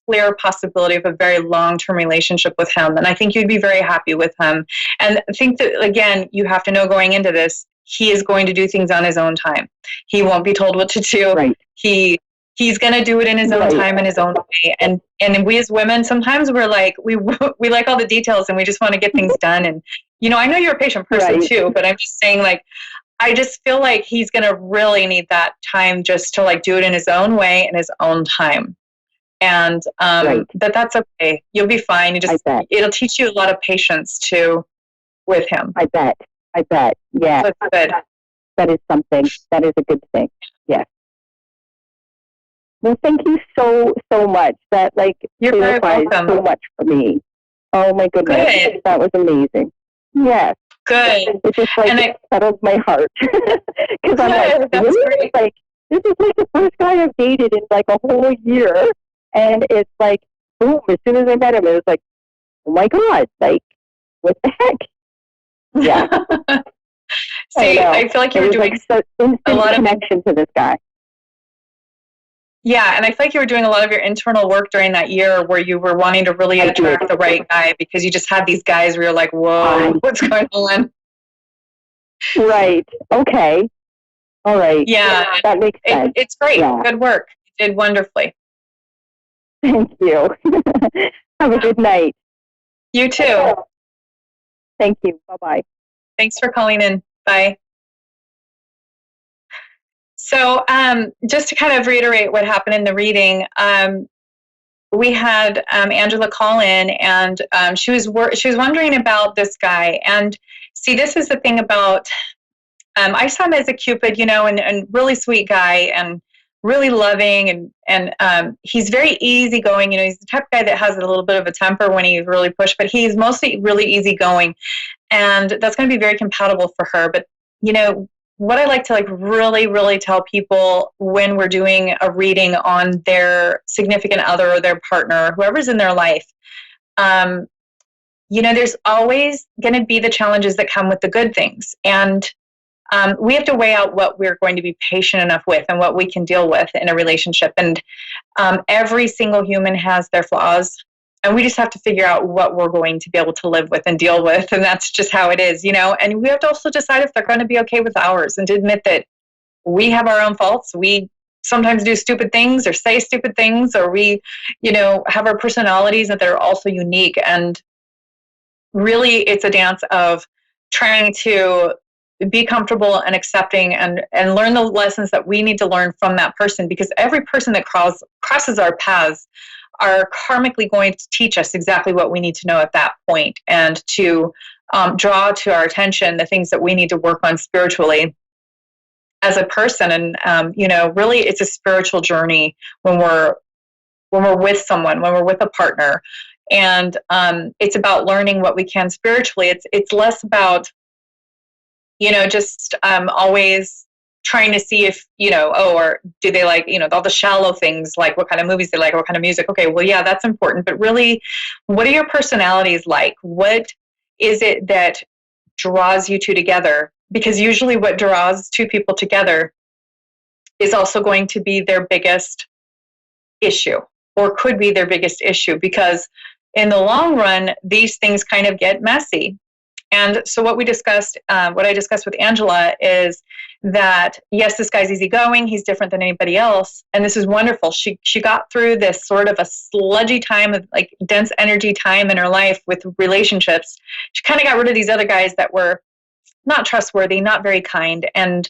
clear possibility of a very long-term relationship with him. And I think you'd be very happy with him. And I think that, again, you have to know going into this, he is going to do things on his own time. He won't be told what to do. Right. He's going to do it in his own time, in his own way. And we as women, sometimes we're like, we like all the details and we just want to get things done. And, I know you're a patient person too, but I'm just saying, like, I just feel like he's going to really need that time just to like do it in his own way, in his own time. And but that's okay. You'll be fine. It'll teach you a lot of patience too with him. I bet. Yeah. That's good. That is something. That is a good thing. Yes. Well, thank you so much. That you're very welcome. So much for me. Oh my goodness. Good. That was amazing. Yes. Good. It just settled my heart. Because I'm like, that's really? Great. This is like the first guy I've dated in like a whole year. And it's like, boom, as soon as I met him, it was like, oh my God, like, what the heck? Yeah. See, I feel like you were doing like a lot of connection to this guy. Yeah, and I feel like you were doing a lot of your internal work during that year where you were wanting to really attract the right guy, because you just had these guys where you're like, whoa, what's going on? Right. Okay. All right. Yeah. That makes sense. It's great. Yeah. Good work. You did wonderfully. Thank you. Have a good night. You too. Thank you. Bye-bye. Thanks for calling in. Bye. So just to kind of reiterate what happened in the reading, we had Angela call in, and she was wondering about this guy. And see, this is the thing about, I saw him as a Cupid, and really sweet guy, and really loving, and he's very easygoing. He's the type of guy that has a little bit of a temper when he's really pushed, but he's mostly really easygoing, and that's going to be very compatible for her. But what I like to really, really tell people when we're doing a reading on their significant other or their partner, whoever's in their life, there's always going to be the challenges that come with the good things. And we have to weigh out what we're going to be patient enough with and what we can deal with in a relationship. And every single human has their flaws. And we just have to figure out what we're going to be able to live with and deal with. And that's just how it is, And we have to also decide if they're going to be okay with ours, and to admit that we have our own faults. We sometimes do stupid things or say stupid things, or we, have our personalities that are also unique. And really, it's a dance of trying to be comfortable and accepting and learn the lessons that we need to learn from that person, because every person that crosses our paths are karmically going to teach us exactly what we need to know at that point, and to draw to our attention the things that we need to work on spiritually as a person. And really, it's a spiritual journey when we're with someone, when we're with a partner, and it's about learning what we can spiritually. It's less about just always trying to see if, or do they like, all the shallow things, like what kind of movies they like, or what kind of music. Okay, well, yeah, that's important. But really, what are your personalities like? What is it that draws you two together? Because usually what draws two people together is also going to be their biggest issue, or could be their biggest issue, because in the long run, these things kind of get messy. And so what I discussed with Angela is that, yes, this guy's easygoing. He's different than anybody else. And this is wonderful. She got through this sort of a sludgy time of like dense energy time in her life with relationships. She kind of got rid of these other guys that were not trustworthy, not very kind. And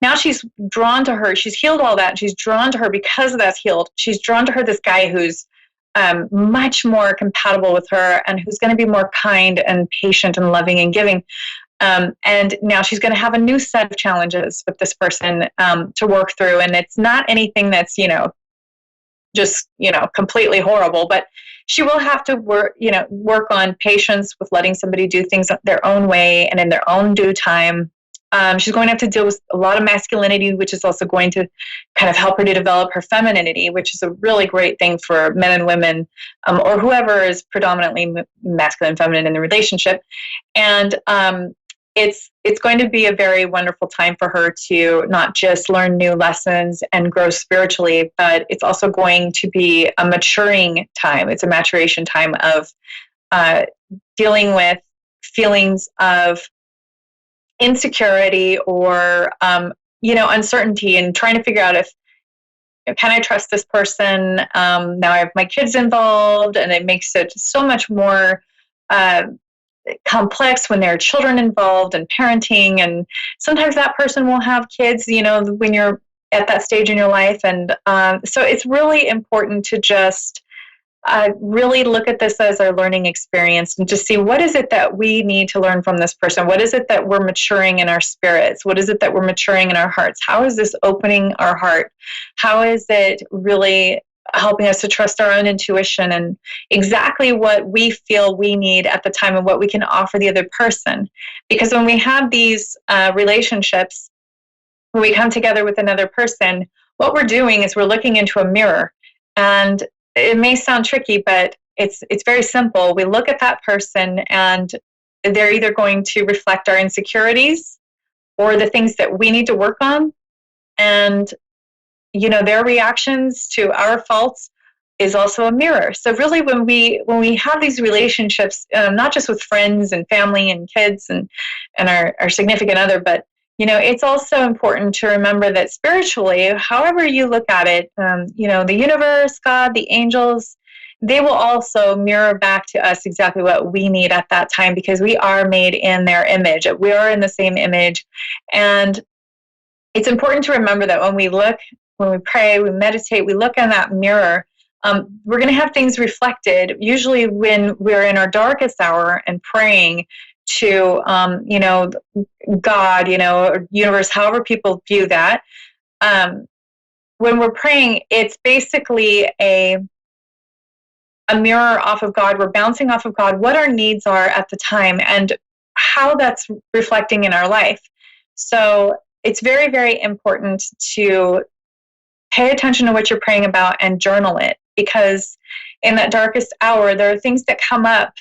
now she's drawn to her. She's healed all that. And she's drawn to her because of that's healed. She's drawn to her this guy who's much more compatible with her, and who's going to be more kind and patient and loving and giving. And now she's going to have a new set of challenges with this person to work through. And it's not anything that's, just, completely horrible, but she will have to work on patience with letting somebody do things their own way and in their own due time. She's going to have to deal with a lot of masculinity, which is also going to kind of help her to develop her femininity, which is a really great thing for men and women, or whoever is predominantly masculine and feminine in the relationship. And it's going to be a very wonderful time for her to not just learn new lessons and grow spiritually, but it's also going to be a maturing time. It's a maturation time of dealing with feelings of insecurity or uncertainty, and trying to figure out if, can I trust this person? Now I have my kids involved, and it makes it so much more complex when there are children involved and parenting. And sometimes that person will have kids, when you're at that stage in your life. And so it's really important to just really look at this as our learning experience, and just see, what is it that we need to learn from this person? What is it that we're maturing in our spirits? What is it that we're maturing in our hearts? How is this opening our heart? How is it really helping us to trust our own intuition and exactly what we feel we need at the time and what we can offer the other person? Because when we have these relationships, when we come together with another person, what we're doing is we're looking into a mirror. And it may sound tricky, but it's very simple. We look at that person, and they're either going to reflect our insecurities or the things that we need to work on. And their reactions to our faults is also a mirror. So really, when we have these relationships, not just with friends and family and kids and our significant other, but it's also important to remember that spiritually, however you look at it, the universe, God, the angels, they will also mirror back to us exactly what we need at that time, because we are made in their image. We are in the same image. And it's important to remember that when we pray, we meditate, we look in that mirror, we're going to have things reflected. Usually when we're in our darkest hour and praying to, God, or universe, however people view that, when we're praying, it's basically a mirror off of God. We're bouncing off of God, what our needs are at the time and how that's reflecting in our life. So it's very, very important to pay attention to what you're praying about and journal it, because in that darkest hour, there are things that come up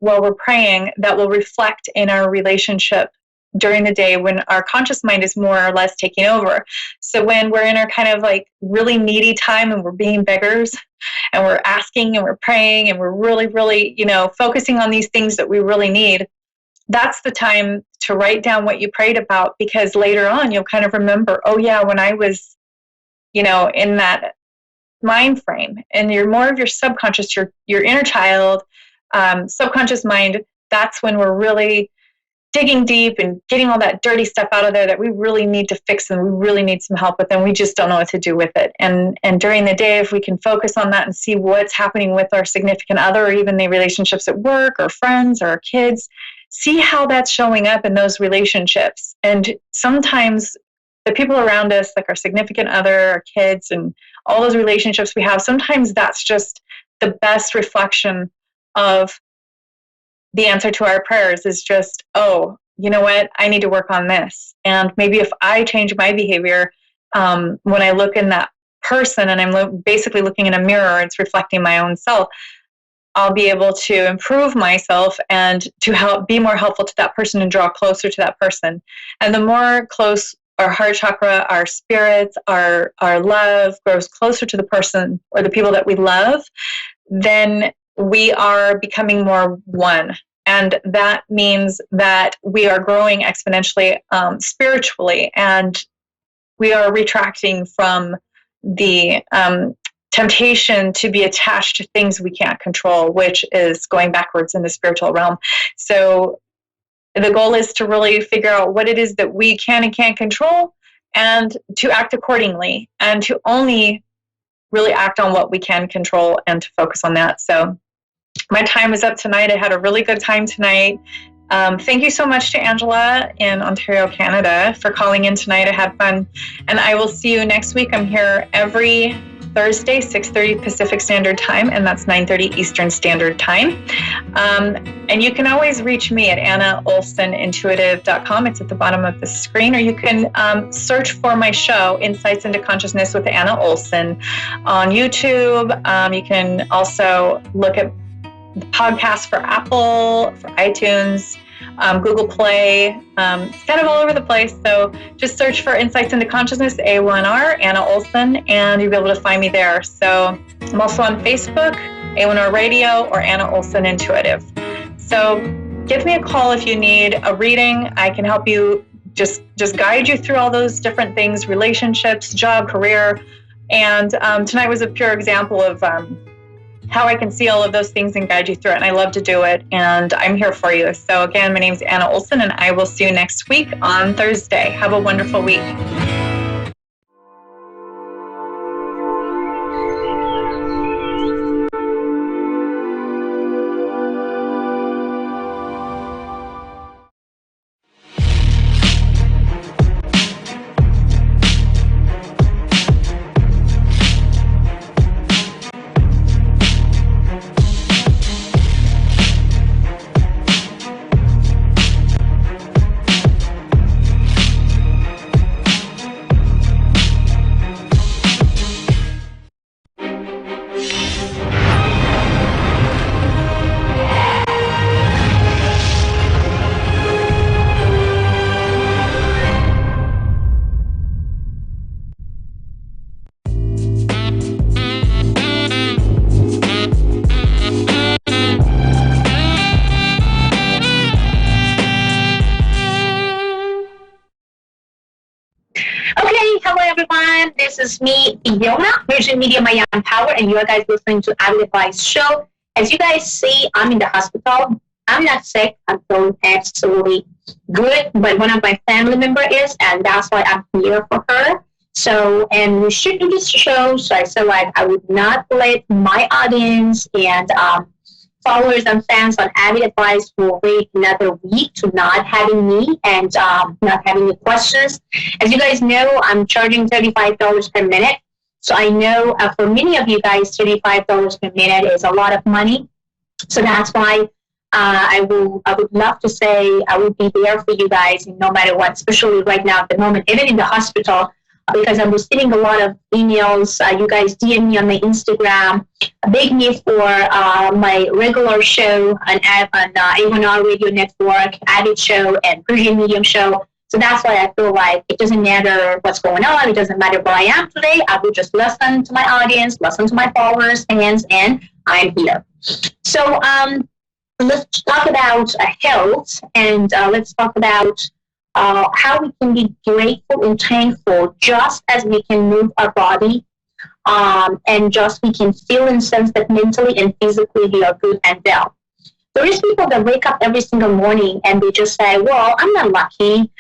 while we're praying that will reflect in our relationship during the day when our conscious mind is more or less taking over. So when we're in our kind of like really needy time and we're being beggars and we're asking and we're praying and we're really, really, focusing on these things that we really need, that's the time to write down what you prayed about, because later on you'll kind of remember, oh yeah, when I was, in that mind frame, and you're more of your subconscious, your inner child, subconscious mind, that's when we're really digging deep and getting all that dirty stuff out of there that we really need to fix and we really need some help with, and we just don't know what to do with it. And during the day, if we can focus on that and see what's happening with our significant other, or even the relationships at work or friends or our kids, see how that's showing up in those relationships. And sometimes the people around us, like our significant other, our kids, and all those relationships we have, sometimes that's just the best reflection of the answer to our prayers, is just, oh, you know what, I need to work on this. And maybe if I change my behavior, when I look in that person and I'm basically looking in a mirror, it's reflecting my own self, I'll be able to improve myself and to help be more helpful to that person and draw closer to that person. And the more close our heart chakra, our spirits, our love grows closer to the person or the people that we love, then we are becoming more one. And that means that we are growing exponentially spiritually, and we are retracting from the temptation to be attached to things we can't control, which is going backwards in the spiritual realm. So the goal is to really figure out what it is that we can and can't control, and to act accordingly, and to only really act on what we can control and to focus on that. So my time is up tonight. I had a really good time tonight. Thank you so much to Angela in Ontario, Canada, for calling in tonight. I had fun. And I will see you next week. I'm here every Thursday, 6:30 Pacific Standard Time, and that's 9:30 Eastern Standard Time. And you can always reach me at AnnaOlsonIntuitive.com. It's at the bottom of the screen, or you can search for my show, Insights into Consciousness with Anna Olson, on YouTube. You can also look at the podcast for Apple, for iTunes, Google Play. It's kind of all over the place. So just search for Insights into Consciousness, A1R, Anna Olson, and you'll be able to find me there. So I'm also on Facebook, A1R Radio, or Anna Olson Intuitive. So give me a call if you need a reading. I can help you just guide you through all those different things, relationships, job, career. And tonight was a pure example of how I can see all of those things and guide you through it. And I love to do it. And I'm here for you. So again, my name's Anna Olson, and I will see you next week on Thursday. Have a wonderful week. This is me, Fiona, Virgin Media Maya Power, and you are guys listening to Avid Advice Show. As you guys see, I'm in the hospital. I'm not sick. I'm feeling absolutely good, but one of my family members is, and that's why I'm here for her. So, and we should do this show, so I said, like, I would not let my audience and followers and fans on Avid Advice will wait another week to not having me and not having the questions. As you guys know, I'm charging $35 per minute. So I know for many of you guys, $35 per minute is a lot of money. So that's why I would love to say I will be there for you guys no matter what, especially right now at the moment, even in the hospital, because I'm receiving a lot of emails. You guys DM me on my Instagram, beg me for my regular show on A1R Radio Network, Avid Show, and Persian Medium Show. So that's why I feel like it doesn't matter what's going on. It doesn't matter where I am today. I will just listen to my audience, listen to my followers, fans, and I'm here. So let's talk about health, and let's talk about how we can be grateful and thankful just as we can move our body, and just we can feel and sense that mentally and physically we are good and well. There is people that wake up every single morning and they just say, well, I'm not lucky.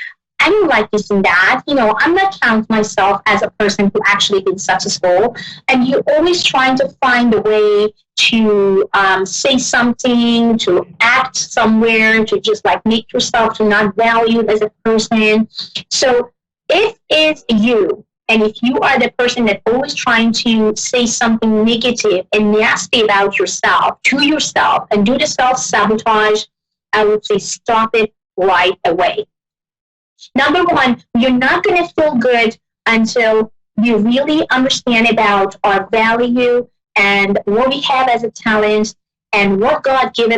I don't like this and that. You know, I'm not counting myself as a person who actually been successful. And you're always trying to find a way to say something, to act somewhere, to just like make yourself to not valued as a person. So if it's you, and if you are the person that always trying to say something negative and nasty about yourself, to yourself, and do the self-sabotage, I would say stop it right away. Number one, you're not going to feel good until you really understand about our value and what we have as a talent and what God gave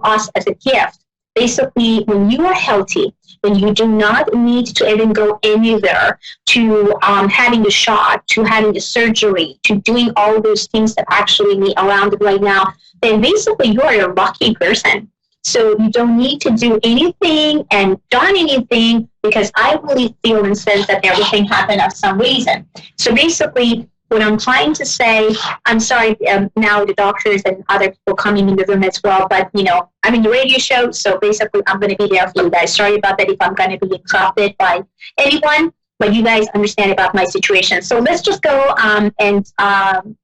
us as a gift. Basically, when you are healthy, when you do not need to even go anywhere, to having the shot, to having the surgery, to doing all those things that actually need around it right now, then basically you are a lucky person. So you don't need to do anything and done anything, because I really feel and sense that everything happened for some reason. So basically, what I'm trying to say, I'm sorry, now the doctors and other people coming in the room as well, but, you know, I'm in the radio show, so basically I'm going to be there for you guys. Sorry about that if I'm going to be interrupted by anyone, but you guys understand about my situation. So let's just go and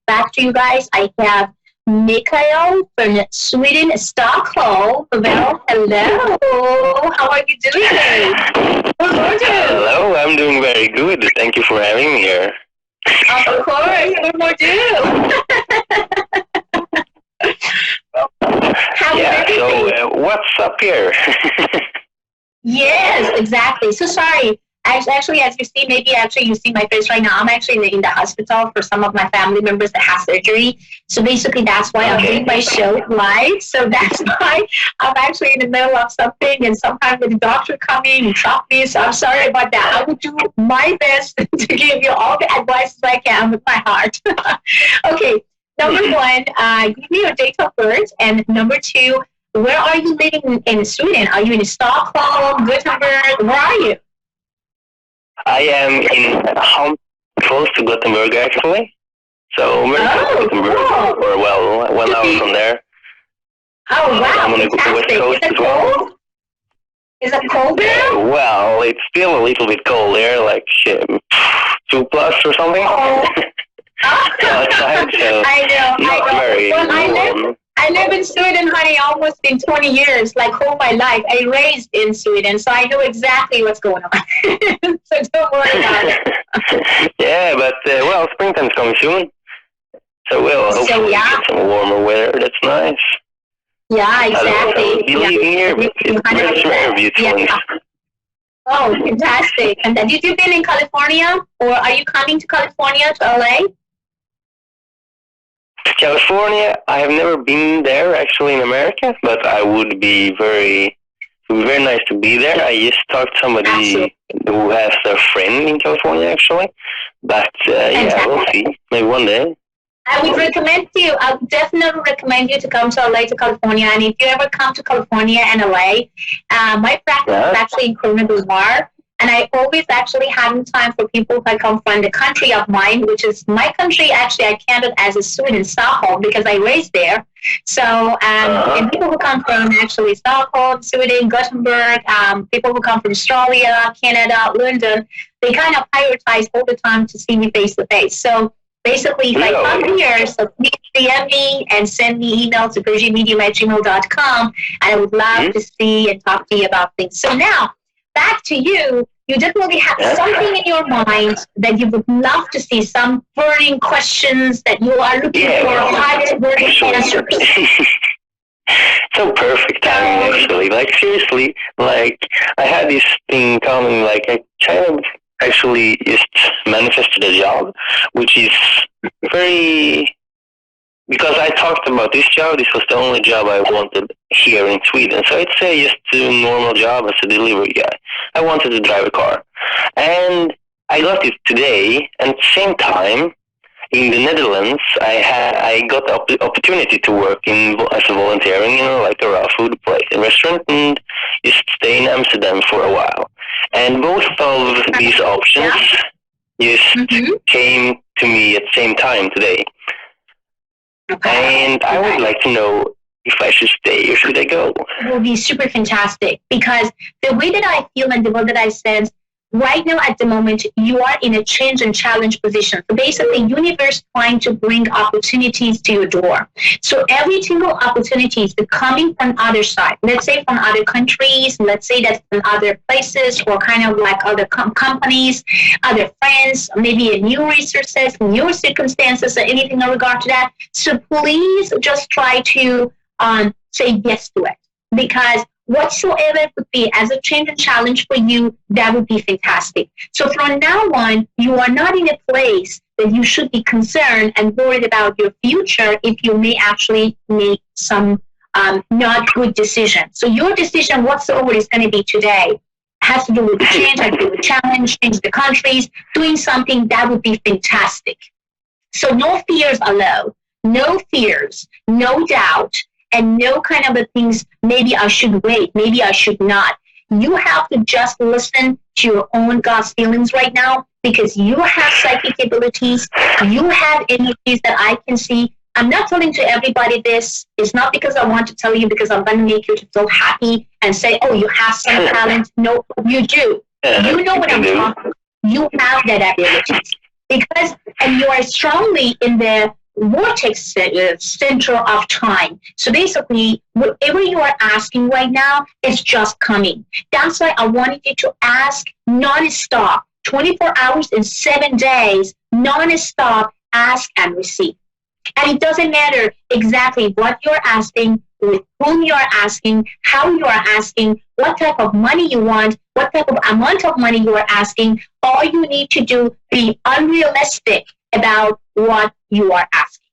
back to you guys. I have Mikael from Sweden, Stockholm. Well, hello. How are you doing? Hello, I'm doing very good. Thank you for having me here. Of course, what more do? So what's up here? Yes, exactly. So sorry. Actually, as you see, maybe actually you see my face right now. I'm actually in the hospital for some of my family members that have surgery. So basically, that's why I'm doing my show live. So that's why I'm actually in the middle of something, and sometimes the doctor coming and stop me. So I'm sorry about that. I will do my best to give you all the advice I can with my heart. Okay, number one, give me your date of birth, and number two, where are you living in Sweden? Are you in Stockholm, Gothenburg? Where are you? I am in close to Gothenburg, actually. So very close to Gothenburg, cool. or well, 1 hour from there. Oh, wow. I'm on the West Coast as well. Is it cold there? Well, it's still a little bit cold there, like 2+ or something. Oh. Outside, so I know. Very well, I live in Sweden, honey, almost in 20 years, like all my life. I raised in Sweden, so I know exactly what's going on. So don't worry about it. Yeah, but well, springtime's coming soon, so we'll hopefully get some warmer weather. That's nice. Yeah, exactly. I don't know, here, but it's very beautiful. Yeah. Oh, fantastic. And did you been in California, or are you coming to California, to LA? California, I have never been there actually in America, but it would be very nice to be there. I just talked to somebody who has a friend in California actually, but yeah, we'll see. Maybe one day. I would definitely recommend you to come to LA, to California. And if you ever come to California and LA, my practice is actually in Corona del Mar. And I always actually having time for people who come from the country of mine, which is my country. Actually, I counted as a student in Stockholm because I raised there. So, and people who come from actually Stockholm, Sweden, Gothenburg, people who come from Australia, Canada, London, they kind of prioritize all the time to see me face to face. So basically, if I come here, so please DM me and send me email to BridgetMedium@gmail.com, and I would love to see and talk to you about things. So now, back to you. You definitely have something in your mind that you would love to see, some burning questions that you are looking for hard burning answers. So perfect timing, actually. Like, seriously, like, I had this thing coming, like, I kind of actually just manifested a job, which is very... Because I talked about this job, this was the only job I wanted here in Sweden. So it's just a normal job as a delivery guy. I wanted to drive a car. And I got it today, and at the same time, in the Netherlands, I got the opportunity to work as a volunteering, like a raw food place, a restaurant, and just stay in Amsterdam for a while. And both of these options just came to me at the same time today. And I would like to know if I should stay or should I go. It will be super fantastic, because the way that I feel and the way that I sense right now at the moment, you are in a change and challenge position. So basically, universe trying to bring opportunities to your door. So every single opportunity is coming from other side. Let's say from other countries. Let's say that from other places, or kind of like other companies, other friends, maybe new resources, new circumstances, or anything in regard to that. So please just try to say yes to it, because whatsoever it would be as a change and challenge for you, that would be fantastic. So from now on, you are not in a place that you should be concerned and worried about your future if you may actually make some not good decision. So your decision whatsoever is going to be today has to do with change, has to do with challenge, change the countries, doing something that would be fantastic. So no fears allowed, no fears, no doubt, and no kind of things, maybe I should wait, maybe I should not. You have to just listen to your own God's feelings right now, because you have psychic abilities, you have energies that I can see. I'm not telling to everybody this. It's not because I want to tell you because I'm going to make you to feel happy and say, oh, you have some talent. No, you do. You know what I'm talking about. You have that ability. Because, and you are strongly in the vortex center of time. So basically, whatever you are asking right now is just coming. That's why I wanted you to ask non-stop, 24 hours and 7 days, non-stop, ask and receive. And it doesn't matter exactly what you're asking, with whom you are asking, how you are asking, what type of money you want, what type of amount of money you are asking. All you need to do, be unrealistic about what you are asking.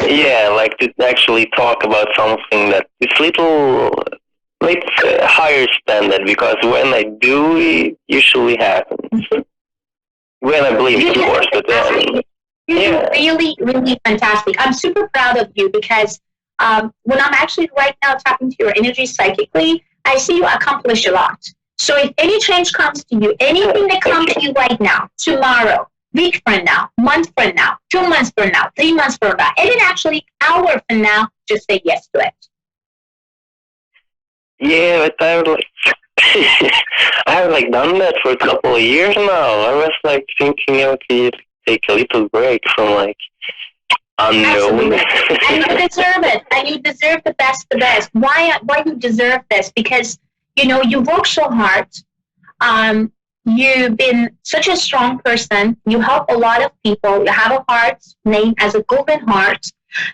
Yeah, like to actually talk about something that is little, like higher standard, because when I do, it usually happens. When I believe, of course, but then, You're really, really fantastic. I'm super proud of you because when I'm actually right now tapping to your energy psychically, I see you accomplish a lot. So if any change comes to you, anything that comes to you right now, tomorrow, week from now, month from now, 2 months from now, 3 months from now, and then actually hour from now, just say yes to it. yeah, but I would like, I have like done that for a couple of years now. I was like thinking, okay, take a little break from like unknown. Absolutely. And you deserve it. And you deserve the best, the best. Why you deserve this? Because, you know, you work so hard. You've been such a strong person. You help a lot of people. You have a heart named as a golden heart.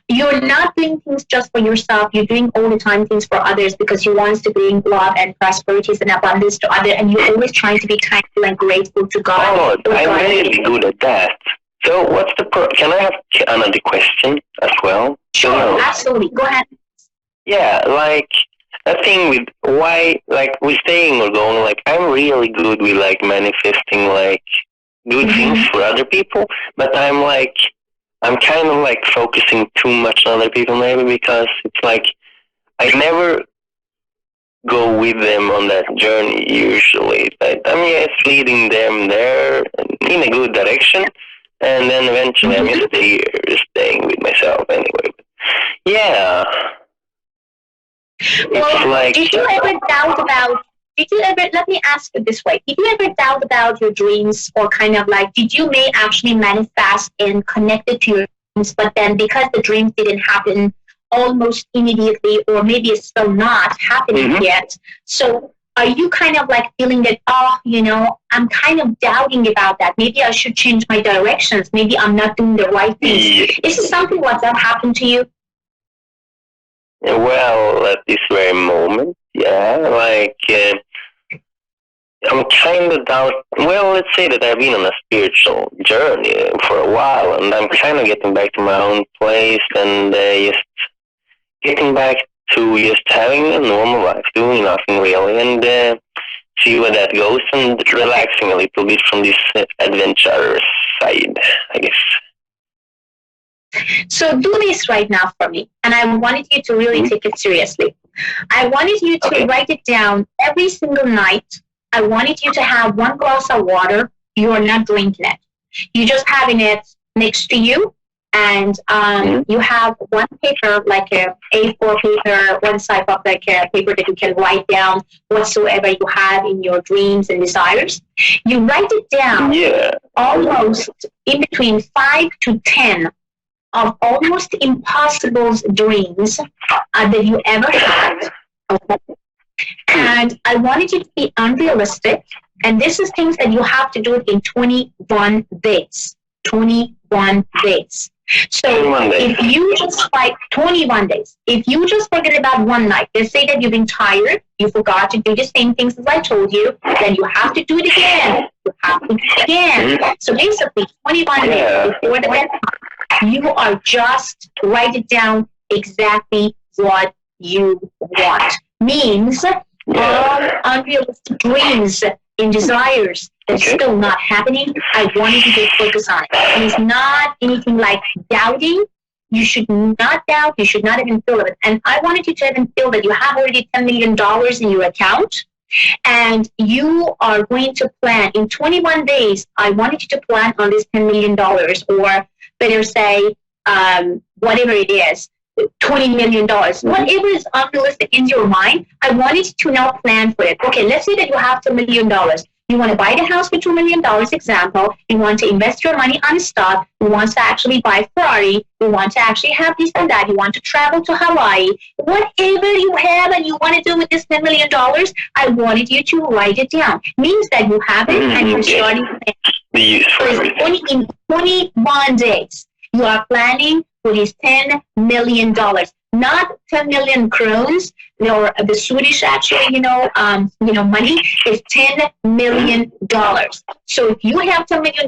You're not doing things just for yourself. You're doing all the time things for others because you want to bring love and prosperities and abundance to others. And you're always trying to be thankful and grateful to God. Oh, I'm really good at that. So what's the can I have another question as well? Sure, absolutely. Go ahead. Yeah, like that thing with why, like with staying or going, like I'm really good with like manifesting like good things for other people, but I'm kind of like focusing too much on other people maybe because it's like I never go with them on that journey usually. But I'm just leading them there in a good direction, and then eventually I'm just here staying with myself anyway. But yeah. Well, like, did you ever doubt about, let me ask you this way, did you ever doubt about your dreams, or kind of like, did you may actually manifest and connect it to your dreams, but then because the dreams didn't happen almost immediately, or maybe it's still not happening yet, so are you kind of like feeling that, oh, you know, I'm kind of doubting about that, maybe I should change my directions, maybe I'm not doing the right things? Is it something like that happened to you? Well, at this very moment, yeah, like, I'm kind of well, let's say that I've been on a spiritual journey for a while, and I'm kind of getting back to my own place, and just getting back to just having a normal life, doing nothing really, and see where that goes, and relaxing a little bit from this adventure side, I guess. So do this right now for me, and I wanted you to really take it seriously. I wanted you to write it down every single night. I wanted you to have 1 glass of water. You are not drinking it. You're just having it next to you, and you have one paper, like a A4 paper, one side of like a paper that you can write down whatsoever you have in your dreams and desires. You write it down almost in between 5 to 10 of almost impossible dreams that you ever had. And I wanted you to be unrealistic. And this is things that you have to do it in 21 days. 21 days. So if you just 21 days, if you just forget about one night, let's say that you've been tired, you forgot to do the same things as I told you, then you have to do it again. You have to do it again. So basically, 21 days before the bedtime, you are just write it down exactly what you want. Means all unrealistic dreams and desires that's still not happening, I wanted you to focus on it. And it's not anything like doubting. You should not doubt. You should not even feel it. And I wanted you to even feel that you have already $10 million in your account, and you are going to plan in 21 days. I wanted you to plan on this $10 million, or better say, whatever it is, $20 million, whatever is unrealistic in your mind, I wanted you to now plan for it. Okay, let's say that you have $2 million. You want to buy the house for $2 million, example. You want to invest your money on stock. You want to actually buy Ferrari. You want to actually have this and that. You want to travel to Hawaii. Whatever you have and you want to do with this $10 million, I wanted you to write it down. Means that you have it and you're starting to in 21 days. You are planning for these $10 million. Not not 10 million crowns, or the Swedish actually, money is $10 million. So if you have $10 million,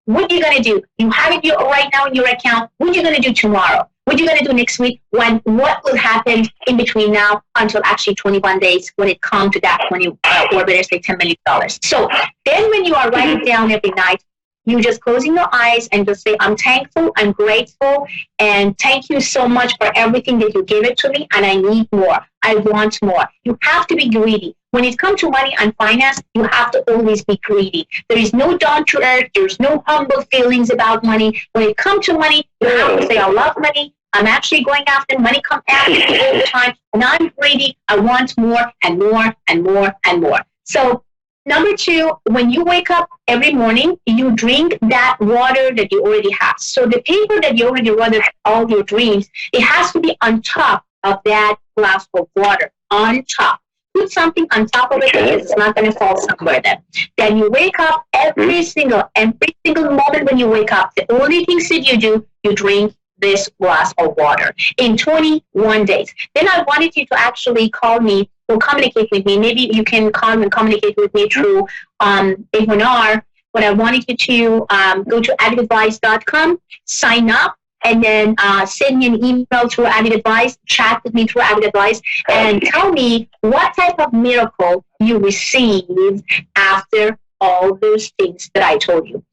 what are you going to do? You have it right now in your account. What are you going to do tomorrow? What are you going to do next week? What will happen in between now until actually 21 days when it comes to that 20, or better say $10 million? So then when you are writing down every night, you just closing your eyes and just say, I'm thankful, I'm grateful, and thank you so much for everything that you gave it to me, and I need more. I want more. You have to be greedy. When it comes to money and finance, you have to always be greedy. There is no down to earth. There's no humble feelings about money. When it comes to money, you have to say, I love money. I'm actually going after money. Come after me all the time. And I'm greedy. I want more and more and more and more. So number two, when you wake up every morning, you drink that water that you already have. So the paper that you already wrote all your dreams, it has to be on top of that glass of water. On top. Put something on top of it because it's not going to fall somewhere then. Then you wake up every single moment when you wake up. The only things that you do, you drink this glass of water in 21 days. Then I wanted you to actually call me or communicate with me. Maybe you can call and communicate with me through a webinar. But I wanted you to go to avidadvice.com, sign up, and then send me an email through Avid Advice, chat with me through Avid Advice, and tell me what type of miracle you received after all those things that I told you.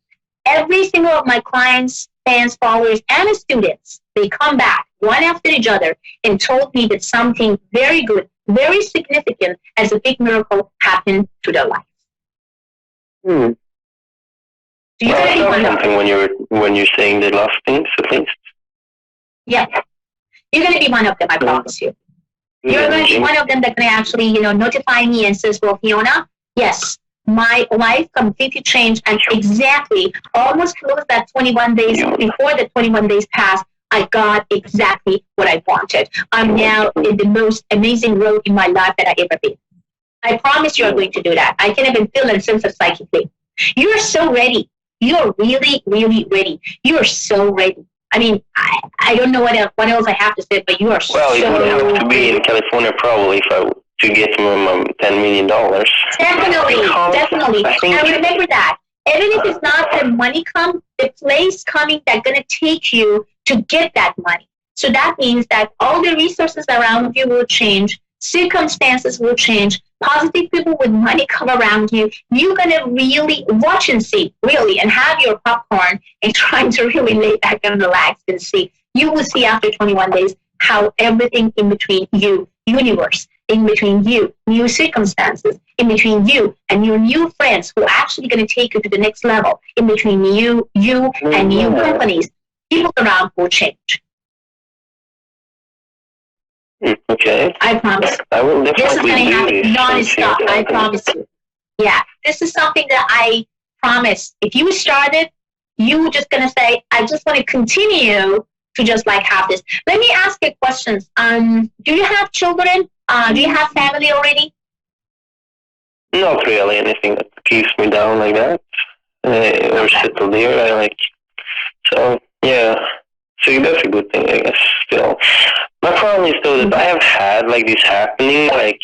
Every single of my clients, fans, followers, and students, they come back one after each other and told me that something very good, very significant as a big miracle happened to their life. Hmm. Do you think something when you're saying the last things, at least? Yeah. You're going to be one of them, I promise you. You're going to be one of them that's going to actually, notify me and says, well, Fiona, yes, my life completely changed, and exactly almost close that 21 days before the 21 days passed, I got exactly what I wanted. I'm now in the most amazing road in my life that I ever been. I promise you are going to do that. I can even feel a sense of psychically. You're so ready. You're really, really ready. You're so ready. I mean, I don't know what else I have to say, but you are well, so it would have to be in California probably if I to get minimum $10 million. Definitely. And remember that. Even if it's not the money come, the place coming that's going to take you to get that money. So that means that all the resources around you will change. Circumstances will change. Positive people with money come around you. You're going to really watch and see, really, and have your popcorn and trying to really lay back and relax and see. You will see after 21 days how everything in between you, universe, in between you, new circumstances, in between you and your new friends who are actually going to take you to the next level, in between you and new companies, people around will change. Okay. I promise. I will definitely this is going to happen non-stop. I something. promise you. Yeah. This is something that I promise. If you started, you just going to say, I just want to continue to just like have this. Let me ask you questions. Do you have children? Do you have family already? Not really anything that keeps me down like that. Or settled here. I like. So, yeah. So that's a good thing, I guess, still. My problem is, though, that I have had, like, this happening, like,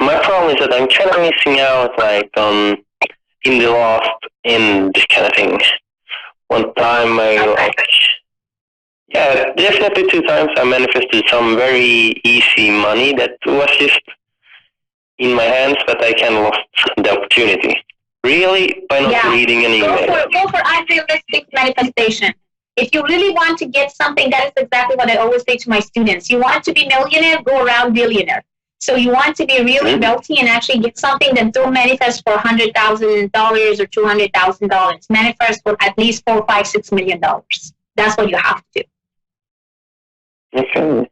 my problem is that I'm kind of missing out, like, in the lost in this kind of thing. One time yeah, definitely 2 times I manifested some very easy money that was just in my hands, but I kind of lost the opportunity. Really? By not reading an email. Go for unrealistic manifestation. If you really want to get something, that is exactly what I always say to my students. You want to be millionaire, go around billionaire. So you want to be really wealthy and actually get something, then don't manifest for $100,000 or $200,000. Manifest for at least $4, $5, $6 million. That's what you have to do. Okay.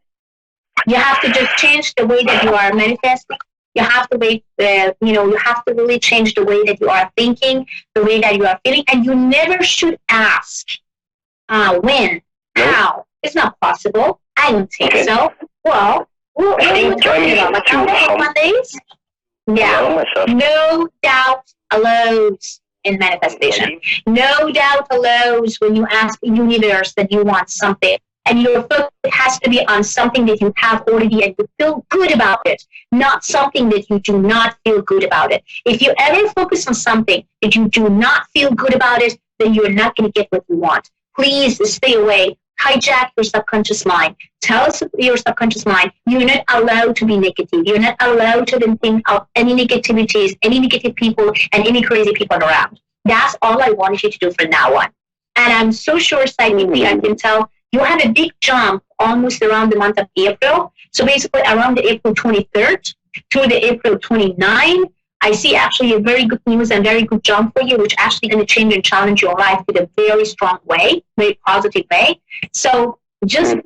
You have to just change the way that you are manifesting. You have to you have to really change the way that you are thinking, the way that you are feeling, and you never should ask when, how. It's not possible. I don't think so. Well, what are you talking about? Like how Mondays? Yeah. No doubt allows in manifestation. No doubt allows when you ask the universe that you want something. And your focus has to be on something that you have already and you feel good about it, not something that you do not feel good about it. If you ever focus on something that you do not feel good about it, then you're not going to get what you want. Please stay away. Hijack your subconscious mind. Tell your subconscious mind, you're not allowed to be negative. You're not allowed to then think of any negativities, any negative people, and any crazy people around. That's all I wanted you to do from now on. And I'm so sure, psychically, I can tell you have a big jump almost around the month of April. So basically around the April 23rd to the April 29th, I see actually a very good news and very good jump for you, which actually going to change and challenge your life in a very strong way, very positive way. So just,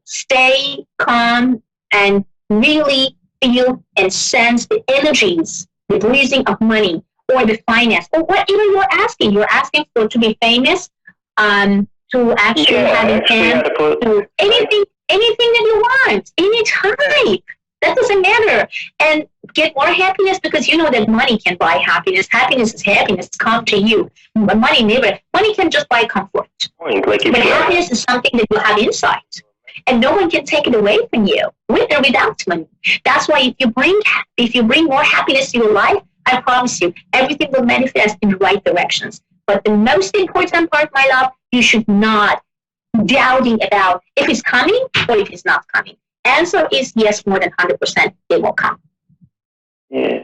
stay calm and really feel and sense the energies, the releasing of money or the finance or whatever you're asking. You're asking for to be famous, to actually have an end, to anything that you want, any type. That doesn't matter. And get more happiness because you know that money can buy happiness. Happiness is happiness. It's come to you. But money can just buy comfort. But happiness is something that you have inside. And no one can take it away from you, with or without money. That's why if you bring more happiness to your life, I promise you, everything will manifest in the right directions. But the most important part, my love, you should not doubting about if it's coming or if it's not coming. Answer is yes, more than 100%, it will come. Yeah.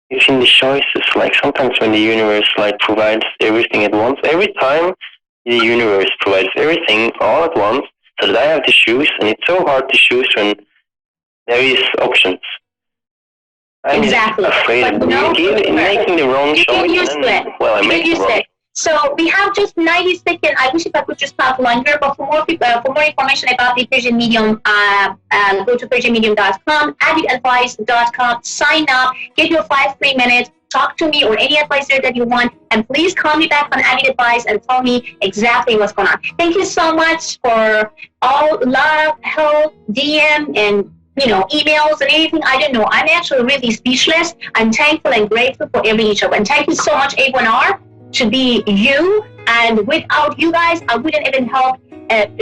It's in the choices, like sometimes when the universe provides everything at once, every time the universe provides everything all at once, so that I have to choose, and it's so hard to choose when there is options. I'm exactly. afraid of making the wrong choice. I make the wrong. So we have just 90 seconds. I wish if I could just talk longer, but for more information about the Persian Medium, go to PersianMedium.com, avidadvice.com, sign up, get your 5 free minutes, talk to me or any advisor that you want, and please call me back on Avid Advice and tell me exactly what's going on. Thank you so much for all love, help, DM, and emails and anything. I don't know. I'm actually really speechless. I'm thankful and grateful for every each of. And thank you so much, A1R, to be you. And without you guys, I wouldn't even help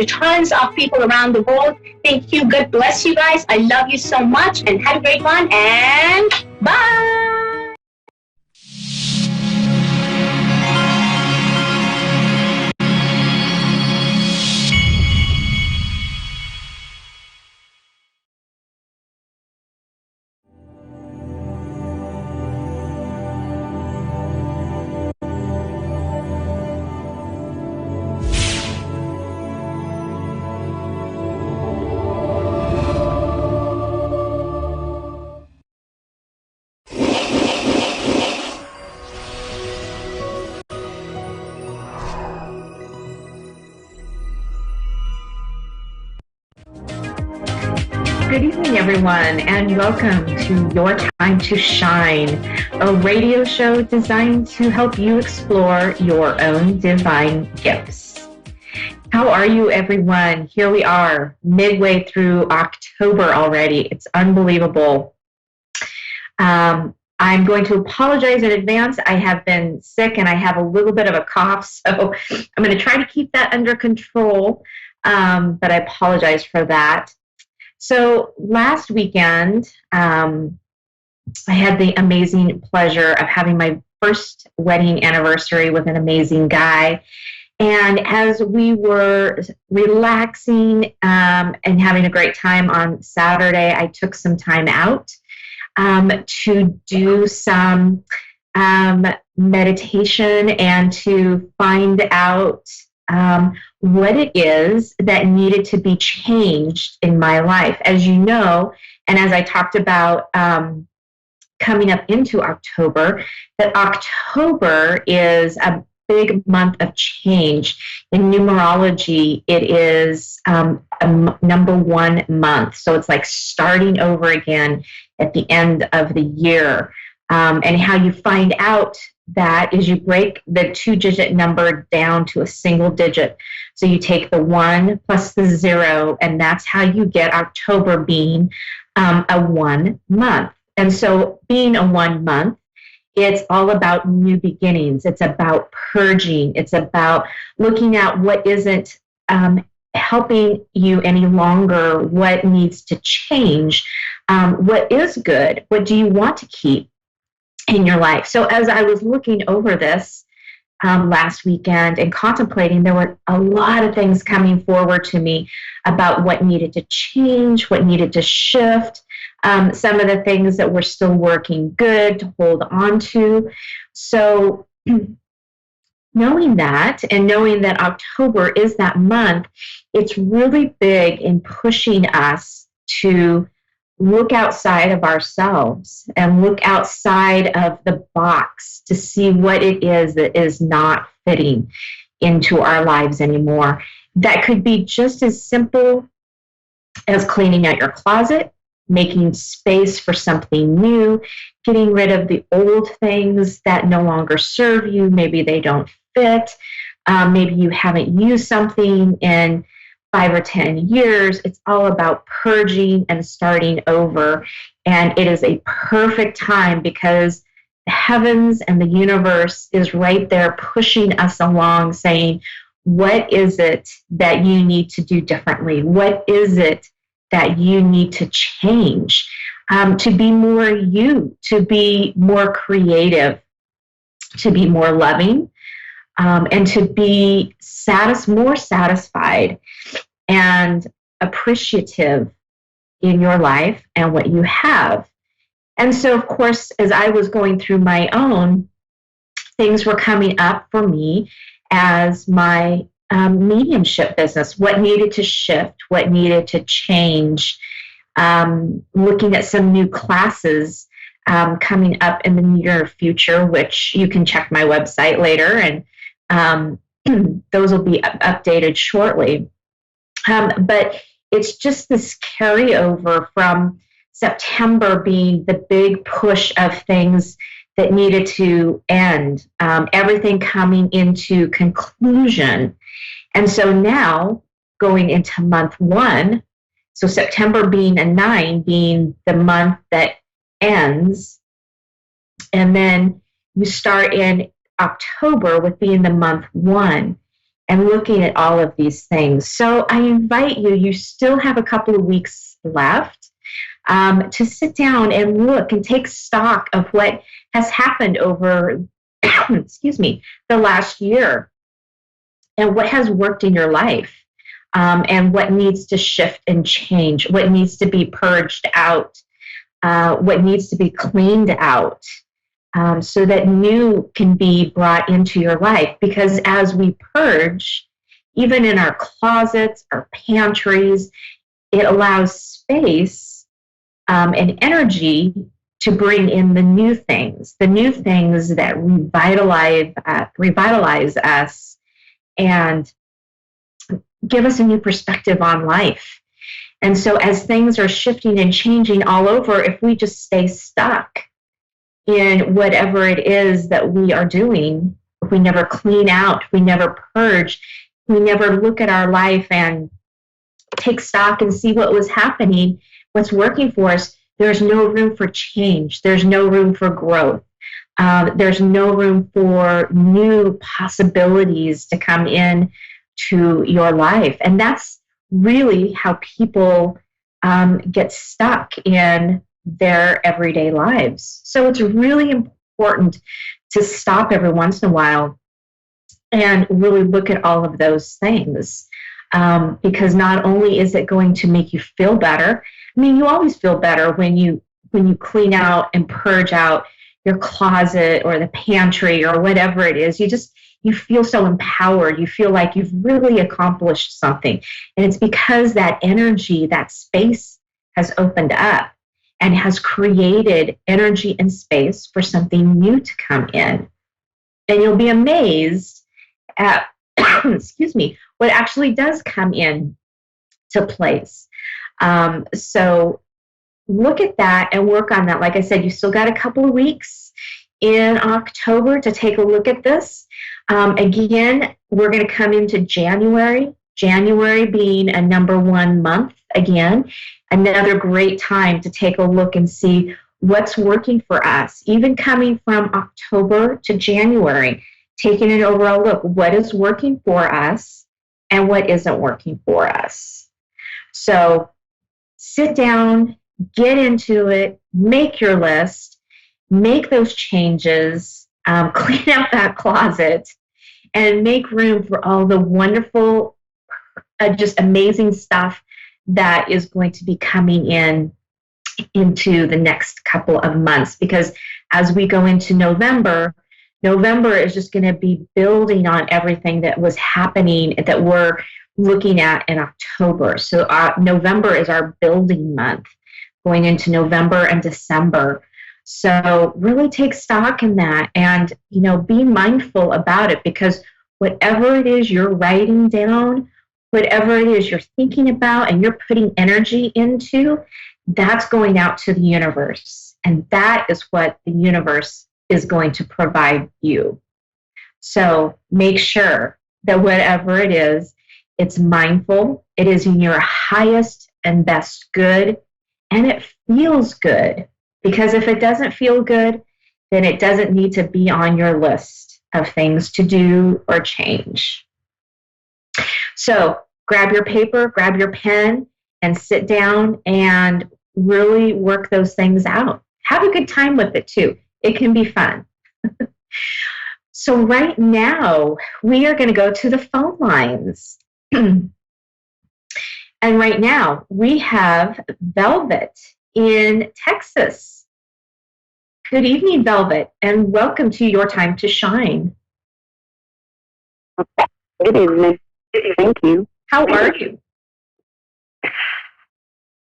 tons of people around the world. Thank you. God bless you guys. I love you so much and have a great one. And bye. Good evening, everyone, and welcome to Your Time to Shine, a radio show designed to help you explore your own divine gifts. How are you, everyone? Here we are, midway through October already. It's unbelievable. I'm going to apologize in advance. I have been sick and I have a little bit of a cough, so I'm going to try to keep that under control, but I apologize for that. So last weekend, I had the amazing pleasure of having my first wedding anniversary with an amazing guy. And as we were relaxing and having a great time on Saturday, I took some time out to do some meditation and to find out what it is that needed to be changed in my life. As you know, and as I talked about coming up into October, that October is a big month of change. In numerology, it is a number 1 month. So it's like starting over again at the end of the year. And how you find out that is you break the 2-digit number down to a single digit. So you take the 1 plus the 0, and that's how you get October being a 1 month. And so being a 1 month, it's all about new beginnings. It's about purging. It's about looking at what isn't helping you any longer, what needs to change, what is good, what do you want to keep in your life. So as I was looking over this last weekend and contemplating, there were a lot of things coming forward to me about what needed to change, what needed to shift, some of the things that were still working good to hold on to. So knowing that, and knowing that October is that month, it's really big in pushing us to look outside of ourselves and look outside of the box to see what it is that is not fitting into our lives anymore. That could be just as simple as cleaning out your closet, making space for something new, getting rid of the old things that no longer serve you. Maybe they don't fit. Maybe you haven't used something in 5 or 10 years. It's all about purging and starting over. And it is a perfect time because the heavens and the universe is right there pushing us along, saying, what is it that you need to do differently? What is it that you need to change to be more you, to be more creative, to be more loving, and to be more satisfied and appreciative in your life and what you have. And so, of course, as I was going through my own, things were coming up for me as my mediumship business, what needed to shift, what needed to change, looking at some new classes coming up in the near future, which you can check my website later, and those will be updated shortly. But it's just this carryover from September being the big push of things that needed to end, everything coming into conclusion. And so now going into month 1, so September being a 9, being the month that ends, and then you start in October with being the month 1 and looking at all of these things. So I invite you, you still have a couple of weeks left to sit down and look and take stock of what has happened over, excuse me, the last year, and what has worked in your life, and what needs to shift and change, what needs to be purged out, what needs to be cleaned out, so that new can be brought into your life. Because as we purge, even in our closets, our pantries, it allows space and energy to bring in the new things that revitalize us and give us a new perspective on life. And so as things are shifting and changing all over, if we just stay stuck in whatever it is that we are doing, if we never clean out, we never purge, we never look at our life and take stock and see what was happening, what's working for us, there's no room for change. There's no room for growth. There's no room for new possibilities to come in to your life. And that's really how people get stuck in their everyday lives. So it's really important to stop every once in a while and really look at all of those things, because not only is it going to make you feel better. I mean, you always feel better when you clean out and purge out your closet or the pantry or whatever it is. You feel so empowered. You feel like you've really accomplished something. And it's because that energy, that space has opened up and has created energy and space for something new to come in. And you'll be amazed at, excuse me, what actually does come in to place. So look at that and work on that. Like I said, you still got a couple of weeks in October to take a look at this. Again, we're going to come into January being a number 1 month again. Another great time to take a look and see what's working for us, even coming from October to January, taking an overall look. What is working for us and what isn't working for us. So sit down, get into it, make your list, make those changes, clean out that closet, and make room for all the wonderful, just amazing stuff that is going to be coming into the next couple of months. Because as we go into November is just going to be building on everything that was happening that we're looking at in October. So November is our building month going into November and December. So really take stock in that and, be mindful about it, because whatever it is you're writing down, whatever it is you're thinking about and you're putting energy into, that's going out to the universe. And that is what the universe is going to provide you. So make sure that whatever it is, it's mindful, it is in your highest and best good, and it feels good. Because if it doesn't feel good, then it doesn't need to be on your list of things to do or change. So grab your paper, grab your pen, and sit down and really work those things out. Have a good time with it too. It can be fun. So right now, we are going to go to the phone lines. And right now, we have Velvet in Texas. Good evening, Velvet, and welcome to Your Time to Shine. Good evening. Thank you. How are you?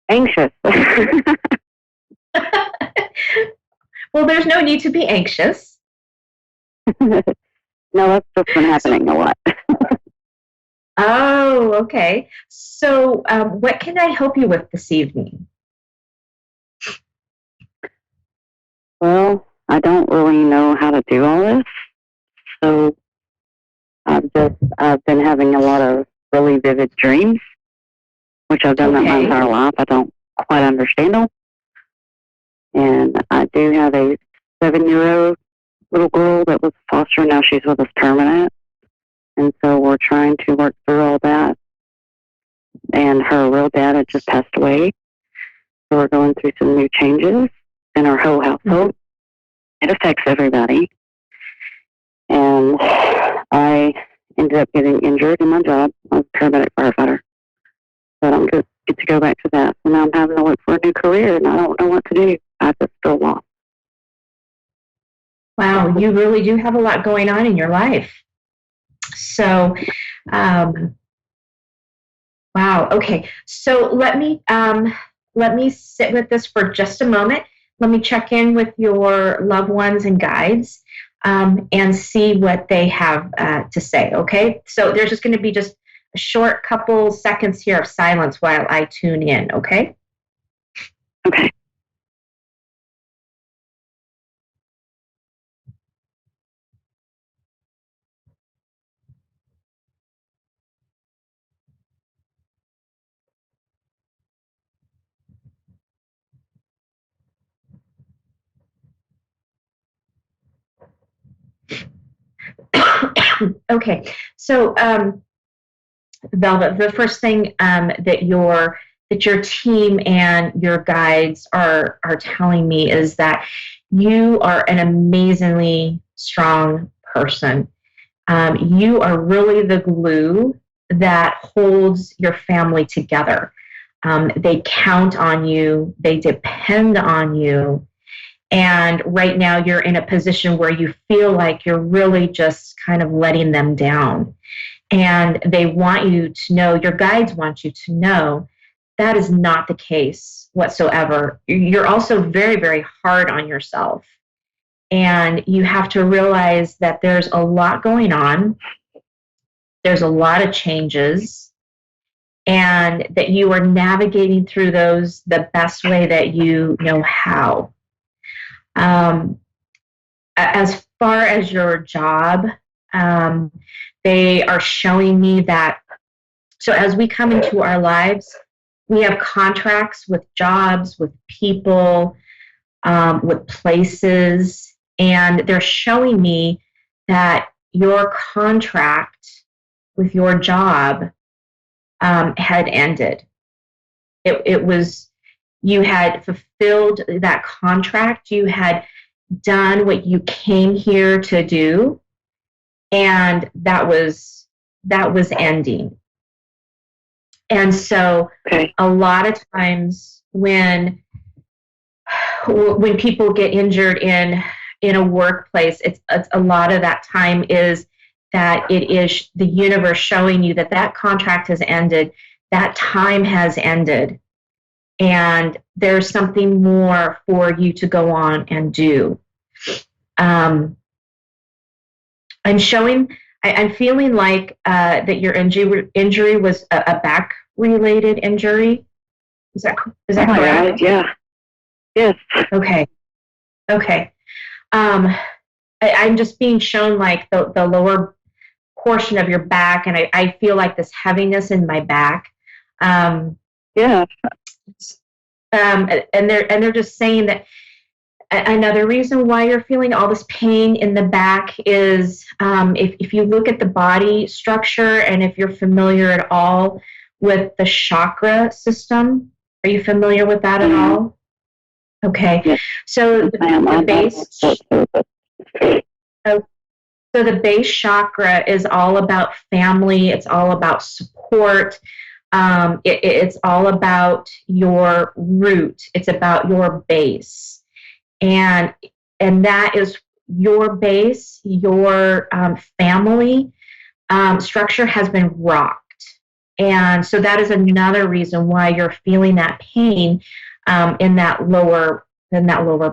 Anxious. Well, there's no need to be anxious. No, that's just been happening a lot. Oh, okay. So what can I help you with this evening? Well, I don't really know how to do all this. So I've been having a lot of really vivid dreams, which I've done that my entire life. I don't quite understand them. And I do have a 7-year-old little girl that was foster. Now she's with us permanent. And so we're trying to work through all that. And her real dad had just passed away. So we're going through some new changes in our whole household. It affects everybody. And I ended up getting injured in my job. I was a paramedic firefighter. But I'm good to go back to that. So now I'm having to look for a new career, and I don't know what to do. I just feel lost. Wow, you really do have a lot going on in your life. So, wow. Okay. So let me sit with this for just a moment. Let me check in with your loved ones and guides and see what they have to say. Okay. So there's just going to be just a short couple seconds here of silence while I tune in. Okay. Okay. Okay. So, Velvet, the first thing that your team and your guides are telling me is that you are an amazingly strong person. You are really the glue that holds your family together. They count on you. They depend on you. And right now you're in a position where you feel like you're really just kind of letting them down. And they want you to know, your guides want you to know, that is not the case whatsoever. You're also very, very hard on yourself. And you have to realize that there's a lot going on. There's a lot of changes. And that you are navigating through those the best way that you know how. As far as your job, they are showing me that, so as we come into our lives, we have contracts with jobs, with people, with places, and they're showing me that your contract your job had ended. It was, you had fulfilled that contract. You had done what you came here to do, and that was ending. And so a lot of times when people get injured in a workplace, it's a lot of that time is that it is the universe showing you that contract has ended, that time has ended, and there's something more for you to go on and do. I'm feeling like that your injury was a back-related injury. Is that correct? Right, yeah. Yes. Okay. I'm just being shown like the lower portion of your back, and I feel like this heaviness in my back. Yeah. And they're just saying that another reason why you're feeling all this pain in the back is if you look at the body structure, and if you're familiar at all with the chakra system. Are you familiar with that at all? Okay. Yes. So the base chakra is all about family. It's all about support. It's all about your root. It's about your base, and that is your base. Your family structure has been rocked, and so that is another reason why you're feeling that pain in that lower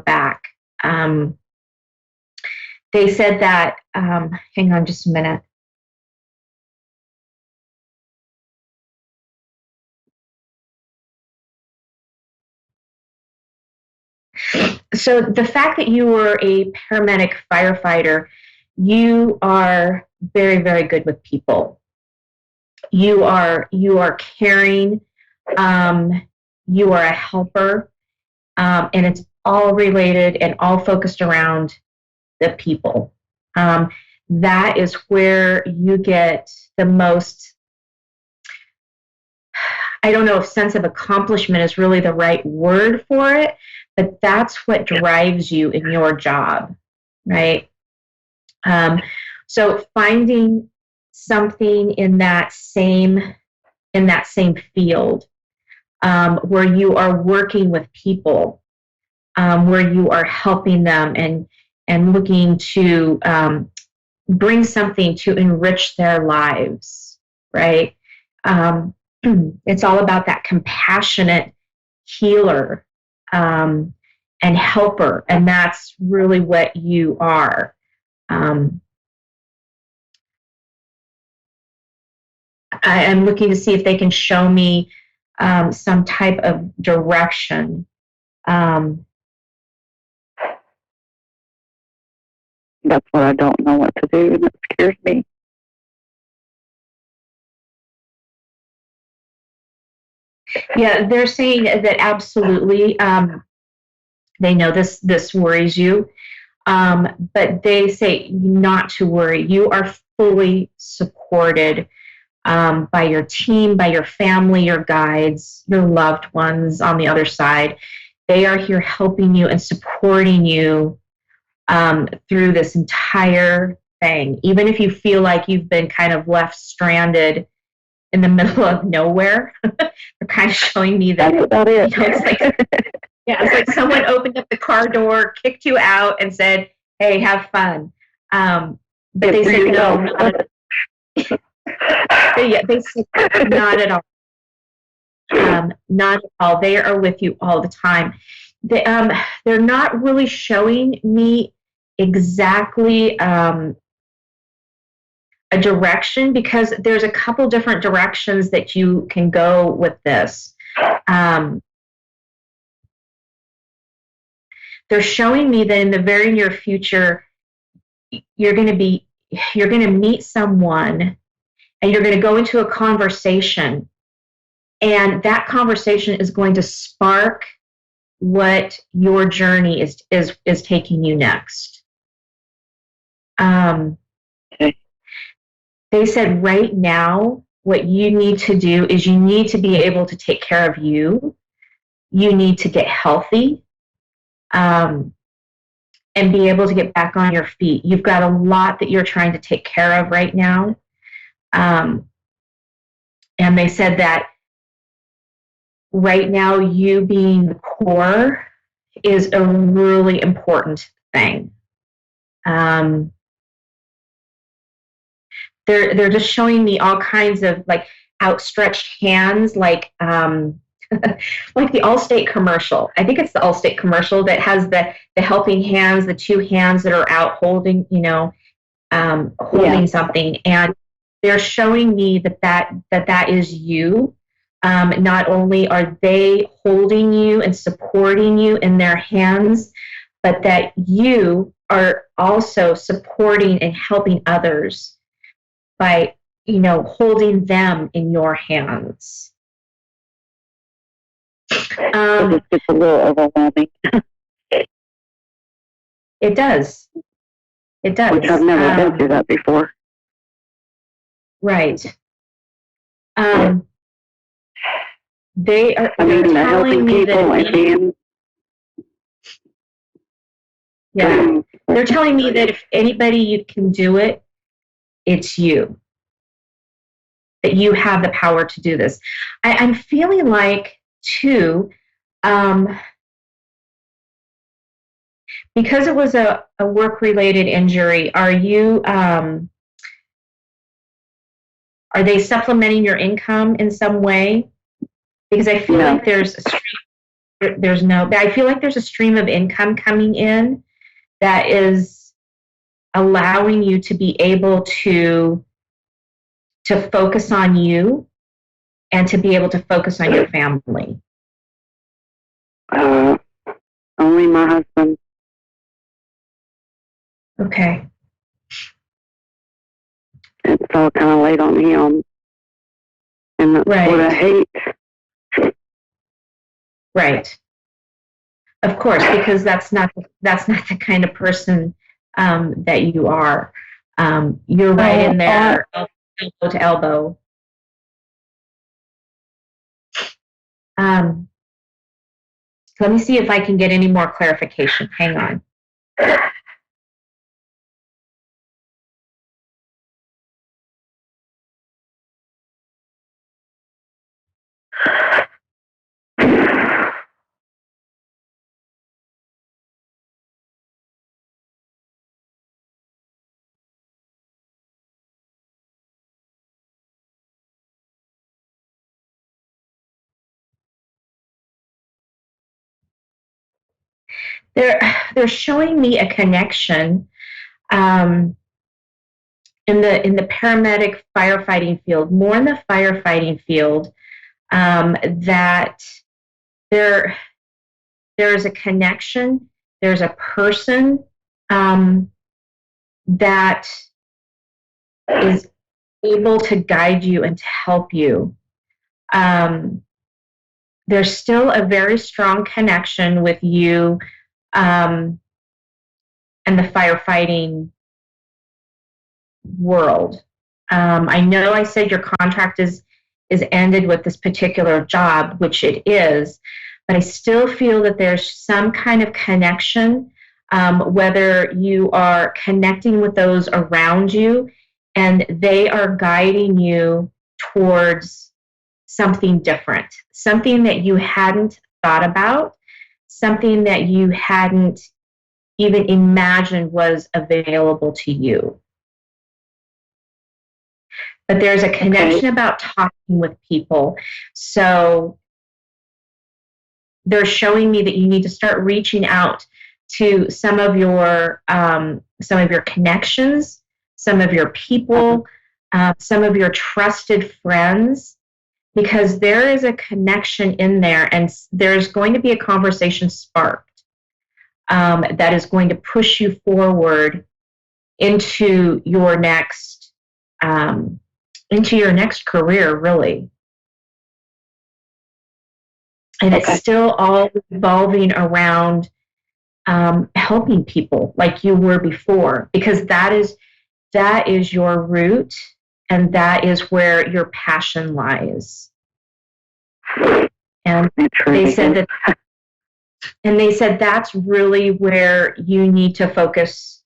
back. They said that. Hang on, just a minute. So the fact that you were a paramedic firefighter, you are very, very good with people. You are caring. You are a helper, and it's all related and all focused around the people. That is where you get the most, I don't know if sense of accomplishment is really the right word for it, but that's what drives you in your job, right? So finding something in that same field where you are working with people, where you are helping them and looking to bring something to enrich their lives, right? It's all about that compassionate healer and helper, and that's really what you are. I'm looking to see if they can show me some type of direction. That's what I don't know what to do, and it scares me. Yeah, they're saying that absolutely. They know this worries you, but they say not to worry. You are fully supported by your team, by your family, your guides, your loved ones on the other side. They are here helping you and supporting you through this entire thing. Even if you feel like you've been kind of left stranded in the middle of nowhere, they're kind of showing me that. That's about it. You know, it's like someone opened up the car door, kicked you out, and said, "Hey, have fun." But they said no, they said not at all. Not at all. They are with you all the time. They're not really showing me exactly a direction, because there's a couple different directions that you can go with this. They're showing me that in the very near future, you're going to meet someone, and you're going to go into a conversation, and that conversation is going to spark what your journey is taking you next. they said right now, what you need to do is you need to be able to take care of you. You need to get healthy, and be able to get back on your feet. You've got a lot that you're trying to take care of right now. And they said that right now, you being the core is a really important thing. They're just showing me all kinds of like outstretched hands, like like the Allstate commercial. I think it's the Allstate commercial that has the helping hands, the two hands that are out holding, holding something, and they're showing me that is you. Not only are they holding you and supporting you in their hands, but that you are also supporting and helping others by, holding them in your hands. It just gets a little overwhelming. It does. It does. Which I've never been through that before. Right. They are helping telling me people that. and being. Yeah. They're telling me that if anybody you can do it, it's you. That you have the power to do this. I'm feeling like, too, because it was a work-related injury, are they supplementing your income in some way? Because I feel like I feel like there's a stream of income coming in that is allowing you to be able to focus on you and to be able to focus on your family. Only my husband. Okay. It's all kind of laid on him. And that's what I hate. Right. Of course, because that's not the kind of person that you are. You're right in there, elbow to elbow. Let me see if I can get any more clarification. Hang on. They're showing me a connection in the paramedic firefighting field, more in the firefighting field, that there is a connection. There's a person that is able to guide you and to help you. There's still a very strong connection with you and the firefighting world. I know I said your contract is ended with this particular job, which it is, but I still feel that there's some kind of connection, whether you are connecting with those around you and they are guiding you towards something different, something that you hadn't thought about, something that you hadn't even imagined was available to you. But there's a connection about talking with people. So they're showing me that you need to start reaching out to some of your connections, some of your people, some of your trusted friends, because there is a connection in there, and there's going to be a conversation sparked that is going to push you forward into your next career, really. And it's still all revolving around helping people like you were before, because that is your root, and that is where your passion lies. And they said that's really where you need to focus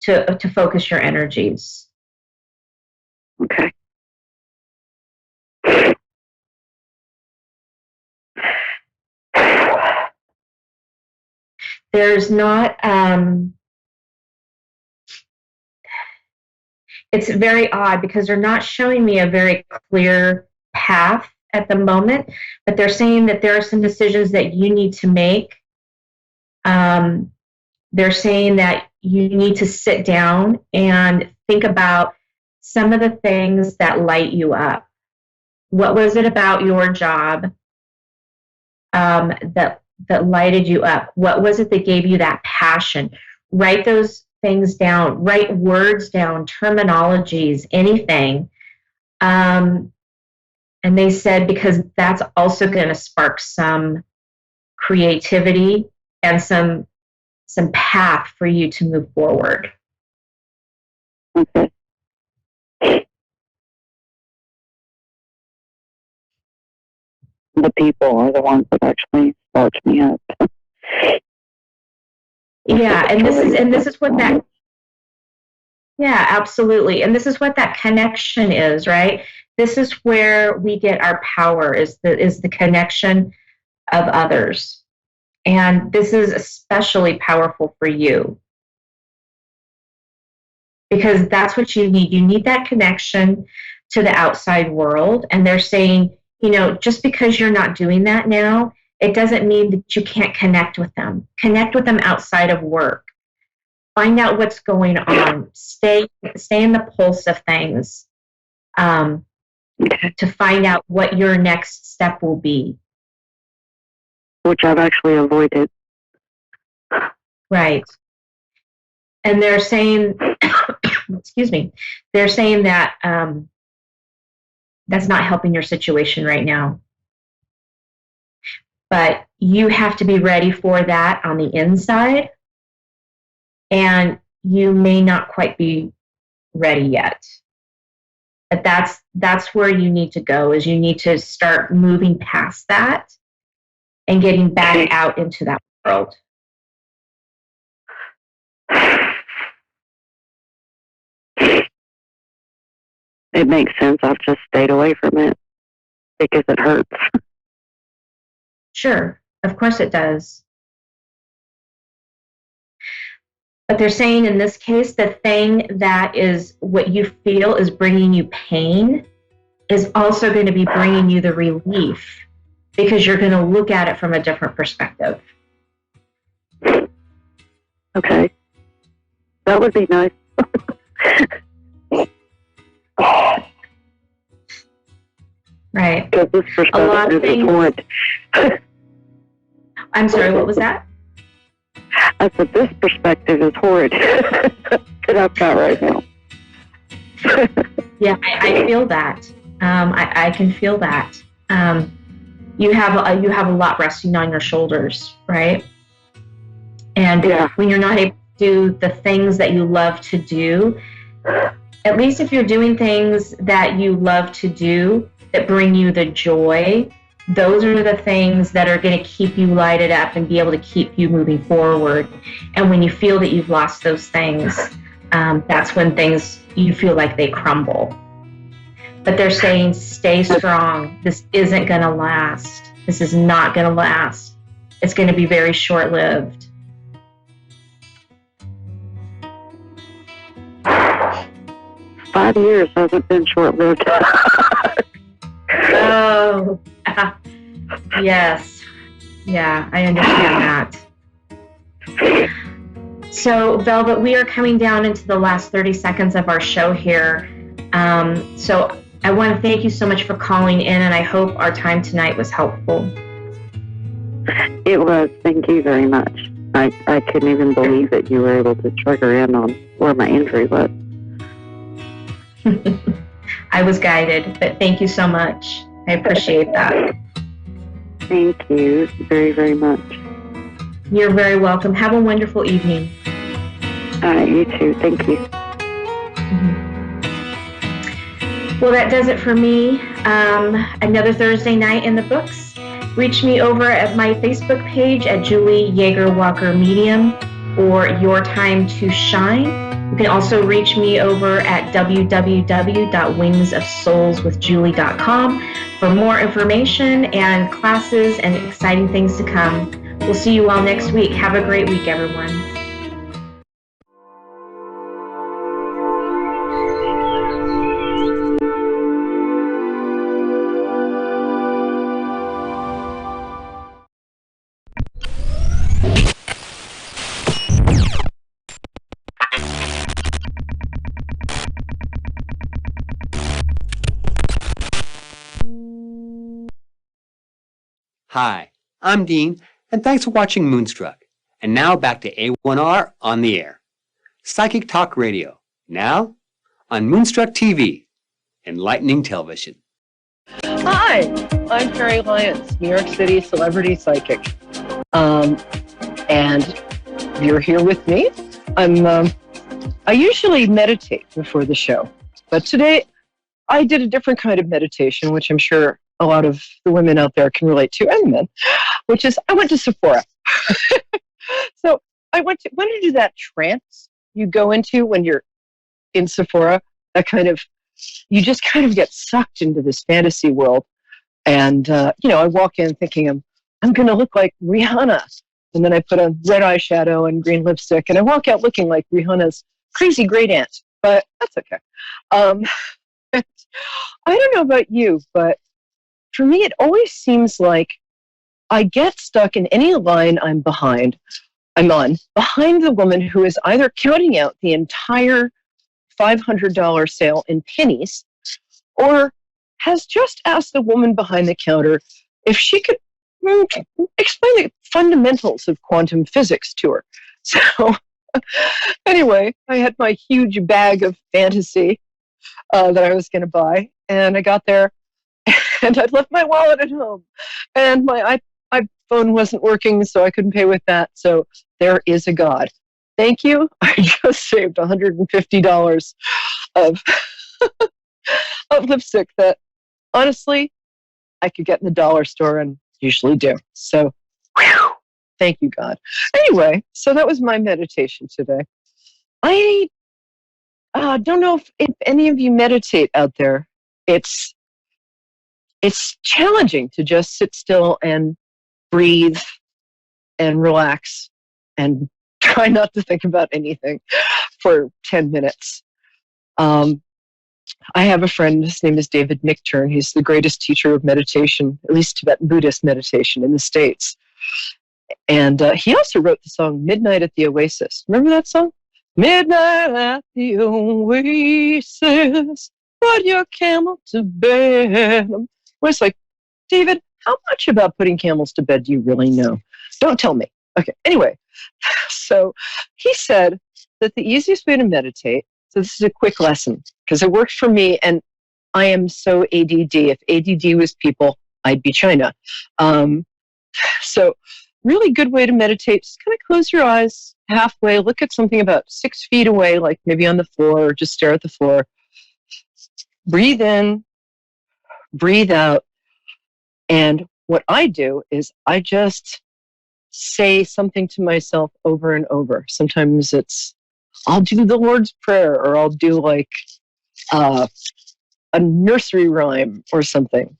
to focus your energies. Okay. There's not, it's very odd because they're not showing me a very clear path at the moment, but they're saying that there are some decisions that you need to make. They're saying that you need to sit down and think about some of the things that light you up. What was it about your job that lighted you up? What was it that gave you that passion? Write those things down. Write words down, terminologies, anything. And they said because that's also going to spark some creativity and some path for you to move forward. Okay. The people are the ones that actually start me up. Yeah, and this is what that. Yeah, absolutely, and this is what that connection is, right? This is where we get our power is the connection of others, and this is especially powerful for you because that's what you need. You need that connection to the outside world, and they're saying, just because you're not doing that now, it doesn't mean that you can't connect with them. Connect with them outside of work. Find out what's going on. Stay in the pulse of things to find out what your next step will be. Which I've actually avoided. Right. And they're saying, excuse me, they're saying that that's not helping your situation right now. But you have to be ready for that on the inside. And you may not quite be ready yet. But that's where you need to go, is you need to start moving past that and getting back out into that world. It makes sense. I've just stayed away from it because it hurts. Sure, of course it does. But they're saying in this case, the thing that is what you feel is bringing you pain is also going to be bringing you the relief because you're going to look at it from a different perspective. Okay. That would be nice. Right. Because this perspective is horrid. I'm sorry, what was that? I said, this perspective is horrid that I've got right now. Yeah, I feel that. I can feel that. You have a lot resting on your shoulders, right? And when you're not able to do the things that you love to do, at least if you're doing things that you love to do that bring you the joy, those are the things that are going to keep you lighted up and be able to keep you moving forward. And when you feel that you've lost those things, that's when things, you feel like they crumble. But they're saying, stay strong. This isn't going to last. This is not going to last. It's going to be very short-lived. Five years hasn't been short-lived. Oh, yes. Yeah, I understand that. So, Velvet, we are coming down into the last 30 seconds of our show here. So I want to thank you so much for calling in, and I hope our time tonight was helpful. It was. Thank you very much. I couldn't even believe that you were able to trigger in on where my injury was. I was guided, but thank you so much. I appreciate that. Thank you very, very much. You're very welcome. Have a wonderful evening. You too. Thank you. Well, that does it for me. Another Thursday night in the books. Reach me over at my Facebook page at Julie Yeager Walker Medium or Your Time to Shine. You can also reach me over at www.wingsofsoulswithjulie.com for more information and classes and exciting things to come. We'll see you all next week. Have a great week, everyone. Hi, I'm Dean, and thanks for watching Moonstruck. And now back to A1R on the air. Psychic Talk Radio, now on Moonstruck TV, enlightening television. Hi, I'm Carrie Lyons, New York City celebrity psychic. And you're here with me. I usually meditate before the show, but today I did a different kind of meditation, which I'm sure a lot of the women out there can relate to, and men, which is I went to Sephora. So I went to do that trance you go into when you're in Sephora, that kind of, you just kind of get sucked into this fantasy world. And, I walk in thinking I'm going to look like Rihanna. And then I put on red eyeshadow and green lipstick, and I walk out looking like Rihanna's crazy great aunt, but that's okay. I don't know about you, but for me, it always seems like I get stuck in any line I'm on, behind the woman who is either counting out the entire $500 sale in pennies, or has just asked the woman behind the counter if she could explain the fundamentals of quantum physics to her. So anyway, I had my huge bag of fantasy that I was going to buy, and I got there, and I'd left my wallet at home, and my iPhone wasn't working, so I couldn't pay with that. So there is a God. Thank you. I just saved $150 of of lipstick that, honestly, I could get in the dollar store and usually do. So, whew, thank you, God. Anyway, so that was my meditation today. I don't know if any of you meditate out there. It's challenging to just sit still and breathe and relax and try not to think about anything for 10 minutes. I have a friend, his name is David Nichtern. He's the greatest teacher of meditation, at least Tibetan Buddhist meditation in the States. And he also wrote the song Midnight at the Oasis. Remember that song? Midnight at the Oasis, put your camel to bed. I was like, David, how much about putting camels to bed do you really know? Don't tell me. Okay, anyway, so he said that the easiest way to meditate, so this is a quick lesson, because it worked for me, and I am so ADD. If ADD was people, I'd be China. So really good way to meditate, just kind of close your eyes halfway, look at something about 6 feet away, like maybe on the floor, or just stare at the floor. Breathe in, breathe out. And what I do is I just say something to myself over and over. Sometimes I'll do the Lord's Prayer, or I'll do like a nursery rhyme or something,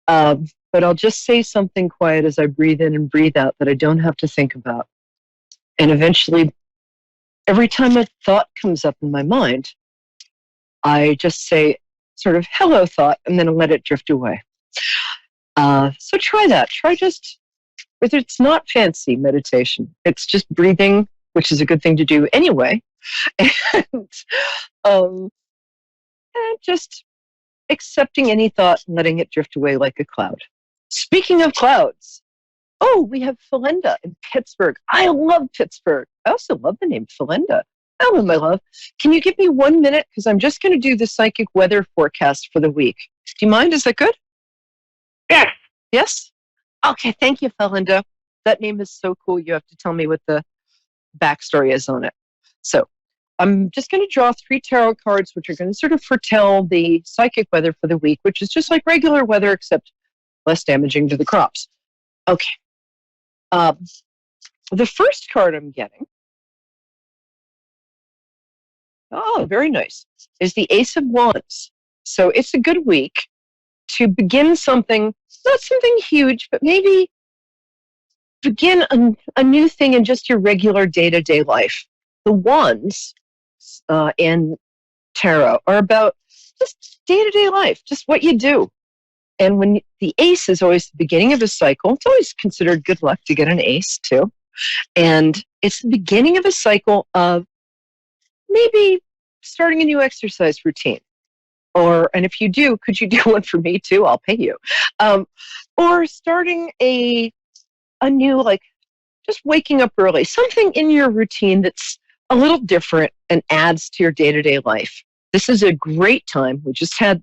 but I'll just say something quiet as I breathe in and breathe out that I don't have to think about. And eventually, every time a thought comes up in my mind, I just say sort of hello thought, and then let it drift away. So try that. Try just, whether it's not fancy meditation, it's just breathing, which is a good thing to do anyway, and just accepting any thought and letting it drift away like a cloud. Speaking of clouds, we have Felenda in Pittsburgh. I love Pittsburgh. I also love the name Felenda. Hello, my love. Can you give me 1 minute? Because I'm just going to do the psychic weather forecast for the week. Do you mind? Is that good? Yes. Yes? Okay, thank you, Felenda. That name is so cool. You have to tell me what the backstory is on it. So, I'm just going to draw 3 tarot cards, which are going to sort of foretell the psychic weather for the week, which is just like regular weather, except less damaging to the crops. Okay. The first card I'm getting, oh, very nice, is the Ace of Wands. So it's a good week to begin something, not something huge, but maybe begin a new thing in just your regular day-to-day life. The wands in tarot are about just day-to-day life, just what you do. And when the ace is always the beginning of a cycle, it's always considered good luck to get an ace too. And it's the beginning of a cycle of maybe starting a new exercise routine. And if you do, could you do one for me too? I'll pay you. Or starting a new, like, just waking up early, something in your routine that's a little different and adds to your day-to-day life. This is a great time. We just had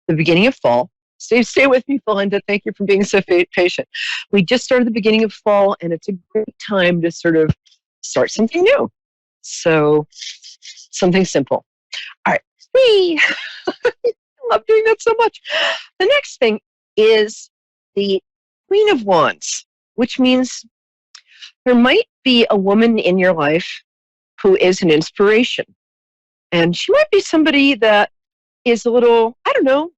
the beginning of fall. Stay with me, Belinda. Thank you for being so patient. We just started the beginning of fall, and it's a great time to sort of start something new. So, something simple. All right. Whee! I love doing that so much. The next thing is the Queen of Wands, which means there might be a woman in your life who is an inspiration. And she might be somebody that is a little, I don't know,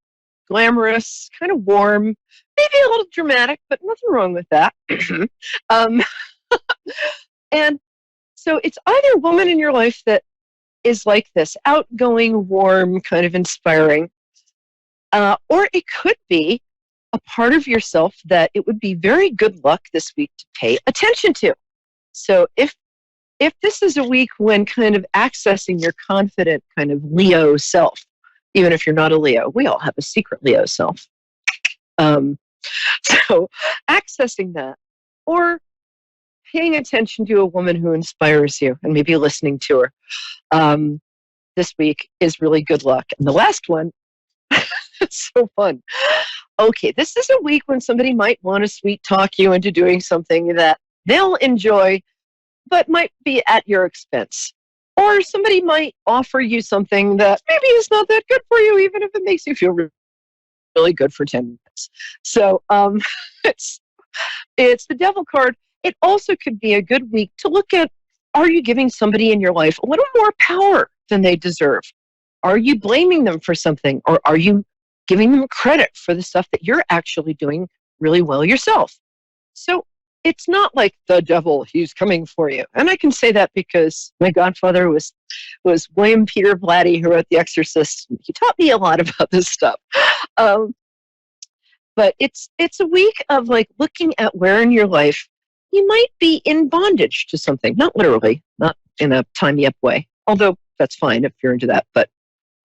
glamorous, kind of warm, maybe a little dramatic, but nothing wrong with that. And so it's either a woman in your life that is like this, outgoing, warm, kind of inspiring, or it could be a part of yourself that it would be very good luck this week to pay attention to. So if this is a week when kind of accessing your confident kind of Leo self, even if you're not a Leo, we all have a secret Leo self. So accessing that, or paying attention to a woman who inspires you and maybe listening to her this week is really good luck. And the last one, it's so fun. Okay, this is a week when somebody might want to sweet talk you into doing something that they'll enjoy, but might be at your expense. Or somebody might offer you something that maybe is not that good for you, even if it makes you feel really good for 10 minutes. So it's the devil card. It also could be a good week to look at, are you giving somebody in your life a little more power than they deserve? Are you blaming them for something? Or are you giving them credit for the stuff that you're actually doing really well yourself? So it's not like the devil, he's coming for you. And I can say that because my godfather was William Peter Blatty, who wrote The Exorcist. He taught me a lot about this stuff. But it's a week of like looking at where in your life you might be in bondage to something. Not literally, not in a tie-me-up way. Although that's fine if you're into that. But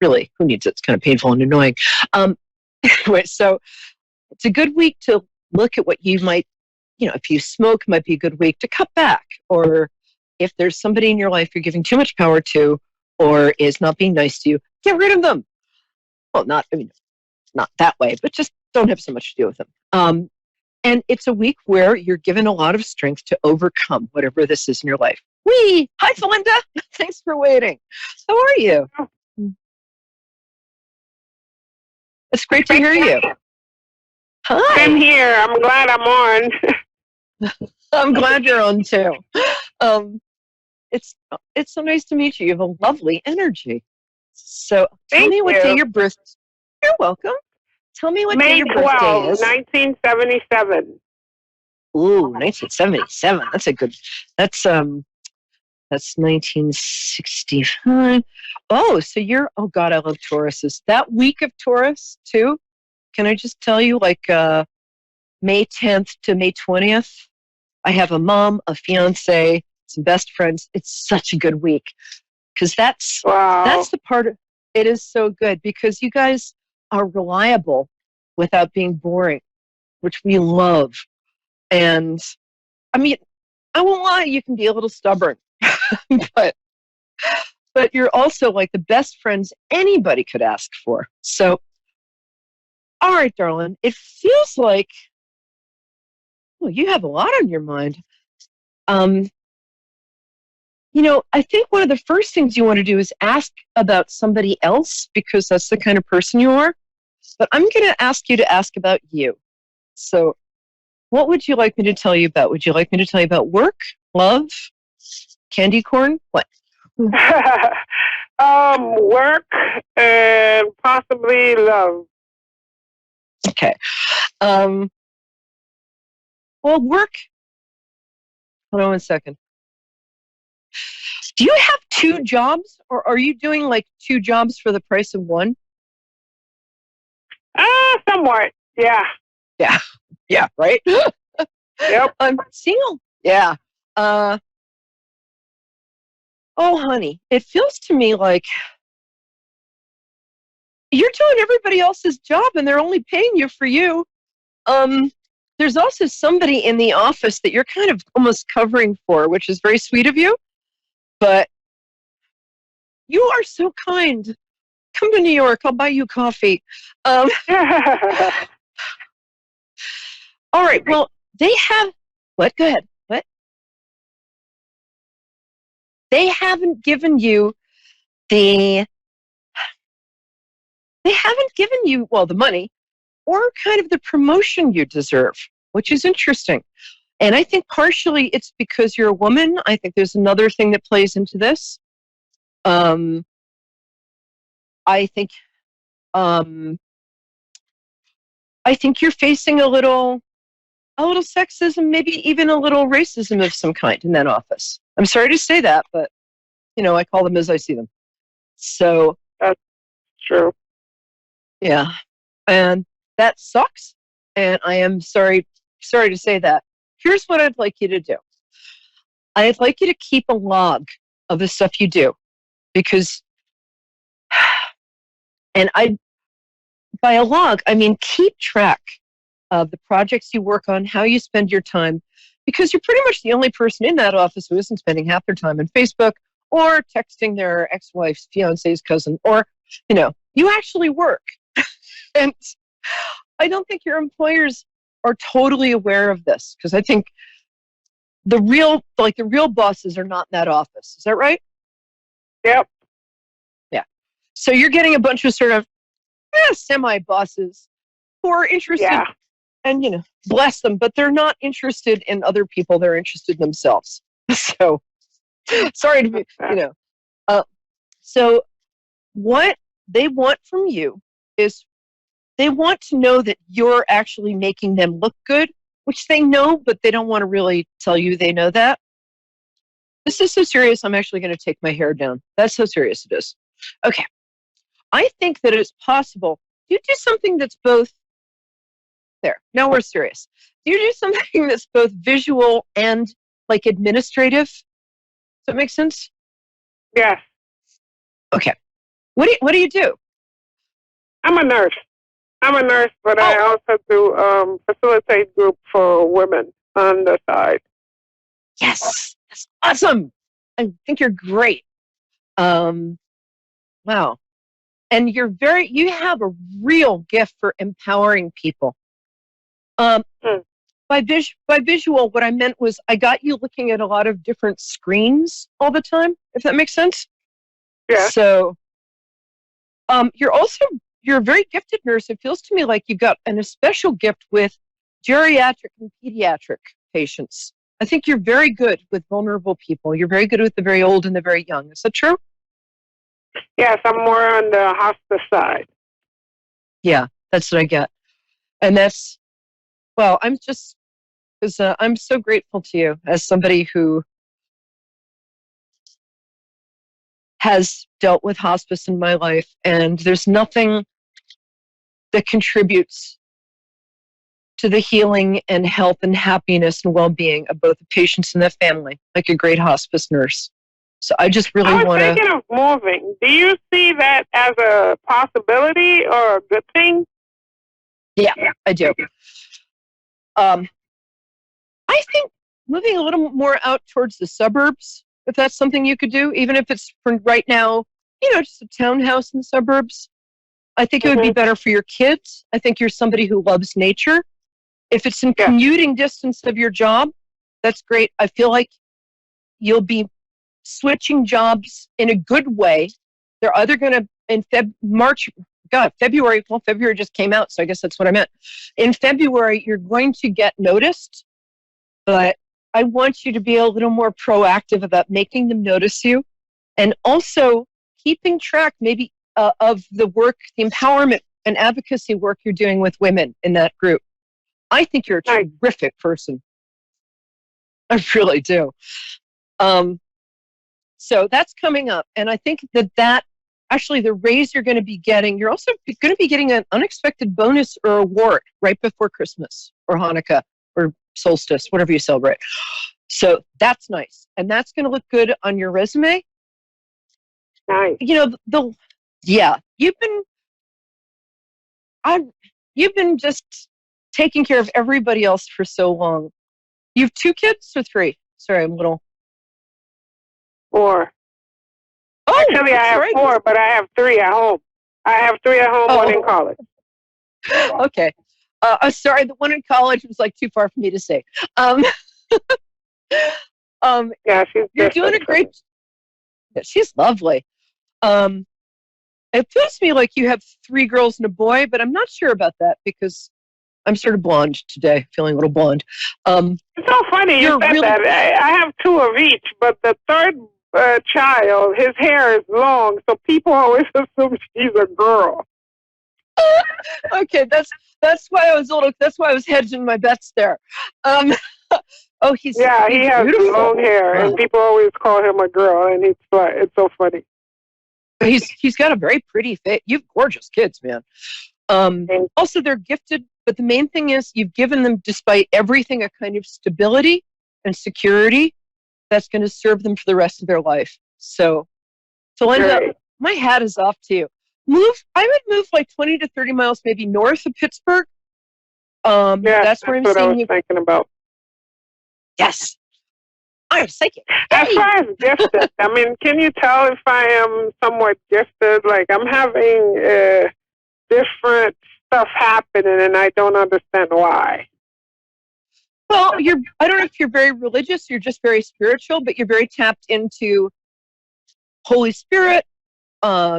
really, who needs it? It's kind of painful and annoying. Anyway, so it's a good week to look at what you might, if you smoke, it might be a good week to cut back. Or if there's somebody in your life you're giving too much power to or is not being nice to you, get rid of them. Well, not that way, but just don't have so much to do with them. And it's a week where you're given a lot of strength to overcome whatever this is in your life. Whee! Hi, Belinda. Thanks for waiting. How are you? It's great to hear you. Hi. I'm here. I'm glad I'm on. I'm glad you're on too. It's so nice to meet you. You have a lovely energy. So tell me what day your birthday. You're welcome. Tell me what day your birthday is. 1977. Ooh, 1977. That's a good. That's 1965. Oh, so you're. Oh God, I love Tauruses. That week of Taurus too. Can I just tell you, like May 10th to May 20th, I have a mom, a fiance, some best friends. It's such a good week because that's the part of it is so good because you guys are reliable without being boring, which we love. And I mean, I won't lie, you can be a little stubborn, but you're also like the best friends anybody could ask for. So, all right, darling, it feels like, well, you have a lot on your mind. I think one of the first things you want to do is ask about somebody else because that's the kind of person you are. But I'm going to ask you to ask about you. So what would you like me to tell you about? Would you like me to tell you about work, love, candy corn? What? Work and possibly love. Okay. Well, work. Hold on one second. Do you have 2 jobs, or are you doing like 2 jobs for the price of one? Somewhat. Yeah. Yeah. Yeah. Right. Yep. I'm single. Yeah. Oh, honey, it feels to me like you're doing everybody else's job, and they're only paying you for you. There's also somebody in the office that you're kind of almost covering for, which is very sweet of you. But you are so kind. Come to New York. I'll buy you coffee. All right. Well, they have what? Go ahead. What? They haven't given you the the money or kind of the promotion you deserve, which is interesting. And I think partially it's because you're a woman. I think there's another thing that plays into this. I think you're facing a little sexism, maybe even a little racism of some kind in that office. I'm sorry to say that, but I call them as I see them. So that's true. Yeah, and that sucks. And I am sorry to say that. Here's what I'd like you to do. I'd like you to keep a log of the stuff you do, because, and by a log, I mean keep track of the projects you work on, how you spend your time, because you're pretty much the only person in that office who isn't spending half their time on Facebook or texting their ex-wife's fiance's cousin, or, you actually work. And I don't think your employers are totally aware of this, because I think the real bosses are not in that office. Is that right? Yep. Yeah. So you're getting a bunch of sort of semi-bosses who are interested, and bless them, but they're not interested in other people. They're interested in themselves. So sorry to be, so what they want from you is they want to know that you're actually making them look good, which they know, but they don't want to really tell you they know that. This is so serious, I'm actually going to take my hair down. That's how serious it is. Okay. I think that it's possible. You do something that's both there. Now we're serious. You do something that's both visual and like administrative. Does that make sense? Yes. Okay. What do you do? I'm a nurse. But I also do facilitate group for women on the side. Yes, that's awesome. I think you're great. Wow. And you have a real gift for empowering people. By visual, what I meant was I got you looking at a lot of different screens all the time, if that makes sense. Yeah. So, you're a very gifted nurse. It feels to me like you've got a special gift with geriatric and pediatric patients. I think you're very good with vulnerable people. You're very good with the very old and the very young. Is that true? Yes, I'm more on the hospice side. Yeah, that's what I get. And that's, well, I'm so grateful to you as somebody who has dealt with hospice in my life, and there's nothing that contributes to the healing and health and happiness and well-being of both the patients and the family, like a great hospice nurse. So I just really want to... I was thinking of moving. Do you see that as a possibility or a good thing? Yeah, I do. I think moving a little more out towards the suburbs, if that's something you could do, even if it's for right now, just a townhouse in the suburbs. I think it would be better for your kids. I think you're somebody who loves nature. If it's in commuting distance of your job, that's great. I feel like you'll be switching jobs in a good way. They're either going to, in February, well, February just came out, so I guess that's what I meant. In February, you're going to get noticed, but I want you to be a little more proactive about making them notice you, and also keeping track maybe of the work, the empowerment and advocacy work you're doing with women in that group. I think you're a terrific person. I really do. So that's coming up. And I think that actually the raise you're going to be getting, you're also going to be getting an unexpected bonus or award right before Christmas or Hanukkah or solstice, whatever you celebrate. So that's nice. And that's going to look good on your resume. Nice. You know, you've been just taking care of everybody else for so long. You have 2 kids or 3? Sorry, I'm a little. 4. Oh, actually, I have 4, but I have 3 at home. I have 3 at home, 1 in college. Okay. Sorry, the one in college was like too far for me to say. Yeah, you're doing a great. She's lovely. It feels to me like you have 3 girls and a boy, but I'm not sure about that because I'm sort of blonde today, feeling a little blonde. It's so funny you said that. I have 2 of each, but the third child, his hair is long, so people always assume she's a girl. Okay, that's why I was that's why I was hedging my bets there. He's he has beautiful. long hair, and people always call him a girl, and it's so funny. He's got a very pretty face. You have gorgeous kids, man. Also, they're gifted, but the main thing is you've given them, despite everything, a kind of stability and security that's going to serve them for the rest of their life. So Linda, my hat is off to you. I would move like 20 to 30 miles, maybe north of Pittsburgh. That's where I'm what I seeing was you. thinking about. Yes. I'm psychic. As far as gifted, I mean, can you tell if I am somewhat gifted? Like, I'm having different stuff happening, and I don't understand why. Well, I don't know if you're very religious, you're just very spiritual, but you're very tapped into Holy Spirit,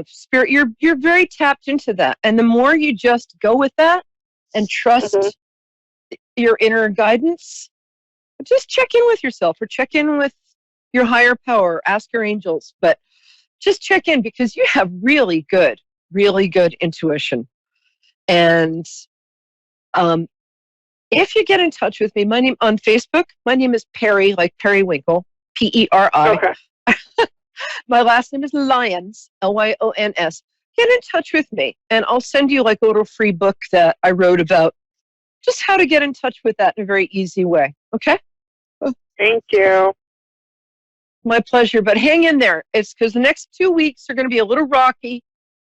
Spirit. You're very tapped into that. And the more you just go with that and trust your inner guidance, just check in with yourself or check in with your higher power, ask your angels, but just check in because you have really good intuition. And if you get in touch with me, my name on Facebook, my name is Perry, like Periwinkle, Peri. Okay. My last name is Lyons, Lyons. Get in touch with me, and I'll send you like a little free book that I wrote about just how to get in touch with that in a very easy way. Okay? Thank you. My pleasure. But hang in there. It's because the next 2 weeks are going to be a little rocky,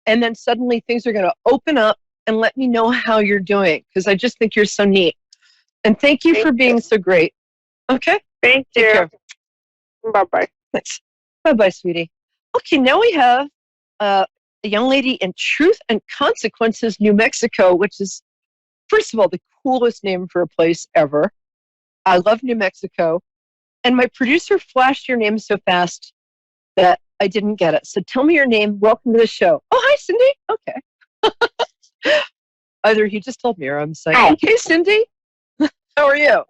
and then suddenly things are going to open up. And let me know how you're doing, because I just think you're so neat. And thank you for being so great. Okay? Thank you. Take care. Bye-bye. Thanks. Bye-bye, sweetie. Okay, now we have a young lady in Truth and Consequences, New Mexico, which is, first of all, the coolest name for a place ever. I love New Mexico. And my producer flashed your name so fast that I didn't get it. So tell me your name. Welcome to the show. Oh, hi, Cindy. Okay. Either he just told me or I'm saying, Hi. Hey, Cindy. How are you?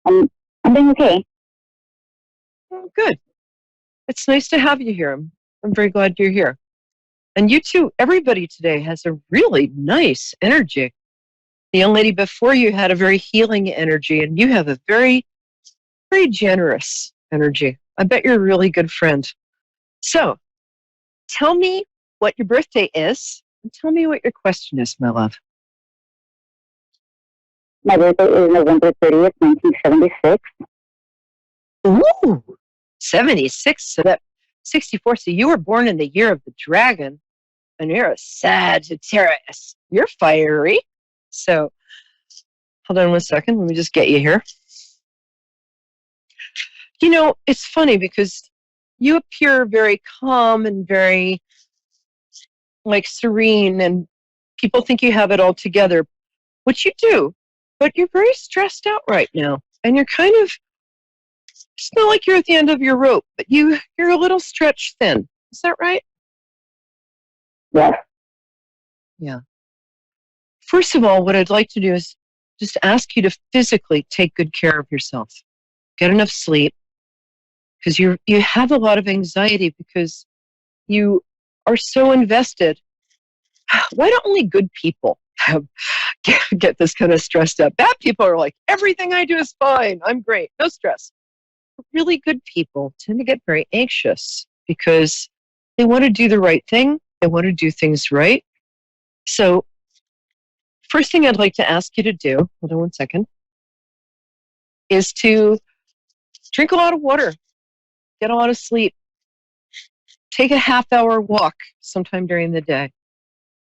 I'm doing okay. Oh, good. It's nice to have you here. I'm very glad you're here. And you too, everybody today has a really nice energy. The young lady before you had a very healing energy, and you have a very, very generous energy. I bet you're a really good friend. So, tell me what your birthday is, and tell me what your question is, my love. My birthday is November 30th, 1976. Ooh, 76, so that 64. So you were born in the year of the dragon, and you're a Sagittarius. You're fiery. So, hold on 1 second. Let me just get you here. You know, it's funny because you appear very calm and very like serene, and people think you have it all together, which you do, but you're very stressed out right now, and you're kind of It's not like you're at the end of your rope, but you're a little stretched thin. Is that right? Yes. Yeah. First of all, what I'd like to do is just ask you to physically take good care of yourself. Get enough sleep, because you have a lot of anxiety because you are so invested. Why don't only good people get this kind of stressed out? Bad people are like, everything I do is fine. I'm great. No stress. Really good people tend to get very anxious because they want to do the right thing. They want to do things right. So first thing I'd like to ask you to do, hold on one second, is to drink a lot of water, get a lot of sleep, take a half-hour walk sometime during the day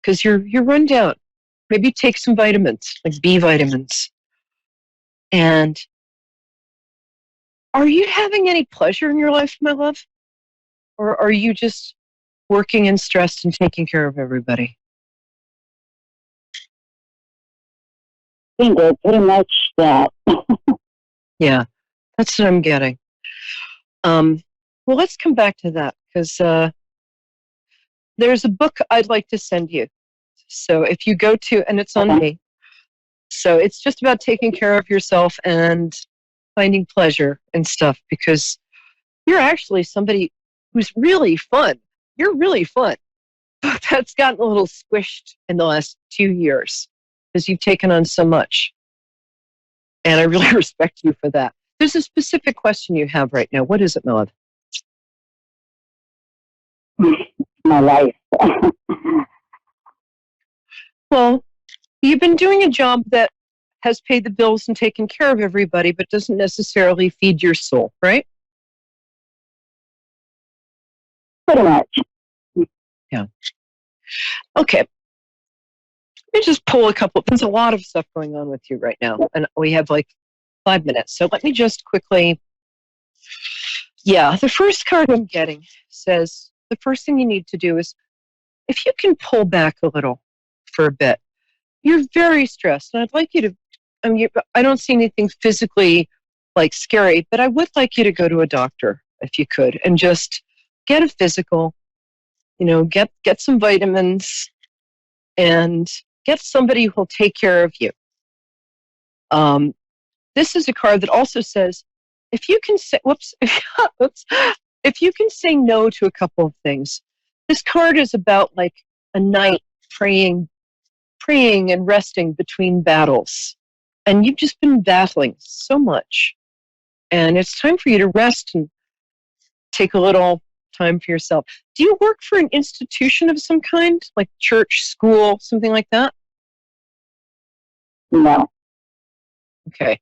because you're run down. Maybe take some vitamins, like B vitamins. And are you having any pleasure in your life, my love? Or are you just working and stressed and taking care of everybody? Pretty much that. Yeah, that's what I'm getting. Well, let's come back to that because there's a book I'd like to send you. So if you go to, and it's on me. So it's just about taking care of yourself and finding pleasure and stuff because you're actually somebody who's really fun. You're really fun. But that's gotten a little squished in the last 2 years because you've taken on so much. And I really respect you for that. There's a specific question you have right now. What is it, Melody? My life. Well, you've been doing a job that has paid the bills and taken care of everybody, but doesn't necessarily feed your soul, right? Pretty much. Yeah. Okay. Let me just pull a couple. There's a lot of stuff going on with you right now, and we have like 5 minutes. So let me just quickly. Yeah, the first card I'm getting says the first thing you need to do is if you can pull back a little for a bit. You're very stressed, and I'd like you to. I don't see anything physically like scary, but I would like you to go to a doctor if you could, and just get a physical. Get some vitamins, and get somebody who will take care of you. This is a card that also says, if you can say, if you can say no to a couple of things. This card is about like a night praying and resting between battles. And you've just been battling so much. And it's time for you to rest and take a little time for yourself. Do you work for an institution of some kind, like church, school, something like that? No. Okay.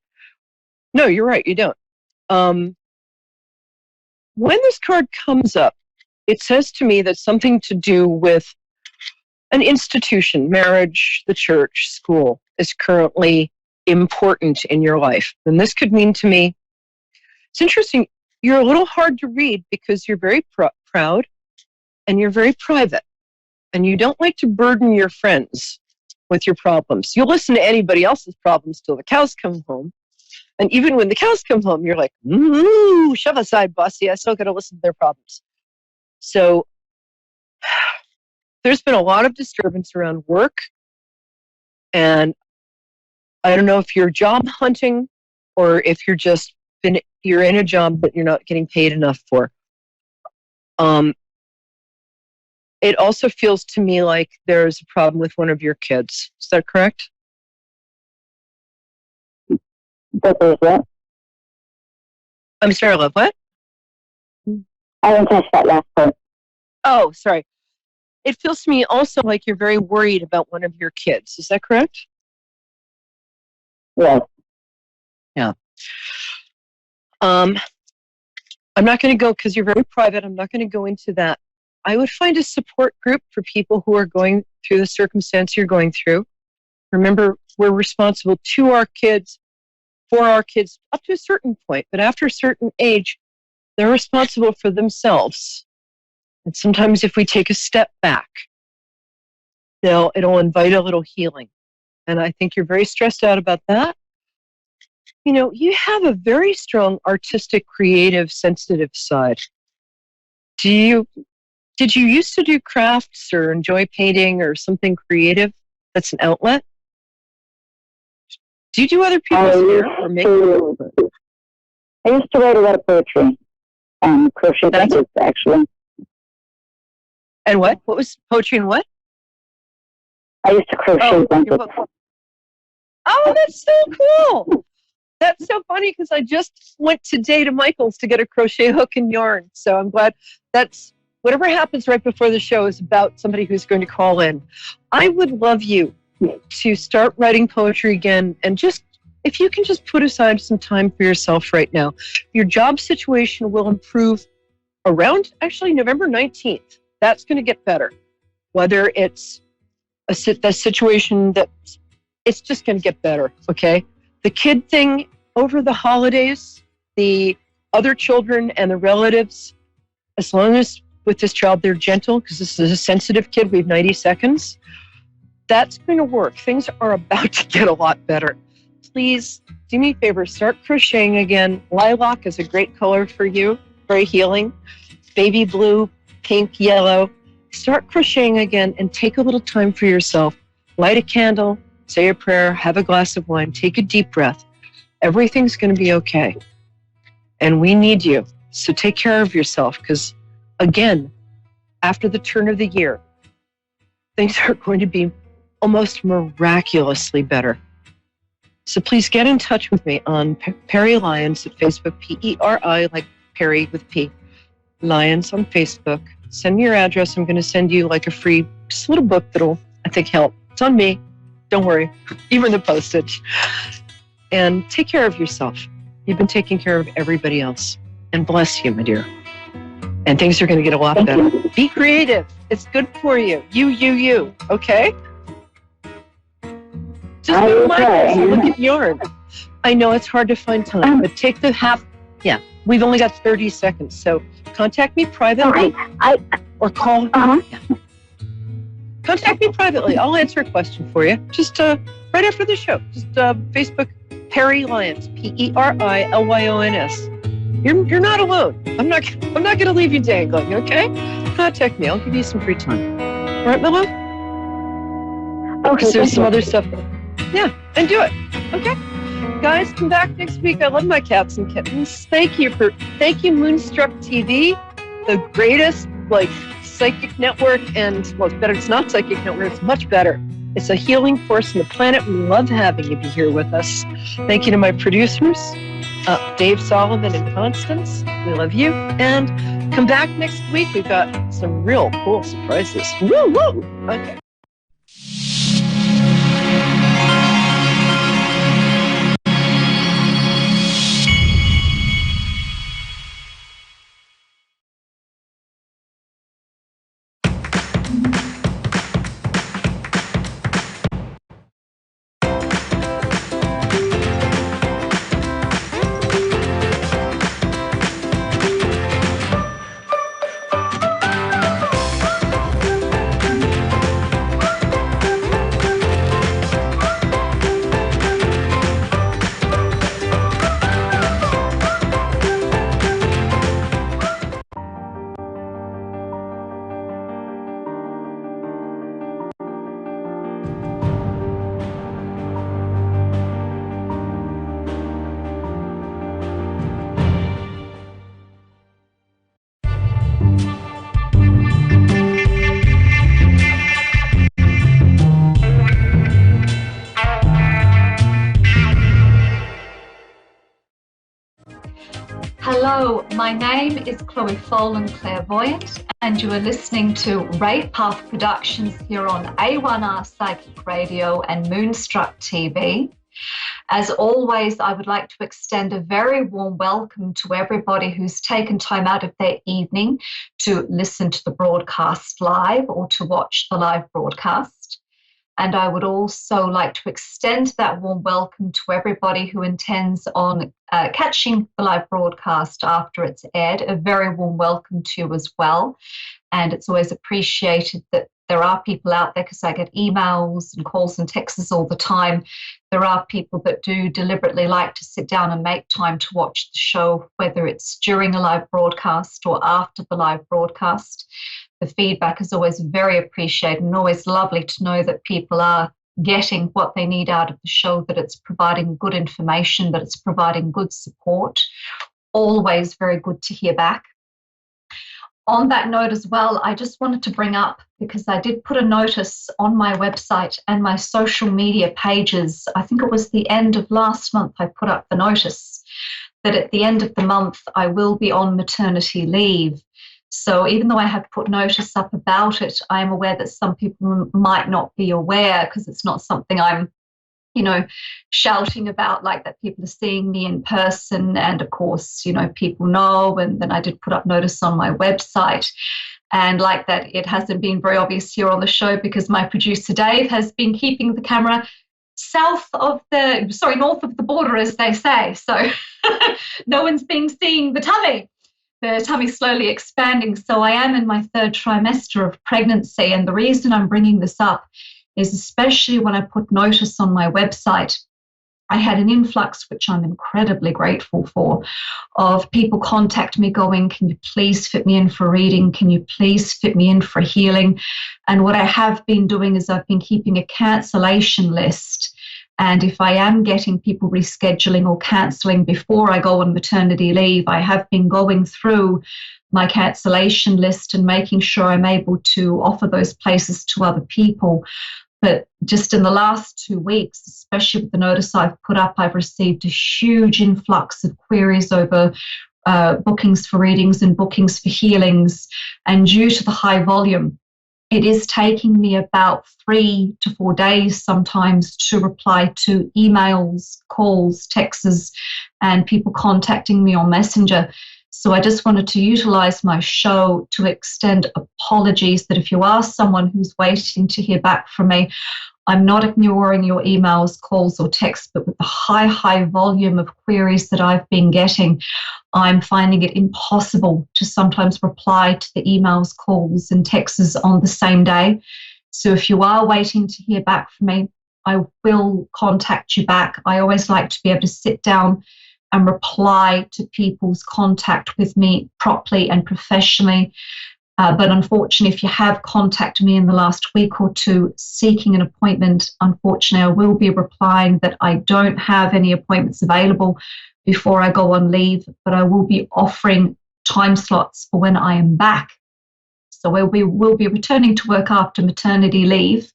No, you're right, you don't. When this card comes up, it says to me that something to do with an institution, marriage, the church, school, is currently important in your life. And this could mean to me, it's interesting, you're a little hard to read because you're very proud and you're very private. And you don't like to burden your friends with your problems. You'll listen to anybody else's problems till the cows come home. And even when the cows come home, you're like, shove aside, bossy. I still got to listen to their problems. So there's been a lot of disturbance around work. And I don't know if you're job hunting or if you're in a job that you're not getting paid enough for. It also feels to me like there's a problem with one of your kids. Is that correct? What? I'm sorry, love, what? I didn't catch that last part. Oh, sorry. It feels to me also like you're very worried about one of your kids. Is that correct? Yes. Yeah. I'm not going to go, because you're very private, I'm not going to go into that. I would find a support group for people who are going through the circumstance you're going through. Remember, we're responsible to our kids, for our kids, up to a certain point. But after a certain age, they're responsible for themselves. And sometimes if we take a step back, it'll invite a little healing. And I think you're very stressed out about that. you know, you have a very strong artistic, creative, sensitive side. Did you used to do crafts or enjoy painting or something creative that's an outlet? Do you do other people's hair or make? I used to write a lot of poetry and crochet blankets, actually. And what? What was poetry and what? I used to crochet blankets. Oh, that's so cool. That's so funny because I just went today to Michael's to get a crochet hook and yarn. So I'm glad that's whatever happens right before the show is about somebody who's going to call in. I would love you to start writing poetry again, and just if you can just put aside some time for yourself right now. Your job situation will improve around actually November 19th. That's going to get better. Whether it's a situation that it's just going to get better, okay? The kid thing over the holidays, the other children and the relatives, as long as with this child they're gentle, because this is a sensitive kid, we have 90 seconds, that's going to work. Things are about to get a lot better. Please do me a favor, start crocheting again. Lilac is a great color for you, very healing. Baby blue, pink, yellow. Start crocheting again and take a little time for yourself. Light a candle, say a prayer, have a glass of wine, take a deep breath. Everything's going to be okay. And we need you. So take care of yourself because, again, after the turn of the year, things are going to be almost miraculously better. So please get in touch with me on Perry Lyons at Facebook, P-E-R-I, like Perry with P. Lyons on Facebook. Send me your address. I'm going to send you like a free just little book that'll, I think, help. It's on me. Don't worry. Even the postage. And take care of yourself. You've been taking care of everybody else. And bless you, my dear. And things are going to get a lot better. Be creative. It's good for you. You. Okay? Just go to Michael's and look at yarn. I know it's hard to find time, but take the half. Yeah, we've only got 30 seconds. So contact me privately or call. Yeah. Contact me privately. I'll answer a question for you. Just right after the show. Just Facebook, Perry Lyons, P-E-R-I-L-Y-O-N-S. You're not alone. I'm not going to leave you dangling. Okay? Contact me. I'll give you some free time. All right, Milo? Okay. There's some other stuff. Yeah, and do it. Okay? Guys, come back next week. I love my cats and kittens. Thank you, Moonstruck TV, the greatest psychic network, and well, it's better. It's not psychic network. It's much better. It's a healing force on the planet. We love having you be here with us. Thank you to my producers, Dave Solomon and Constance. We love you. And come back next week. We've got some real cool surprises. Woo woo. Okay. Hello, my name is Chloe Folan, Clairvoyant, and you are listening to Ray Path Productions here on A1R Psychic Radio and Moonstruck TV. As always, I would like to extend a very warm welcome to everybody who's taken time out of their evening to listen to the broadcast live or to watch the live broadcast. And I would also like to extend that warm welcome to everybody who intends on catching the live broadcast after it's aired. A very warm welcome to you as well. And it's always appreciated that There are people out there, because I get emails and calls and texts all the time. There are people that do deliberately like to sit down and make time to watch the show, whether it's during a live broadcast or after the live broadcast. The feedback is always very appreciated and always lovely to know that people are getting what they need out of the show, that it's providing good information, that it's providing good support. Always very good to hear back. On that note as well, I just wanted to bring up, because I did put a notice on my website and my social media pages. I think it was the end of last month I put up the notice that at the end of the month I will be on maternity leave. So even though I have put notice up about it, I am aware that some people might not be aware, because it's not something I'm shouting about, like that people are seeing me in person. And of course, people know. And then I did put up notice on my website. And like that, it hasn't been very obvious here on the show, because my producer, Dave, has been keeping the camera north of the border, as they say. So no one's been seeing the tummy. The tummy's slowly expanding. So I am in my 3rd trimester of pregnancy. And the reason I'm bringing this up is, especially when I put notice on my website, I had an influx, which I'm incredibly grateful for, of people contact me going, can you please fit me in for reading? Can you please fit me in for healing? And what I have been doing is I've been keeping a cancellation list. And if I am getting people rescheduling or cancelling before I go on maternity leave, I have been going through my cancellation list and making sure I'm able to offer those places to other people. But just in the last 2 weeks, especially with the notice I've put up, I've received a huge influx of queries over bookings for readings and bookings for healings. And due to the high volume, it is taking me about 3 to 4 days sometimes to reply to emails, calls, texts, and people contacting me on Messenger. So I just wanted to utilize my show to extend apologies that if you are someone who's waiting to hear back from me, I'm not ignoring your emails, calls, or texts, but with the high volume of queries that I've been getting, I'm finding it impossible to sometimes reply to the emails, calls, and texts on the same day. So if you are waiting to hear back from me, I will contact you back. I always like to be able to sit down and reply to people's contact with me properly and professionally. But unfortunately, if you have contacted me in the last week or two seeking an appointment, unfortunately, I will be replying that I don't have any appointments available before I go on leave, but I will be offering time slots for when I am back. So we will be returning to work after maternity leave.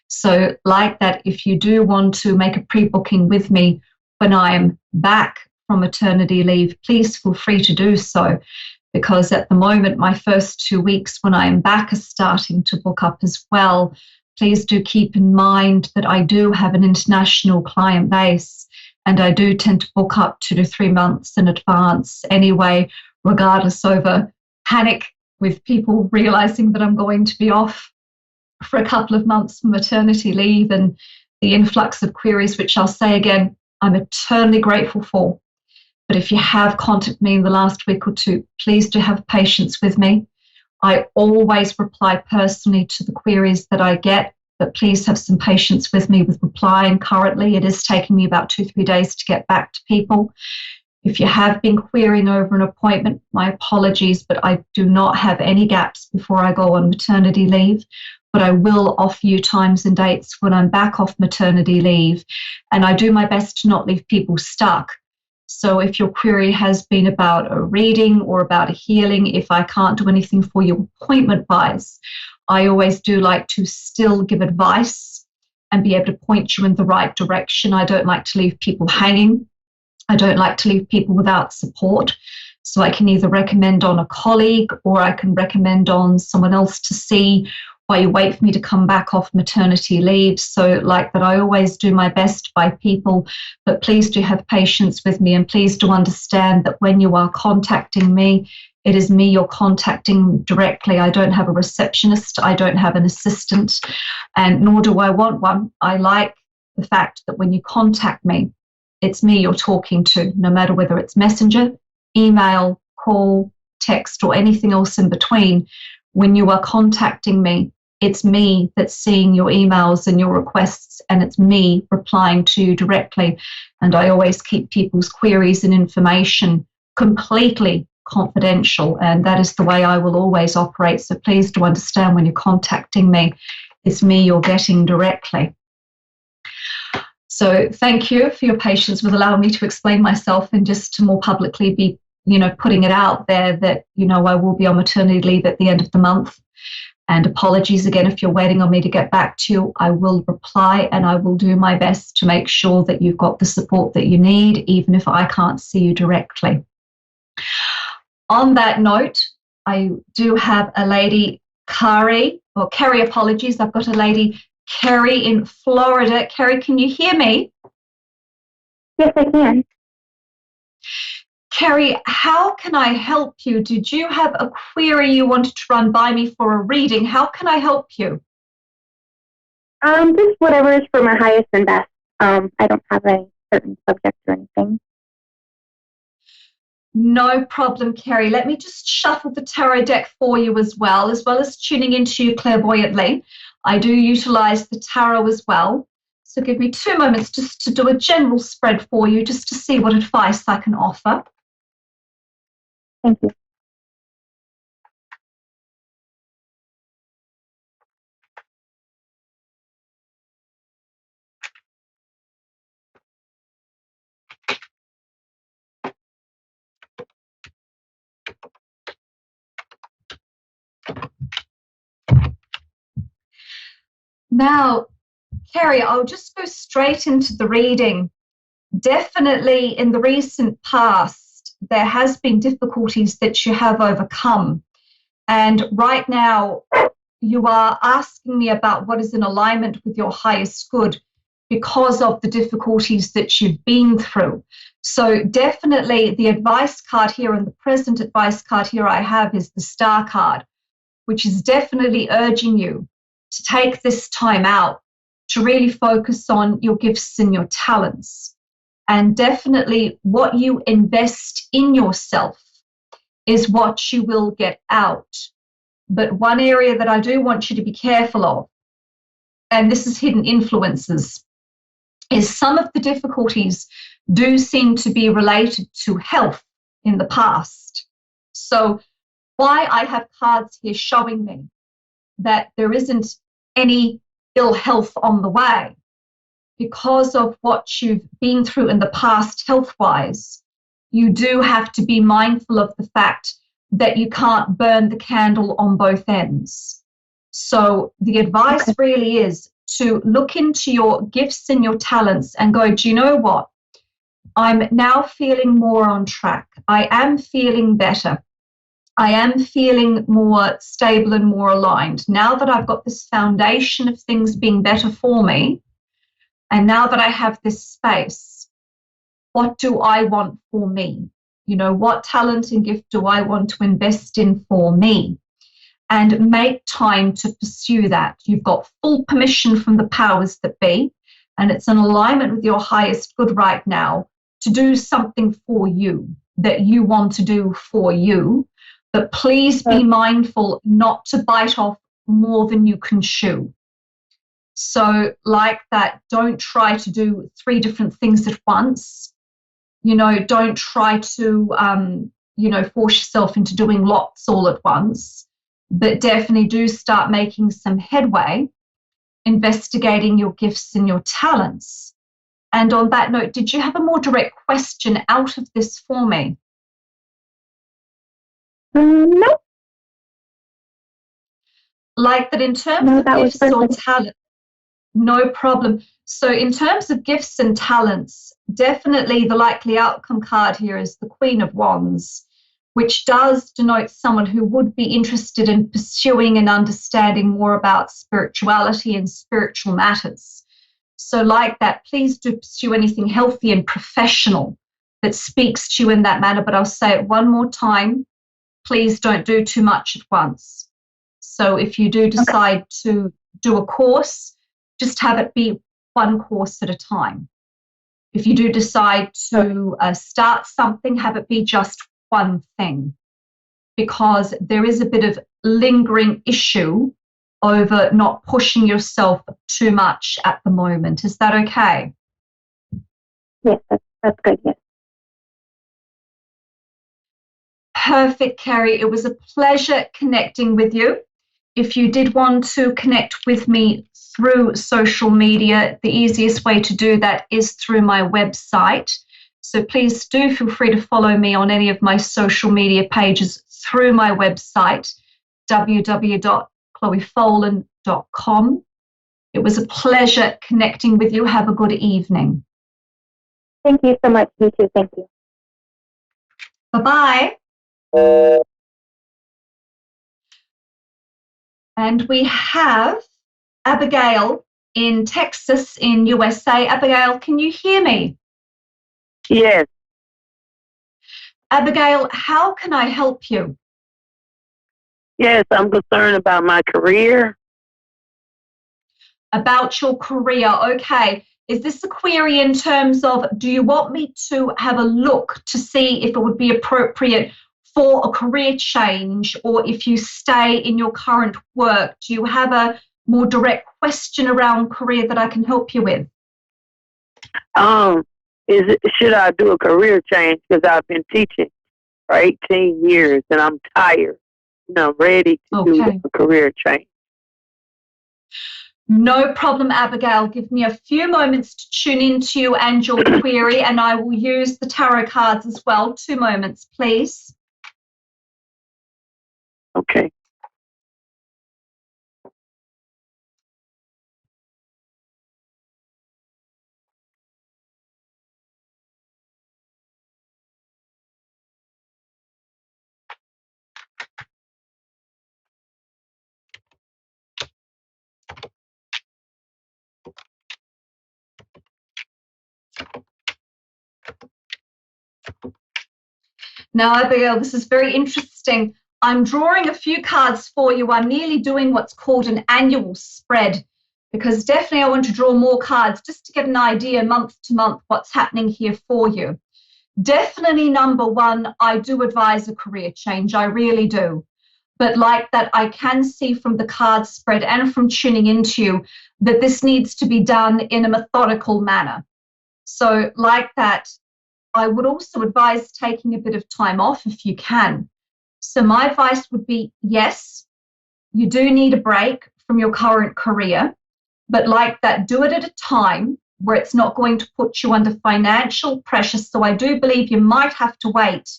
So like that, if you do want to make a pre-booking with me when I'm back from maternity leave, please feel free to do so. Because at the moment, my first 2 weeks when I am back are starting to book up as well. Please do keep in mind that I do have an international client base, and I do tend to book up 2 to 3 months in advance anyway, regardless over panic with people realizing that I'm going to be off for a couple of months for maternity leave, and the influx of queries, which I'll say again, I'm eternally grateful for. But if you have contacted me in the last week or two, please do have patience with me. I always reply personally to the queries that I get, but please have some patience with me with replying currently. It is taking me about 2-3 days to get back to people. If you have been querying over an appointment, my apologies, but I do not have any gaps before I go on maternity leave. But I will offer you times and dates when I'm back off maternity leave. And I do my best to not leave people stuck. So if your query has been about a reading or about a healing, if I can't do anything for you appointment-wise, I always do like to still give advice and be able to point you in the right direction. I don't like to leave people hanging. I don't like to leave people without support. So I can either recommend on a colleague or I can recommend on someone else to see while you wait for me to come back off maternity leave. So like that, I always do my best by people, but please do have patience with me and please do understand that when you are contacting me, it is me you're contacting directly. I don't have a receptionist. I don't have an assistant, and nor do I want one. I like the fact that when you contact me, it's me you're talking to, no matter whether it's messenger, email, call, text, or anything else in between. When you are contacting me, it's me that's seeing your emails and your requests, and it's me replying to you directly. And I always keep people's queries and information completely confidential, and that is the way I will always operate. So please do understand when you're contacting me, it's me you're getting directly. So thank you for your patience with allowing me to explain myself and just to more publicly be, putting it out there that, I will be on maternity leave at the end of the month. And apologies again if you're waiting on me to get back to you. I will reply and I will do my best to make sure that you've got the support that you need, even if I can't see you directly. On that note, I do have a lady, Kerry, apologies. I've got a lady, Kerry in Florida. Kerry, can you hear me? Yes, I can. Kerry, how can I help you? Did you have a query you wanted to run by me for a reading? How can I help you? Just whatever is for my highest and best. I don't have a certain subject or anything. No problem, Kerry. Let me just shuffle the tarot deck for you as well as tuning into you clairvoyantly. I do utilize the tarot as well. So give me 2 moments just to do a general spread for you, just to see what advice I can offer. Thank you. Now, Kerry, I'll just go straight into the reading. Definitely in the recent past, there has been difficulties that you have overcome. And right now, you are asking me about what is in alignment with your highest good because of the difficulties that you've been through. So definitely the advice card here and the present advice card here I have is the Star card, which is definitely urging you to take this time out to really focus on your gifts and your talents. And definitely what you invest in yourself is what you will get out. But one area that I do want you to be careful of, and this is hidden influences, is some of the difficulties do seem to be related to health in the past. So why I have cards here showing me that there isn't any ill health on the way, because of what you've been through in the past health-wise, you do have to be mindful of the fact that you can't burn the candle on both ends. So the advice really is to look into your gifts and your talents and go, do you know what? I'm now feeling more on track. I am feeling better. I am feeling more stable and more aligned. Now that I've got this foundation of things being better for me, and now that I have this space, what do I want for me? What talent and gift do I want to invest in for me? And make time to pursue that. You've got full permission from the powers that be, and it's in alignment with your highest good right now to do something for you that you want to do for you. But please be mindful not to bite off more than you can chew. So like that, don't try to do 3 different things at once. Don't try to, force yourself into doing lots all at once, but definitely do start making some headway, investigating your gifts and your talents. And on that note, did you have a more direct question out of this for me? No. Like that in terms of gifts or talent, no problem. So in terms of gifts and talents, definitely the likely outcome card here is the Queen of Wands, which does denote someone who would be interested in pursuing and understanding more about spirituality and spiritual matters. So like that, please do pursue anything healthy and professional that speaks to you in that manner. But I'll say it one more time, please don't do too much at once. So if you do decide to do a course, just have it be one course at a time. If you do decide to start something, have it be just one thing, because there is a bit of lingering issue over not pushing yourself too much at the moment. Is that okay? Yes, that's good. Yes. Perfect, Carrie. It was a pleasure connecting with you. If you did want to connect with me through social media, the easiest way to do that is through my website. So please do feel free to follow me on any of my social media pages through my website, www.chloefolan.com. It was a pleasure connecting with you. Have a good evening. Thank you so much. You too. Thank you. Bye-bye. And we have Abigail in Texas in USA. Abigail, can you hear me? Yes. Abigail, how can I help you? Yes, I'm concerned about my career. About your career, okay. Is this a query in terms of, do you want me to have a look to see if it would be appropriate for a career change, or if you stay in your current work? Do you have a more direct question around career that I can help you with? Should I do a career change? Because I've been teaching for 18 years and I'm tired and I'm ready to do a career change. No problem, Abigail. Give me a few moments to tune into you and your query, and I will use the tarot cards as well. 2 moments, please. Okay. Now, Abigail, this is very interesting. I'm drawing a few cards for you. I'm nearly doing what's called an annual spread, because definitely I want to draw more cards just to get an idea month to month what's happening here for you. Definitely, number one, I do advise a career change. I really do. But like that, I can see from the card spread and from tuning into you that this needs to be done in a methodical manner. So like that, I would also advise taking a bit of time off if you can. So my advice would be, yes, you do need a break from your current career, but like that, do it at a time where it's not going to put you under financial pressure. So I do believe you might have to wait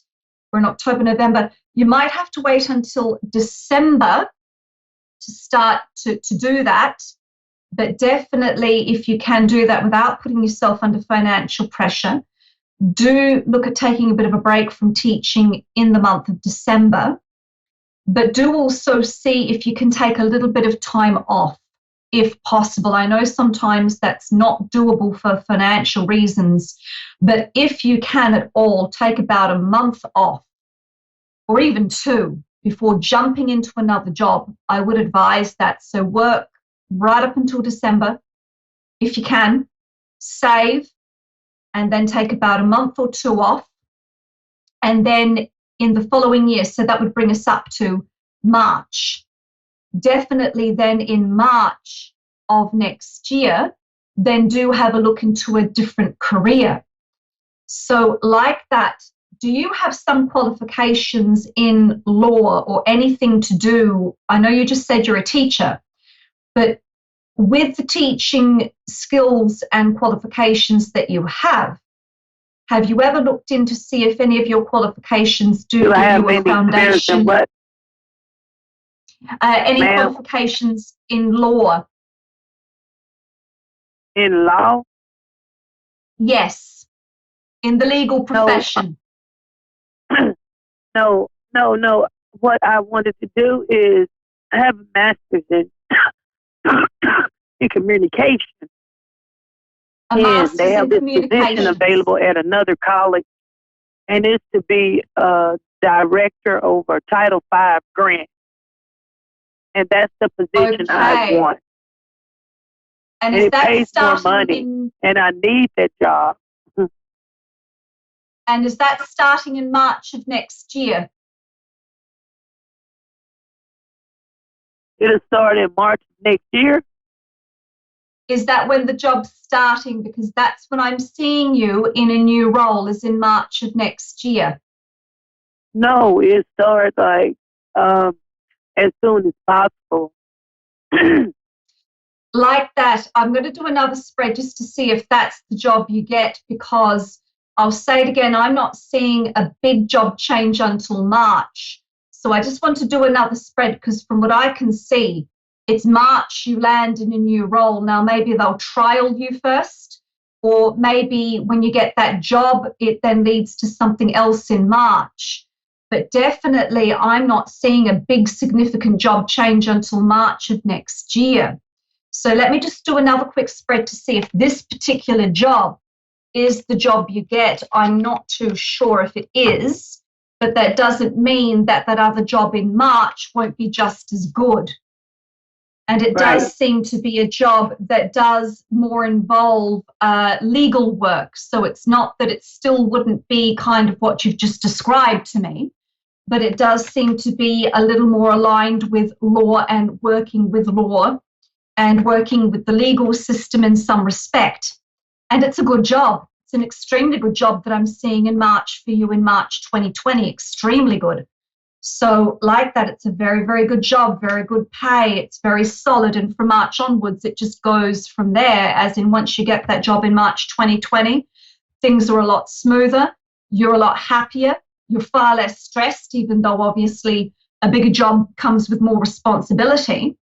for in October, November. You might have to wait until December to start to do that. But definitely, if you can do that without putting yourself under financial pressure, do look at taking a bit of a break from teaching in the month of December. But do also see if you can take a little bit of time off, if possible. I know sometimes that's not doable for financial reasons, but if you can at all, take about a month off, or even 2, before jumping into another job. I would advise that. So work right up until December, if you can, save, and then take about a month or 2 off. And then in the following year, so that would bring us up to March. Definitely then in March of next year, then do have a look into a different career. So like that, do you have some qualifications in law or anything to do? I know you just said you're a teacher, but with the teaching skills and qualifications that you have you ever looked in to see if any of your qualifications do give you a foundation? Any qualifications in law? In law? Yes, in the legal profession. No. What I wanted to do is I have a master's in communication. And they have this position available at another college, and it's to be a director over Title V grant. And that's the position I want. And it pays more money, and I need that job. And is that starting in March of next year? It'll start in March next year. Is that when the job's starting? Because that's when I'm seeing you in a new role, is in March of next year. No, it starts like as soon as possible. Like that, I'm going to do another spread just to see if that's the job you get, because I'll say it again, I'm not seeing a big job change until March. So I just want to do another spread because from what I can see, it's March you land in a new role. Now, maybe they'll trial you first, or maybe when you get that job, it then leads to something else in March. But definitely, I'm not seeing a big significant job change until March of next year. So let me just do another quick spread to see if this particular job is the job you get. I'm not too sure if it is, but that doesn't mean that that other job in March won't be just as good. And it does seem to be a job that does more involve legal work. So it's not that it still wouldn't be kind of what you've just described to me, but it does seem to be a little more aligned with law and working with law and working with the legal system in some respect. And it's a good job. It's an extremely good job that I'm seeing in March for you in March 2020, extremely good. So like that, it's a very, very good job, very good pay. It's very solid. And from March onwards, it just goes from there, as in once you get that job in March 2020, things are a lot smoother. You're a lot happier. You're far less stressed, even though obviously a bigger job comes with more responsibility.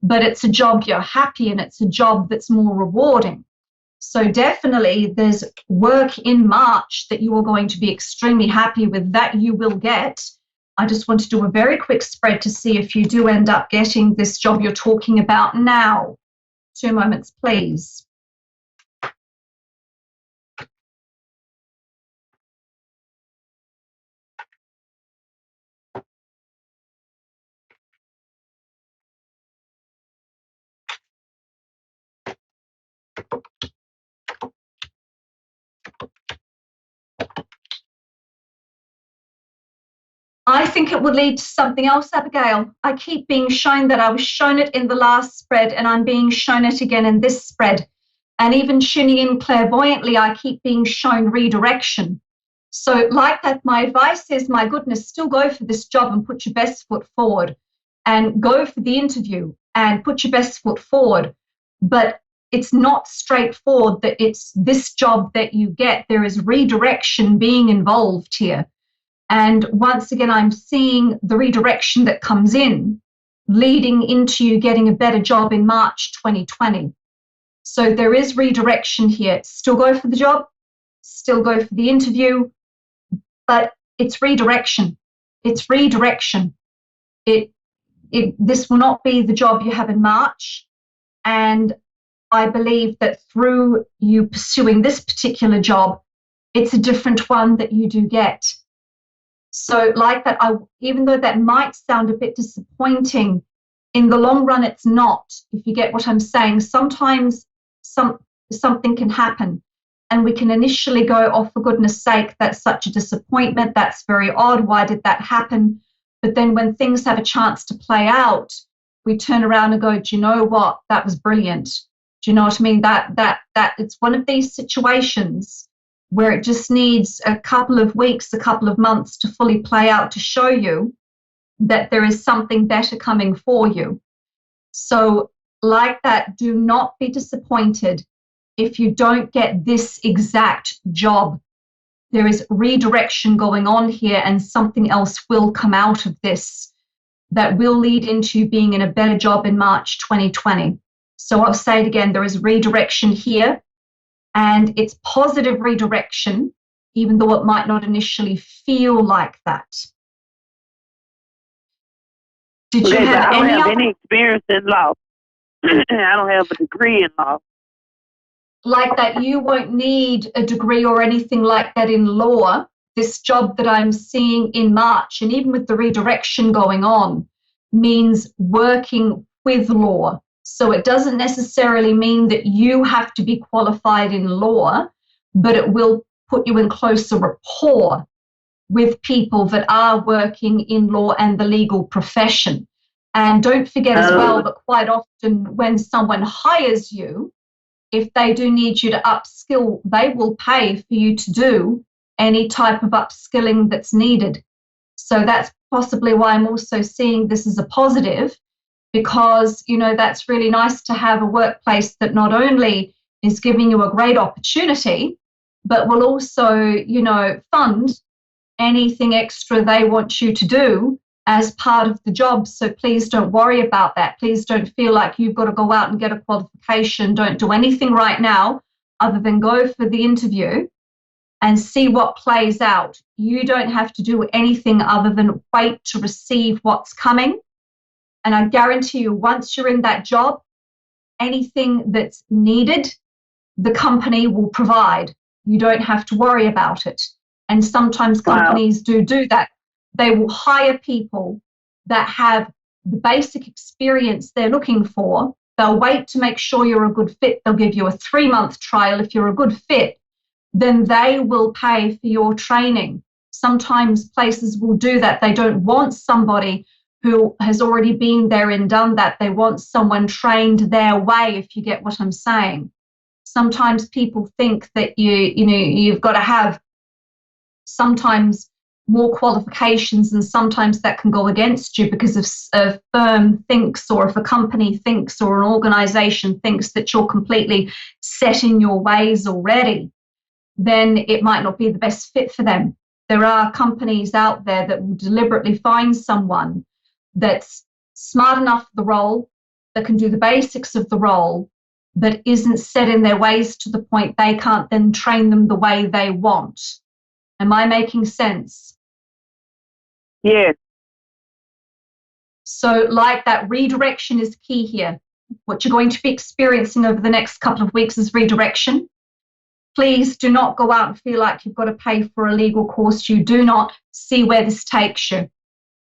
But it's a job you're happy in. It's a job that's more rewarding. So definitely there's work in March that you are going to be extremely happy with, that you will get. I just want to do a very quick spread to see if you do end up getting this job you're talking about now. 2 moments, please. I think it would lead to something else, Abigail. I keep being shown that. I was shown it in the last spread, and I'm being shown it again in this spread. And even tuning in clairvoyantly, I keep being shown redirection. So like that, my advice is, my goodness, still go for this job and put your best foot forward, and go for the interview and put your best foot forward. But it's not straightforward that it's this job that you get. There is redirection being involved here. And once again, I'm seeing the redirection that comes in, leading into you getting a better job in March 2020. So there is redirection here. Still go for the job, still go for the interview, but it's redirection. It's redirection. This will not be the job you have in March. And I believe that through you pursuing this particular job, it's a different one that you do get. So like that, even though that might sound a bit disappointing, in the long run, it's not, if you get what I'm saying. Sometimes something can happen and we can initially go, oh, for goodness sake, that's such a disappointment. That's very odd. Why did that happen? But then when things have a chance to play out, we turn around and go, do you know what? That was brilliant. Do you know what I mean? That it's one of these situations where it just needs a couple of weeks, a couple of months to fully play out to show you that there is something better coming for you. So like that, do not be disappointed if you don't get this exact job. There is redirection going on here, and something else will come out of this that will lead into being in a better job in March 2020. So I'll say it again, there is redirection here. And it's positive redirection, even though it might not initially feel like that. Did you have I don't any have other, any experience in law. I don't have a degree in law. like that? You won't need a degree or anything like that in law. This job that I'm seeing in March, and even with the redirection going on, means working with law. So it doesn't necessarily mean that you have to be qualified in law, but it will put you in closer rapport with people that are working in law and the legal profession. And don't forget as well that quite often when someone hires you, if they do need you to upskill, they will pay for you to do any type of upskilling that's needed. So that's possibly why I'm also seeing this as a positive, because, you know, that's really nice to have a workplace that not only is giving you a great opportunity, but will also, you know, fund anything extra they want you to do as part of the job. So please don't worry about that. Please don't feel like you've got to go out and get a qualification. Don't do anything right now other than go for the interview and see what plays out. You don't have to do anything other than wait to receive what's coming. And I guarantee you, once you're in that job, anything that's needed, the company will provide. You don't have to worry about it. And sometimes companies do that. They will hire people that have the basic experience they're looking for. They'll wait to make sure you're a good fit. They'll give you a 3-month trial. If you're a good fit, then they will pay for your training. Sometimes places will do that. They don't want somebody who has already been there and done that. They want someone trained their way, if you get what I'm saying. Sometimes people think that you've got to have sometimes more qualifications, and sometimes that can go against you because if a firm thinks, or if a company thinks, or an organization thinks that you're completely set in your ways already, then it might not be the best fit for them. There are companies out there that will deliberately find someone that's smart enough for the role, that can do the basics of the role, but isn't set in their ways to the point they can't then train them the way they want. Am I making sense? Yes. So like that, redirection is key here. What you're going to be experiencing over the next couple of weeks is redirection. Please do not go out and feel like you've got to pay for a legal course. You do not. See where this takes you.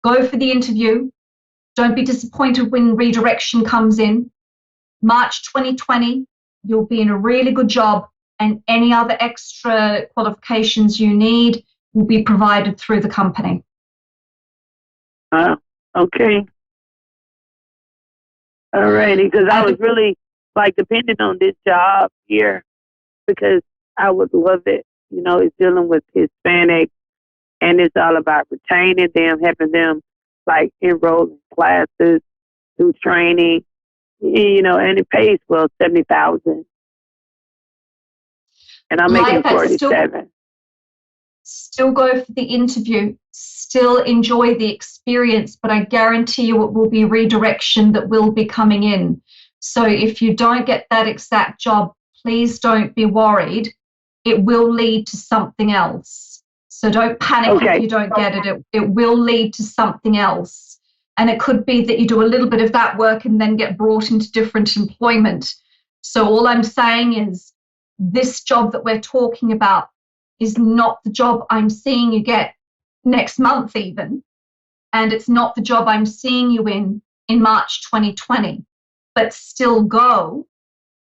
Go for the interview. Don't be disappointed when redirection comes in. March 2020, you'll be in a really good job, and any other extra qualifications you need will be provided through the company. Okay. All righty, because I was really depending on this job here, because I would love it. You know, it's dealing with Hispanic, and it's all about retaining them, helping them enroll in classes, do training, and it pays well, $70,000. And I'm making 47. Still go for the interview, still enjoy the experience, but I guarantee you it will be redirection that will be coming in. So if you don't get that exact job, please don't be worried. It will lead to something else. So don't panic if you don't get it. It will lead to something else. And it could be that you do a little bit of that work and then get brought into different employment. So all I'm saying is this job that we're talking about is not the job I'm seeing you get next month even. And it's not the job I'm seeing you in March 2020. But still go,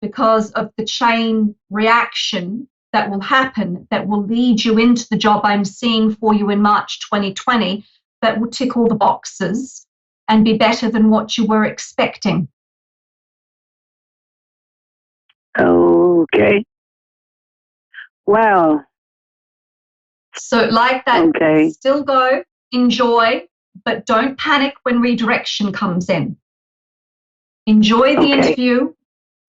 because of the chain reaction that will happen, that will lead you into the job I'm seeing for you in March 2020, that will tick all the boxes and be better than what you were expecting. Okay. Wow. So like that, still go, enjoy, but don't panic when redirection comes in. Enjoy the interview,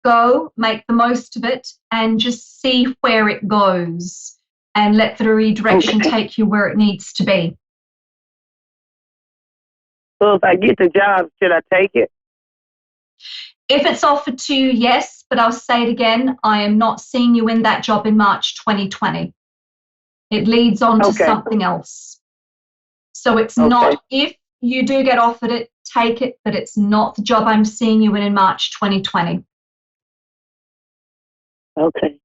go, make the most of it, and just see where it goes, and let the redirection take you where it needs to be. So if I get the job, should I take it? If it's offered to you, yes, but I'll say it again, I am not seeing you in that job in March 2020. It leads on to something else. So it's not, if you do get offered it, take it, but it's not the job I'm seeing you in March 2020. Okay.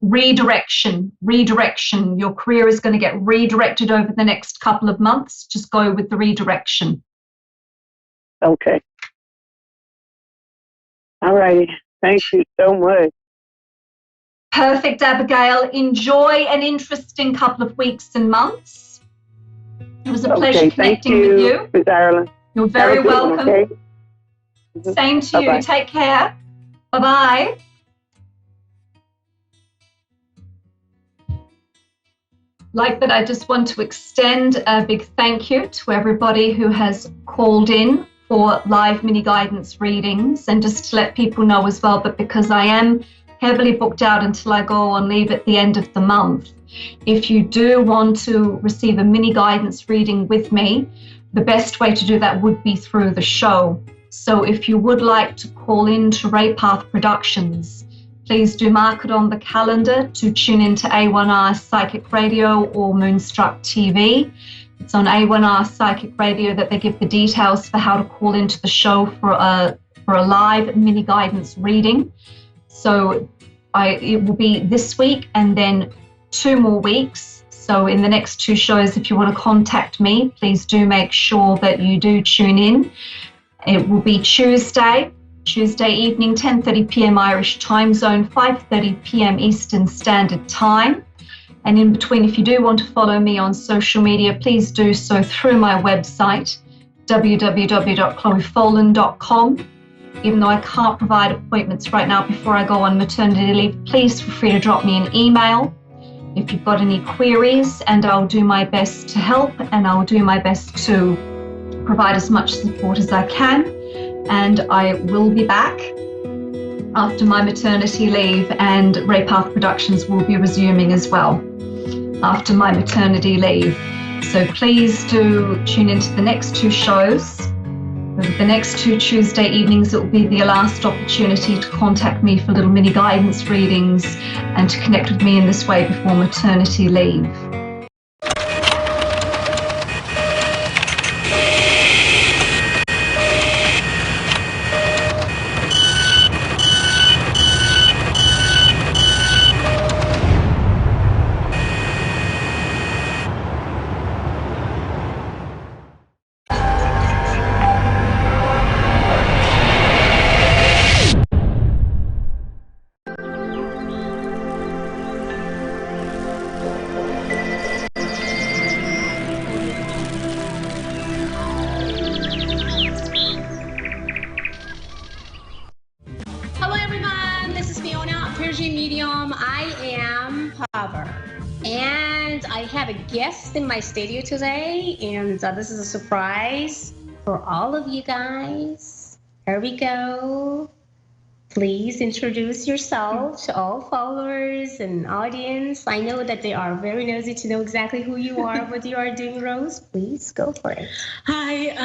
Redirection. Your career is going to get redirected over the next couple of months. Just go with the redirection. Okay. All righty. Thank you so much. Perfect, Abigail. Enjoy an interesting couple of weeks and months. It was a pleasure connecting with you. Ms. Ireland. You're very welcome. Okay? Same to Bye-bye. you. Take care. Bye-bye. Like that, I just want to extend a big thank you to everybody who has called in for live mini guidance readings, and just to let people know as well that because I am heavily booked out until I go on leave at the end of the month, if you do want to receive a mini guidance reading with me, the best way to do that would be through the show. So if you would like to call in to Raypath Productions, please do mark it on the calendar to tune into A1R Psychic Radio or Moonstruck TV. It's on A1R Psychic Radio that they give the details for how to call into the show for a live mini guidance reading. So it will be this week and then 2 more weeks. So in the next 2 shows, if you want to contact me, please do make sure that you do tune in. It will be Tuesday evening, 10:30 p.m. Irish time zone, 5:30 p.m. Eastern Standard Time. And in between, if you do want to follow me on social media, please do so through my website, www.chloefolan.com. Even though I can't provide appointments right now before I go on maternity leave, please feel free to drop me an email if you've got any queries, and I'll do my best to help, and I'll do my best to provide as much support as I can. And I will be back after my maternity leave, and Raypath Productions will be resuming as well after my maternity leave. So please do tune into the next 2 shows. The next 2 Tuesday evenings, it will be the last opportunity to contact me for little mini guidance readings and to connect with me in this way before maternity leave. Guest in my studio today, and this is a surprise for all of you guys. Here we go. Please introduce yourself to all followers and audience. I know that they are very nosy to know exactly who you are, what you are doing. Rose, please go for it. Hi,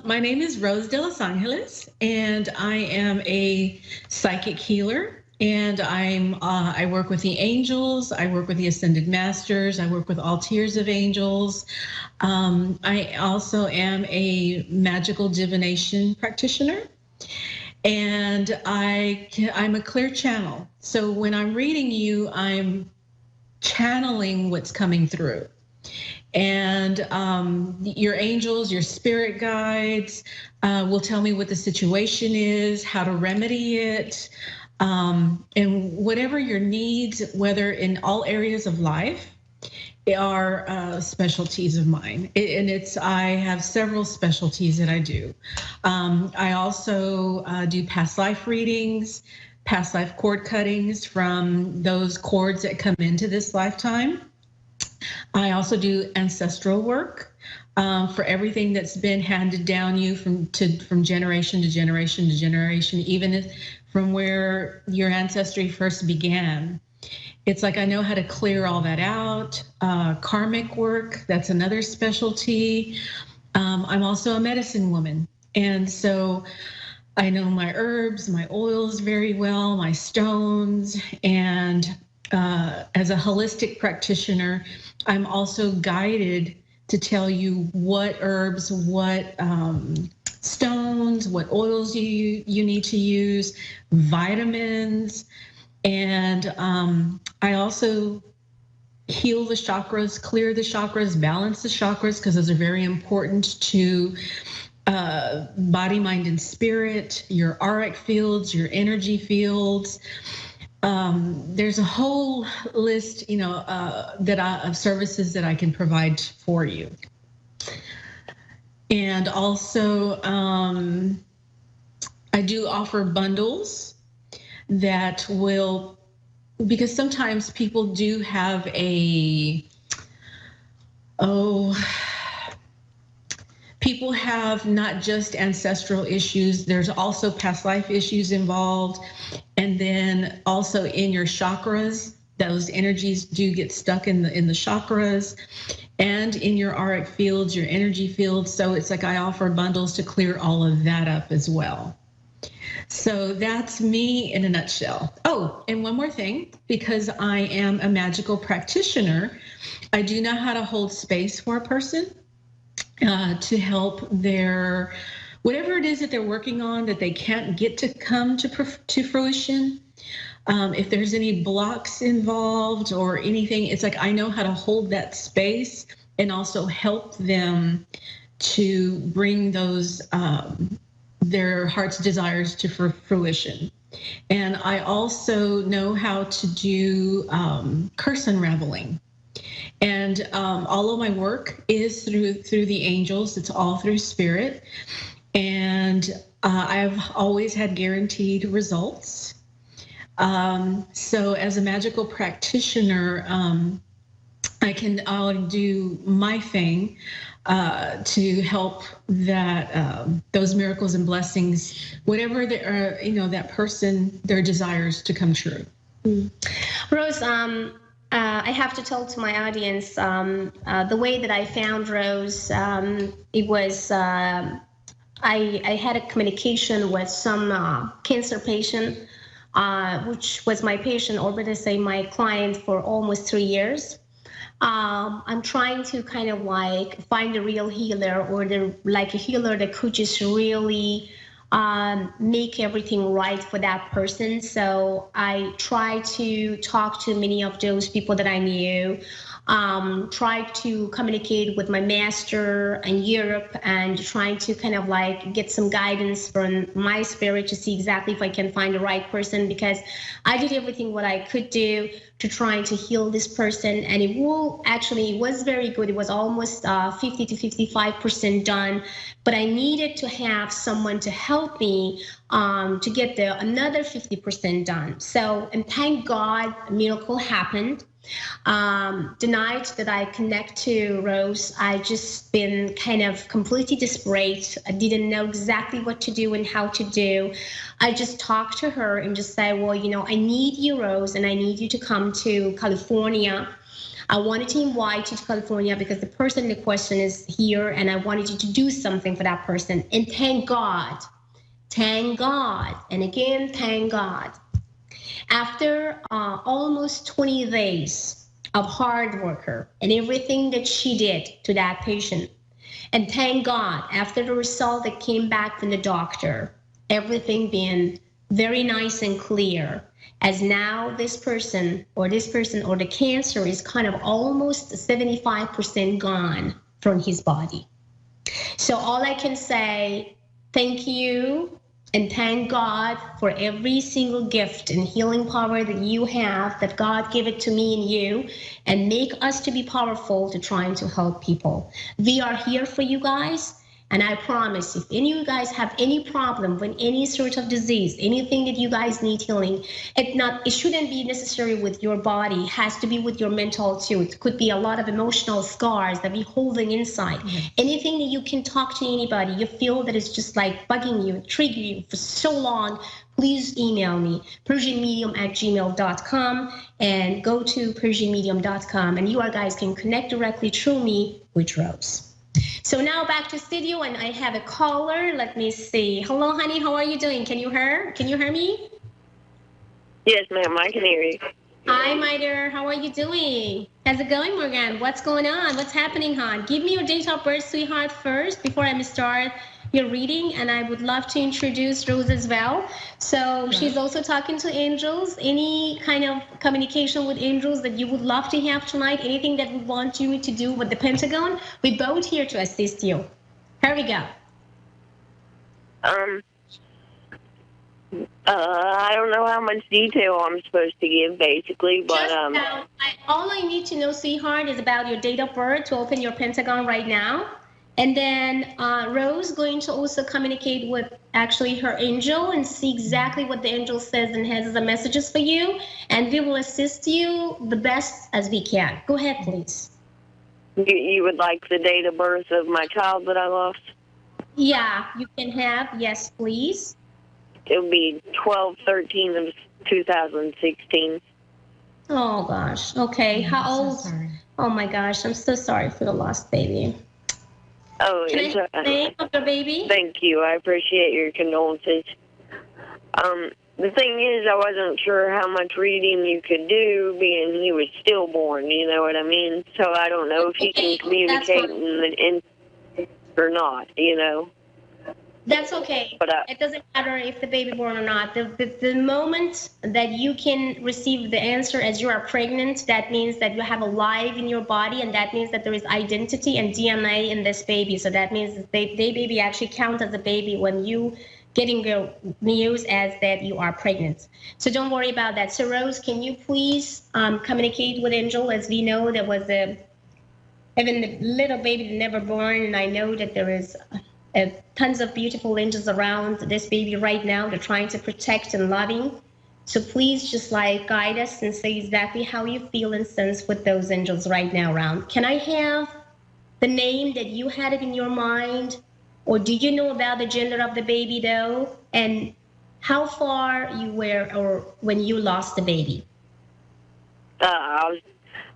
my name is Rose de Los Angeles, and I am a psychic healer. And I work with the angels, I work with the ascended masters, I work with all tiers of angels. I also am a magical divination practitioner, and I'm a clear channel. So when I'm reading you, I'm channeling what's coming through. And your angels, your spirit guides will tell me what the situation is, how to remedy it. And whatever your needs, whether in all areas of life, are specialties of mine. I have several specialties that I do. I also do past life readings, past life cord cuttings from those cords that come into this lifetime. I also do ancestral work for everything that's been handed down you from generation to generation to generation, even from where your ancestry first began. It's like I know how to clear all that out. Karmic work, that's another specialty. I'm also a medicine woman. And so I know my herbs, my oils very well, my stones. And as a holistic practitioner, I'm also guided to tell you what herbs, what stones, what oils you need to use, vitamins. And I also heal the chakras, clear the chakras, balance the chakras, because those are very important to body, mind, and spirit, your auric fields, your energy fields. There's a whole list, of services that I can provide for you. And also, I do offer bundles that will, because sometimes people do have people have not just ancestral issues, there's also past life issues involved. And then also in your chakras, those energies do get stuck in the chakras, and in your auric fields, your energy fields. So it's like I offer bundles to clear all of that up as well. So that's me in a nutshell. Oh, and one more thing, because I am a magical practitioner, I do know how to hold space for a person to help their, whatever it is that they're working on that they can't get to come to fruition. If there's any blocks involved or anything, it's like I know how to hold that space and also help them to bring those their heart's desires to fruition. And I also know how to do curse unraveling. And all of my work is through the angels. It's all through spirit. And I've always had guaranteed results. So as a magical practitioner, I'll do my thing to help that those miracles and blessings, whatever that person, their desires to come true. Rose, I have to tell to my audience the way that I found Rose. It was I had a communication with some cancer patient, which was my patient, or better say my client, for almost 3 years. I'm trying to kind of like find a real healer, or a healer that could just really make everything right for that person. So I tried to talk to many of those people that I knew, tried to communicate with my master in Europe, and trying to kind of like get some guidance from my spirit to see exactly if I can find the right person, because I did everything what I could do to try to heal this person, and it was very good. It was almost 50 to 55% done, but I needed to have someone to help me to get another 50% done. So, and thank God, a miracle happened. The night that I connect to Rose, I just been kind of completely desperate. I didn't know exactly what to do and how to do. I just talked to her and just said, well, I need you, Rose, and I need you to come to California. I wanted to invite you to California because the person in question is here, and I wanted you to do something for that person. And thank God, and again, thank God. After almost 20 days of hard worker and everything that she did to that patient, and thank God, after the result that came back from the doctor, everything being very nice and clear, as now this person or the cancer is kind of almost 75% gone from his body. So all I can say, thank you. And thank God for every single gift and healing power that you have, that God gave it to me and you, and make us to be powerful to trying to help people. We are here for you guys. And I promise, if any of you guys have any problem with any sort of disease, anything that you guys need healing, it shouldn't be necessary with your body. It has to be with your mental too. It could be a lot of emotional scars that be holding inside. Mm-hmm. Anything that you can talk to anybody, you feel that it's just like bugging you, triggering you for so long, please email me, persianmedium@gmail.com, and go to persianmedium.com, and you guys can connect directly through me with Rose. So now back to studio, and I have a caller. Let me see. Hello, honey. How are you doing? Can you hear me? Yes, ma'am. I can hear you. Hi, my dear. How are you doing? How's it going, Morgan? What's going on? What's happening, hon? Give me your date of birth, sweetheart, first before I start your reading, and I would love to introduce Rose as well. So she's also talking to angels. Any kind of communication with angels that you would love to have tonight, anything that we want you to do with the Pentagon, we're both here to assist you. Here we go. I don't know how much detail I'm supposed to give, basically, but all I need to know, sweetheart, is about your date of birth to open your Pentagon right now. And then Rose going to also communicate with actually her angel and see exactly what the angel says and has as a messages for you. And we will assist you the best as we can. Go ahead, please. You would like the date of birth of my child that I lost? Yeah, you can have. Yes, please. It would be 12/13 of 2016. Oh, gosh. Okay. How old? So oh, my gosh. I'm so sorry for the lost baby. Oh, Can I have the name of the baby? Thank you. I appreciate your condolences. The thing is, I wasn't sure how much reading you could do, being he was stillborn, you know what I mean? So I don't know if he can communicate or not, you know? That's okay. But, it doesn't matter if the baby born or not. The moment that you can receive the answer as you are pregnant, that means that you have a life in your body, and that means that there is identity and DNA in this baby. So that means the baby actually counts as a baby when you getting your news as that you are pregnant. So don't worry about that. So Rose, can you please communicate with Angel? As we know, there was even the little baby never born, and I know that there is tons of beautiful angels around this baby right now. They're trying to protect and loving. So please just like guide us and say exactly how you feel and sense with those angels right now around. Can I have the name that you had it in your mind? Or do you know about the gender of the baby though? And how far you were or when you lost the baby? I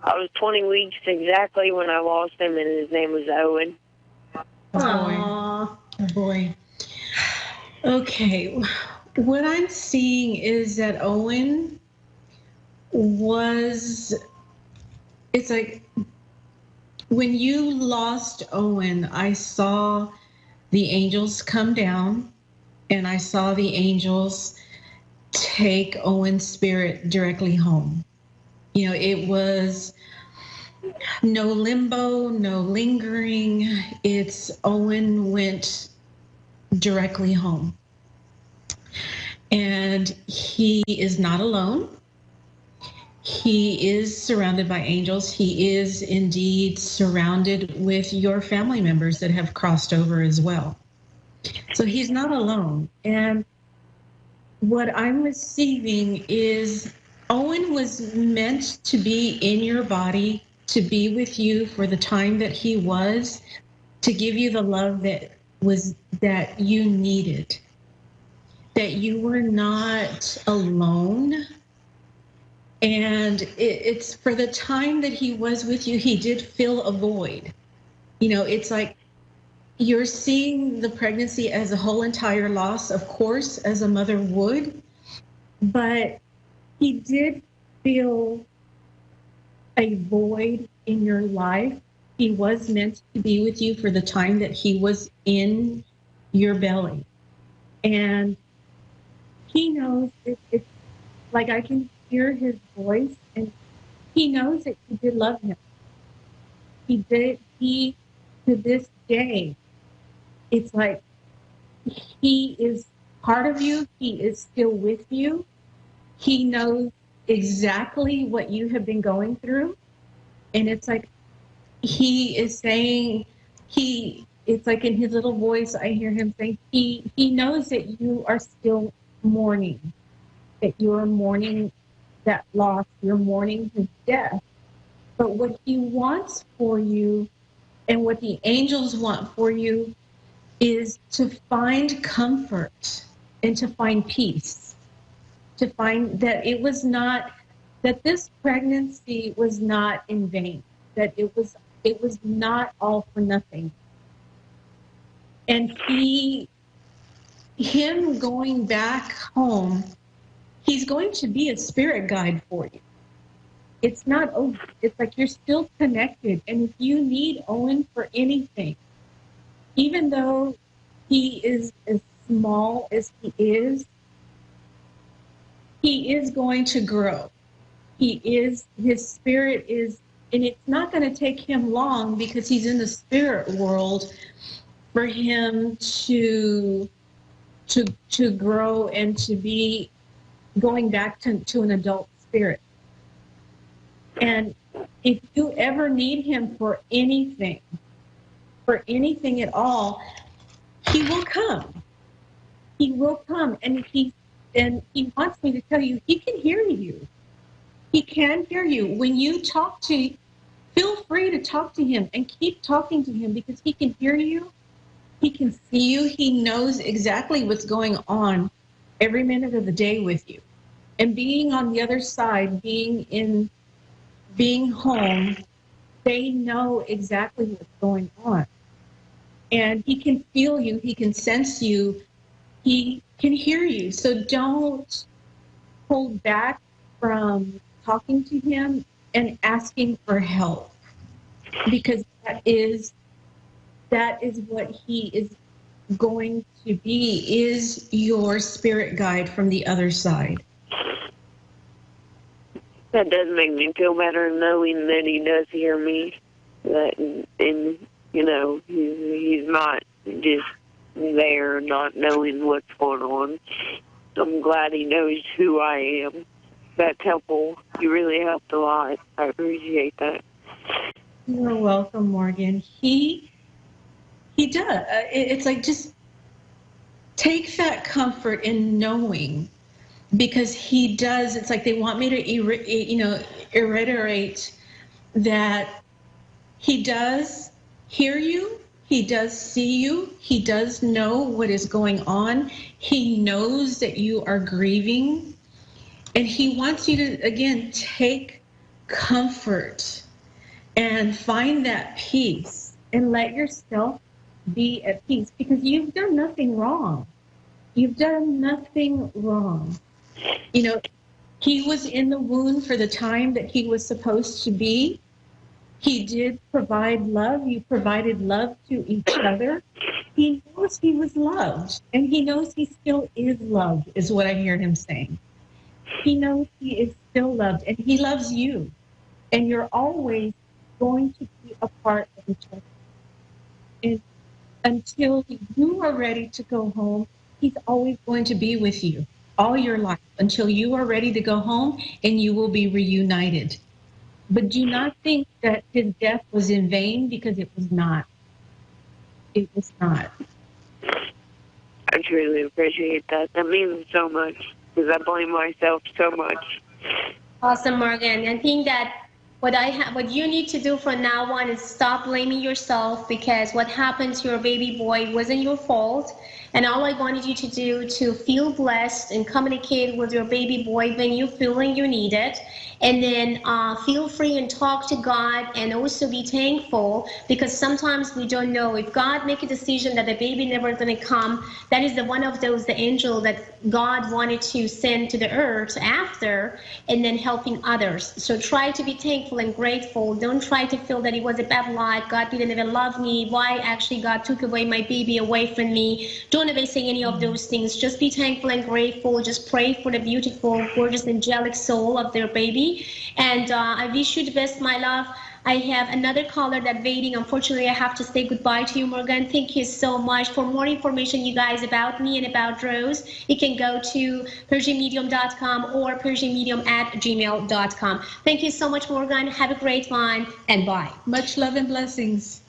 was 20 weeks exactly when I lost him, and his name was Owen. Oh boy. Okay. What I'm seeing is that Owen it's like when you lost Owen, I saw the angels come down, and I saw the angels take Owen's spirit directly home. You know, it was no limbo, no lingering. It's Owen went directly home. And he is not alone. He is surrounded by angels. He is indeed surrounded with your family members that have crossed over as well. So he's not alone. And what I'm receiving is Owen was meant to be in your body, to be with you for the time that he was, to give you the love that you needed, that you were not alone. And it's for the time that he was with you, he did fill a void. You know, it's like you're seeing the pregnancy as a whole entire loss, of course, as a mother would, but he did fill a void in your life. He was meant to be with you for the time that he was in your belly. And he knows it's like I can hear his voice, and he knows that you did love him. He, to this day, it's like he is part of you. He is still with you. He knows exactly what you have been going through. And it's like he is saying, it's like in his little voice, I hear him saying, he knows that you are still mourning, that you are mourning that loss, you're mourning his death. But what he wants for you and what the angels want for you is to find comfort and to find peace, to find that it was not, that this pregnancy was not in vain, that it was not all for nothing. And him going back home, he's going to be a spirit guide for you. It's not over. It's like you're still connected. And if you need Owen for anything, even though he is as small as he is going to grow. His spirit is, and it's not going to take him long because he's in the spirit world for him to grow and to be going back to an adult spirit. And if you ever need him for anything, for anything at all, he will come. He will come, and he wants me to tell you, he can hear you. He can hear you. When you talk to, feel free to talk to him and keep talking to him, because he can hear you. He can see you. He knows exactly what's going on every minute of the day with you. And being on the other side, being home, they know exactly what's going on. And he can feel you. He can sense you. He can hear you. So don't hold back from talking to him and asking for help, because that is what he is going to be, is your spirit guide from the other side. That does make me feel better, knowing that he does hear me. That, and you know, he's not just there, not knowing what's going on. I'm glad he knows who I am. That's helpful. You really helped a lot. I appreciate that. You're welcome, Morgan. He does. It's like, just take that comfort in knowing, because he does. It's like they want me to, reiterate that he does hear you. He does see you. He does know what is going on. He knows that you are grieving. And he wants you to, again, take comfort and find that peace and let yourself be at peace, because you've done nothing wrong. You've done nothing wrong. He was in the womb for the time that he was supposed to be. He did provide love. You provided love to each other. He knows he was loved, and he knows he still is loved, is what I hear him saying. He knows he is still loved, and he loves you, and you're always going to be a part of each other. And until you are ready to go home, he's always going to be with you all your life, until you are ready to go home and you will be reunited. But do not think that his death was in vain, because it was not. It was not. I truly appreciate that. That means so much, because I blame myself so much. Awesome, Morgan. I think that what you need to do from now on is stop blaming yourself, because what happened to your baby boy wasn't your fault. And all I wanted you to do to feel blessed and communicate with your baby boy when you feeling you need it. And then feel free and talk to God, and also be thankful, because sometimes we don't know. If God make a decision that the baby never going to come, that is one of those, the angel that God wanted to send to the earth after, and then helping others. So try to be thankful and grateful. Don't try to feel that it was a bad life. God didn't even love me. Why actually God took away my baby away from me? Don't ever say any of those things. Just be thankful and grateful. Just pray for the beautiful, gorgeous, angelic soul of their baby. And I wish you the best, my love. I have another caller that's waiting. Unfortunately, I have to say goodbye to you, Morgan. Thank you so much. For more information, you guys, about me and about Rose, you can go to PersianMedium.com or PersianMedium@gmail.com. Thank you so much, Morgan. Have a great one, and bye. Much love and blessings.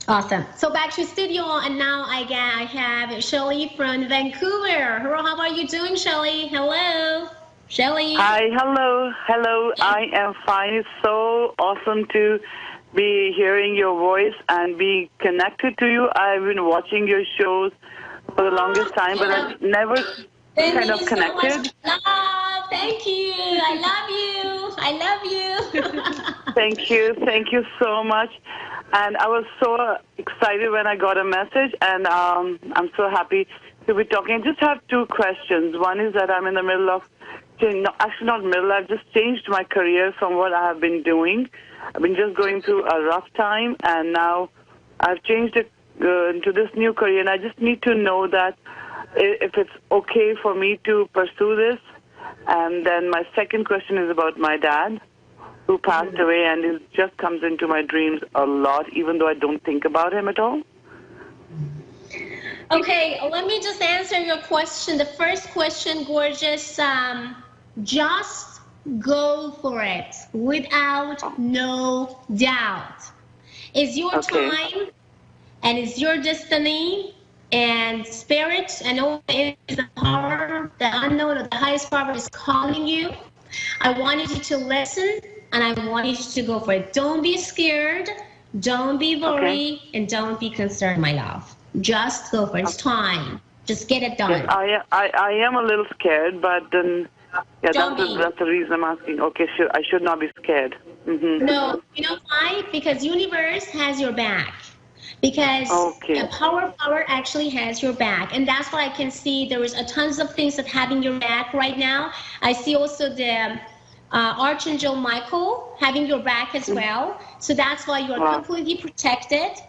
Awesome. So back to studio, and now I have Shelly from Vancouver. Hello, how are you doing, Shelly? Hello. Shelly. Hi, hello. I am fine. It's so awesome to be hearing your voice and be connected to you. I've been watching your shows for the longest time, but I've never kind of connected. So much love. Thank you. I love you. Thank you so much. And I was so excited when I got a message, and I'm so happy to be talking. I just have two questions. One is that I'm in the middle of, actually not middle, I've just changed my career from what I have been doing. I've been just going through a rough time, and now I've changed it into this new career, and I just need to know that if it's okay for me to pursue this. And then my second question is about my dad, who passed away, and it just comes into my dreams a lot, even though I don't think about him at all. Okay, let me just answer your question. The first question, gorgeous. Just go for it without no doubt. It's your time, and it's your destiny, and spirit, and all is the power, the unknown, or the highest power is calling you. I wanted you to listen, and I wanted you to go for it. Don't be scared, don't be worried, and don't be concerned, my love. Just go for it. It's time. Just get it done. Yes, I am a little scared, but then that's the reason I'm asking. Okay, I should not be scared. Mm-hmm. No, you know why? Because universe has your back. Because power actually has your back, and that's why I can see there is a tons of things that having your back right now. I see also the Archangel Michael having your back as well. So that's why you are completely protected.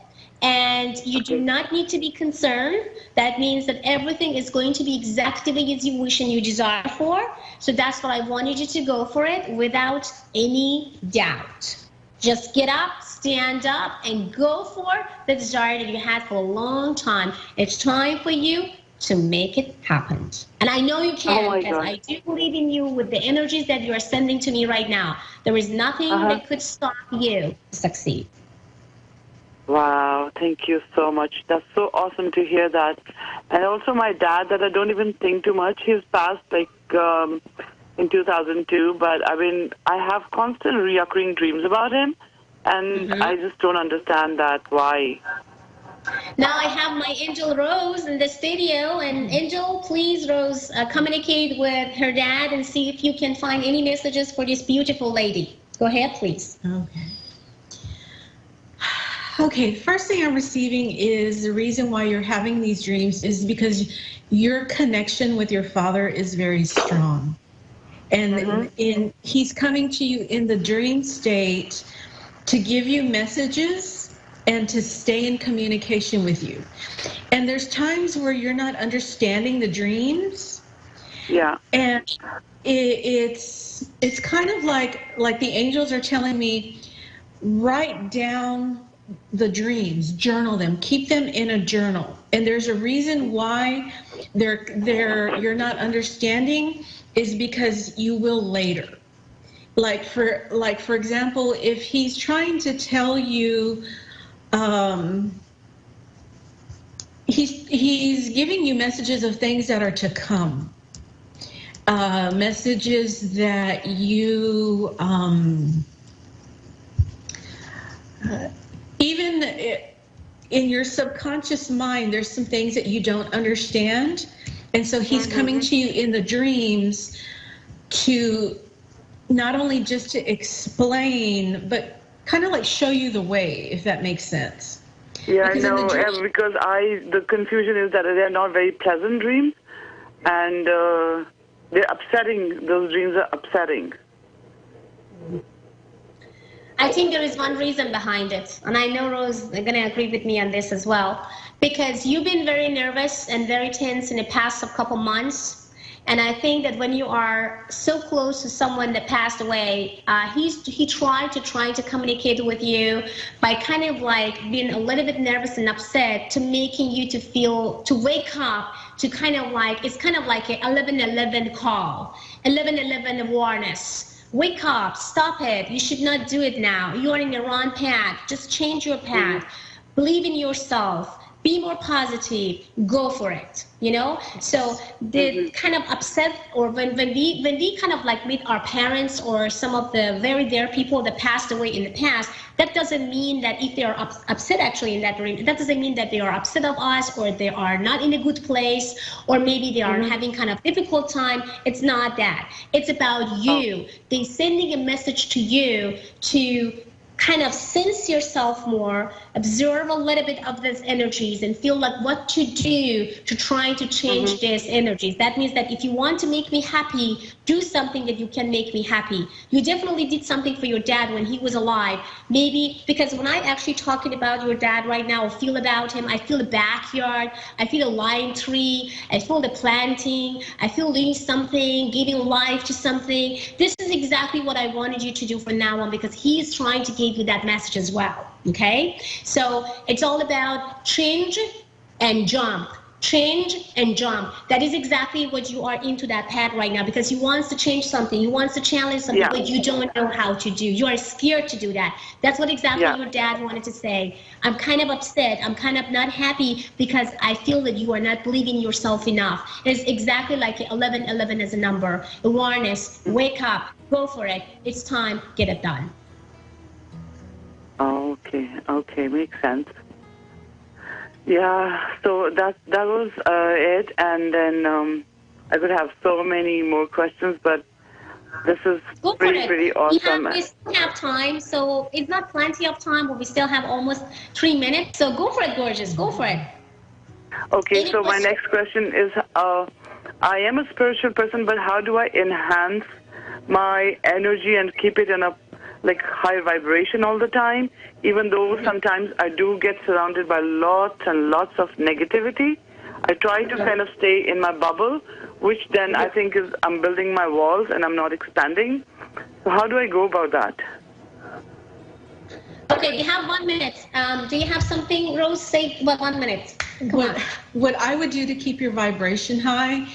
And you do not need to be concerned. That means that everything is going to be exactly as you wish and you desire for. So that's what I wanted you to go for it without any doubt. Just get up, stand up, and go for the desire that you had for a long time. It's time for you to make it happen. And I know you can, because I do believe in you with the energies that you are sending to me right now. There is nothing that could stop you to succeed. Wow, thank you so much. That's so awesome to hear that. And also my dad, that I don't even think too much. He's passed in 2002, but I have constant reoccurring dreams about him, and I just don't understand that. Why? Now I have my Angel Rose in the studio, and Angel, please, Rose, communicate with her dad and see if you can find any messages for this beautiful lady. Go ahead, please. Okay, first thing I'm receiving is the reason why you're having these dreams is because your connection with your father is very strong. And he's coming to you in the dream state to give you messages and to stay in communication with you. And there's times where you're not understanding the dreams. Yeah. And it's kind of like the angels are telling me, write down the dreams, journal them, keep them in a journal. And there's a reason why you're not understanding is because you will later. Like for example, if he's trying to tell you, he's giving you messages of things that are to come, messages that you even in your subconscious mind, there's some things that you don't understand. And so he's coming to you in the dreams to not only just to explain, but kind of like show you the way, if that makes sense. Yeah, because I know, because the confusion is that they're not very pleasant dreams, and they're upsetting. Those dreams are upsetting. I think there is one reason behind it, and I know Rose is going to agree with me on this as well, because you've been very nervous and very tense in the past couple months, and I think that when you are so close to someone that passed away, he tried to communicate with you by kind of like being a little bit nervous and upset, to making you to wake up, to kind of like, it's kind of like an 1111 call, 1111 awareness. Wake up, stop it. You should not do it now. You are in the wrong path. Just change your path. Believe in yourself. Be more positive. Go for it. So the kind of upset, or when we kind of like meet our parents or some of the very dear people that passed away in the past, that doesn't mean that if they are upset actually in that dream, that doesn't mean that they are upset of us, or they are not in a good place, or maybe they are having kind of difficult time. It's not that. It's about you. They're sending a message to you to kind of sense yourself more, observe a little bit of these energies, and feel like what to do to try to change these energies. That means that if you want to make me happy, do something that you can make me happy. You definitely did something for your dad when he was alive. Maybe because when I actually talking about your dad right now, or feel about him, I feel the backyard, I feel a lime tree, I feel the planting, I feel doing something, giving life to something. This is exactly what I wanted you to do from now on, because he is trying to give you that message as well. Okay, so it's all about change and jump. change and jump. That is exactly what you are into that path right now, because you want to change something, you want to challenge something, but you don't know how to do. You are scared to do that. That's what exactly your dad wanted to say. I'm kind of upset. I'm kind of not happy because I feel that you are not believing yourself enough. It's exactly like 1111 as a number. Awareness, wake up, go for it. It's time, get it done. Okay, makes sense. Yeah, so that was it, and then I could have so many more questions, but this is pretty awesome. We still have time, so it's not plenty of time, but we still have almost 3 minutes. So go for it, gorgeous. Go for it. Okay, so my next question is, I am a spiritual person, but how do I enhance my energy and keep it in a high vibration all the time, even though sometimes I do get surrounded by lots and lots of negativity? I try to kind of stay in my bubble, which then I think is I'm building my walls and I'm not expanding. So how do I go about that? Okay, you have 1 minute. Do you have something, Rose? Say 1 minute. What I would do to keep your vibration high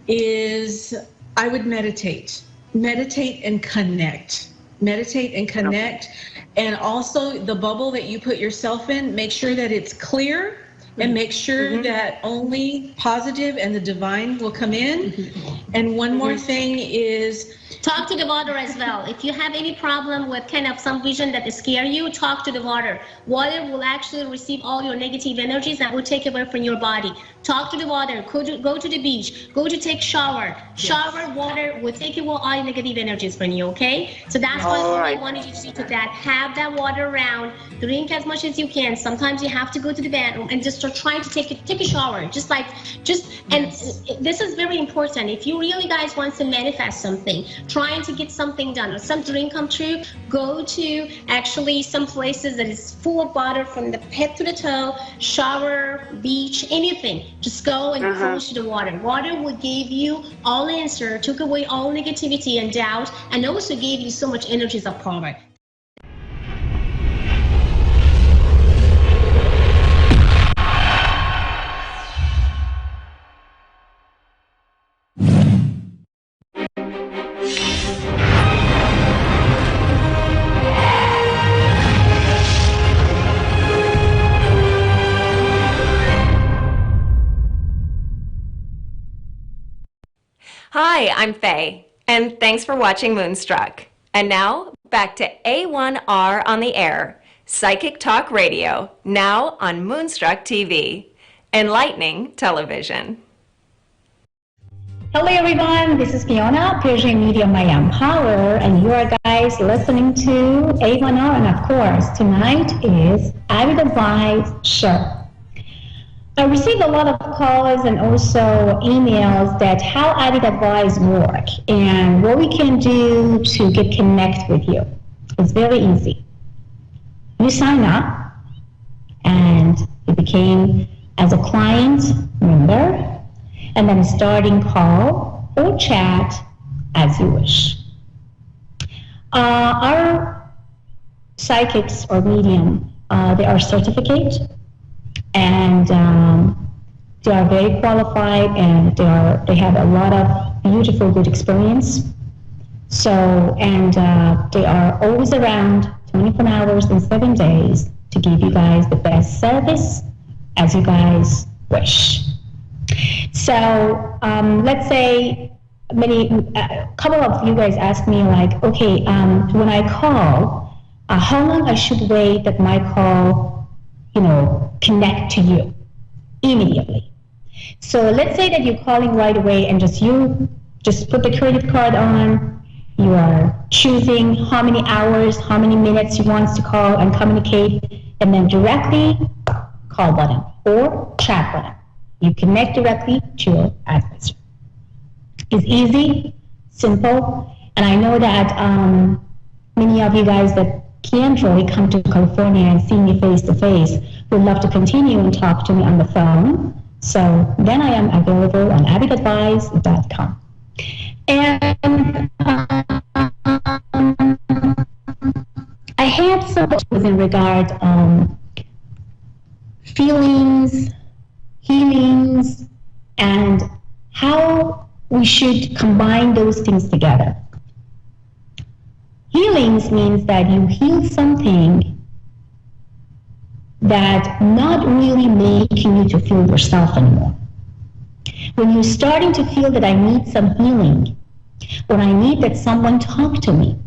is I would meditate and connect. Meditate and connect. And also the bubble that you put yourself in, make sure that it's clear, and make sure that only positive and the divine will come in. And one more thing is, talk to the water as well. If you have any problem with kind of some vision that scare you, talk to the water. Water will actually receive all your negative energies and will take away from your body. Talk to the water. Go to the beach. Go to take shower. Shower, water will take away all negative energies from you, okay? So that's what I wanted you to do to that. Have that water around. Drink as much as you can. Sometimes you have to go to the bathroom and just start trying to take a shower. And this is very important. If you really guys want to manifest something, trying to get something done or some dream come true, go to actually some places that is full of water from the head to the toe, shower, beach, anything. Just go and close to the water. Water will give you all answer, took away all negativity and doubt, and also gave you so much energies of power. Hi, I'm Faye, and thanks for watching Moonstruck. And now, back to A1R on the air, Psychic Talk Radio, now on Moonstruck TV, enlightening television. Hello everyone, this is Fiona, Persian Media Mayan Power, and you are guys listening to A1R, and of course, tonight is Avid Advice Show. I received a lot of calls and also emails that how Avid Advice work and what we can do to get connected with you. It's very easy. You sign up and you became as a client member, and then a starting call or chat as you wish. Our psychics or medium, they are certificate, and they are very qualified, and they have a lot of beautiful, good experience. So, and they are always around 24 hours and 7 days to give you guys the best service as you guys wish. So, let's say a couple of you guys asked me like, okay, when I call, how long I should wait that my call, connect to you immediately. So let's say that you're calling right away and you put the credit card on, you are choosing how many hours, how many minutes you want to call and communicate, and then directly call button or chat button. You connect directly to your advisor. It's easy, simple, and I know that many of you guys that can't really come to California and see me face to face would love to continue and talk to me on the phone. So then I am available on avidadvice.com. And I had some questions in regard feelings, healing, healings and how we should combine those things together. Healings means that you heal something that not really making you to feel yourself anymore. When you're starting to feel that I need some healing, or I need that someone talk to me,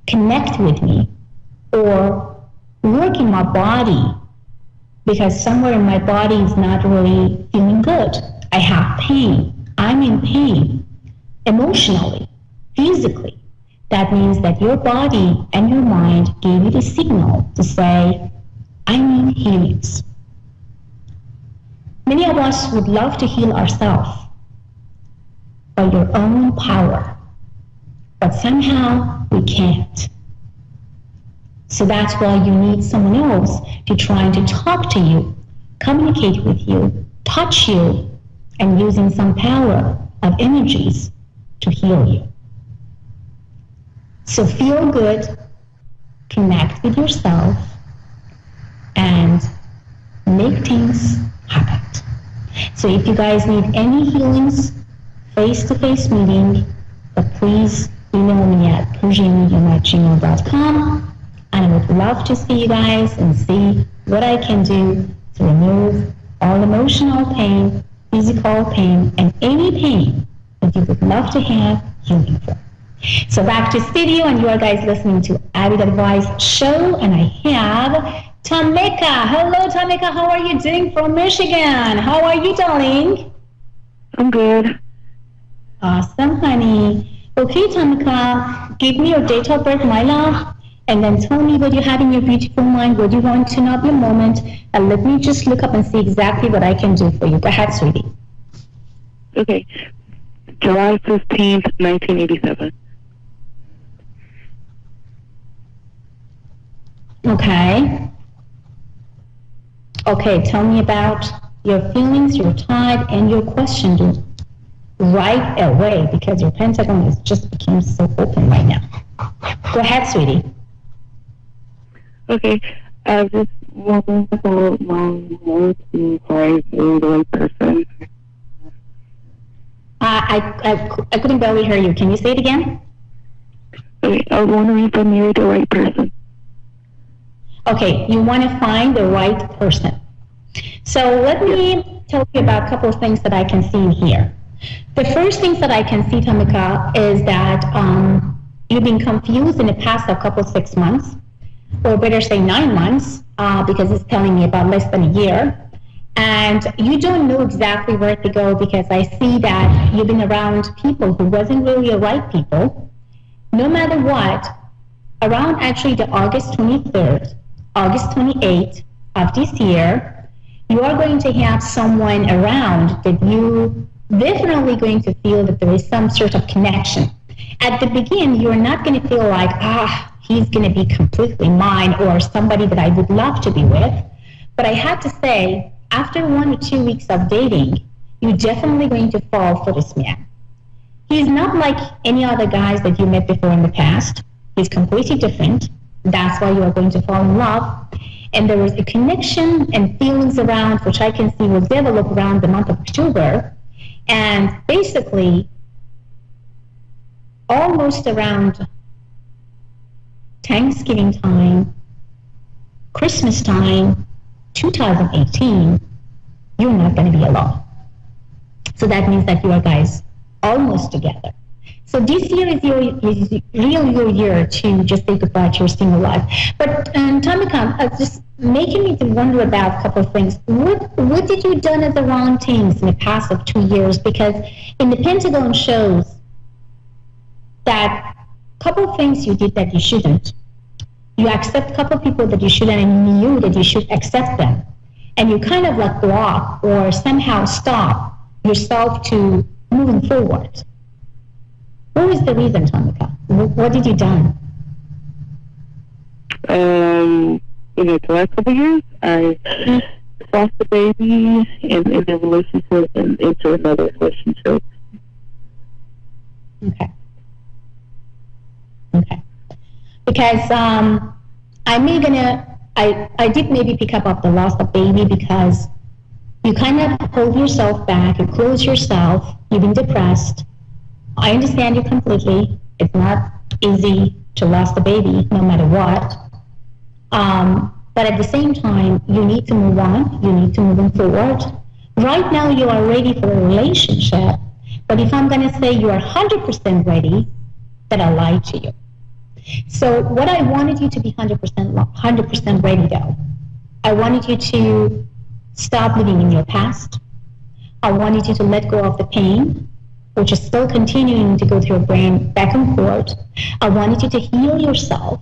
connect with me, or work in my body, because somewhere in my body is not really feeling good. I have pain. I'm in pain, emotionally, physically. That means that your body and your mind gave you the signal to say, I need healings. Many of us would love to heal ourselves by your own power, but somehow we can't. So that's why you need someone else to try to talk to you, communicate with you, touch you, and using some power of energies to heal you. So feel good, connect with yourself, and make things happen. So if you guys need any healings, face-to-face meeting, but please email me at persianmedium@gmail.com. And I would love to see you guys and see what I can do to remove all emotional pain, physical pain, and any pain that you would love to have healing for. So back to studio, and you are guys listening to Avid Advice Show, and I have Tamika. Hello, Tamika. How are you doing from Michigan? How are you, darling? I'm good. Awesome, honey. Okay, Tamika, give me your date of birth, my love, and then tell me what you have in your beautiful mind, what you want to know at the moment, and let me just look up and see exactly what I can do for you. Go ahead, sweetie. Okay. July 15th, 1987. Okay. Okay, tell me about your feelings, your type, and your question right away, because your pentagon is just became so open right now. Go ahead, sweetie. Okay. I just wondering about my work to find the right person. I couldn't barely hear you. Can you say it again? Okay, I was wondering if I married the right person. Okay, you want to find the right person. So let me tell you about a couple of things that I can see in here. The first things that I can see, Tamika, is that you've been confused in the past a couple 6 months, or better say 9 months, because it's telling me about less than a year. And you don't know exactly where to go, because I see that you've been around people who wasn't really the right people. No matter what, around actually the August 23rd, August 28th of this year, you are going to have someone around that you definitely going to feel that there is some sort of connection. At the beginning, you're not going to feel like, he's going to be completely mine or somebody that I would love to be with. But I have to say, after 1 or 2 weeks of dating, you're definitely going to fall for this man. He's not like any other guys that you met before in the past. He's completely different. That's why you are going to fall in love. And there is a connection and feelings around, which I can see will develop around the month of October. And basically, almost around Thanksgiving time, Christmas time, 2018, you're not going to be alone. So that means that you are guys almost together. So this year is really your year to just think about your single life. But Tamika, just making me to wonder about a couple of things. What did you done as the wrong things in the past of 2 years? Because in the Pentagon shows that a couple of things you did that you shouldn't. You accept a couple of people that you shouldn't, and you knew that you should accept them. And you kind of like block or somehow stop yourself to moving forward. What was the reason, Tamika? What did you done? In the last couple of years, I lost the baby in a relationship and into another relationship. Okay. Because I did maybe pick up the loss of baby, because You kind of hold yourself back, you close yourself, you've been depressed. I understand you completely. It's not easy to lose the baby, no matter what. But at the same time, you need to move on. You need to move forward. Right now, you are ready for a relationship. But if I'm going to say you are 100% ready, then I lied to you. So what I wanted you to be 100% ready, though, I wanted you to stop living in your past. I wanted you to let go of the pain, which is still continuing to go through your brain back and forth. I wanted you to heal yourself.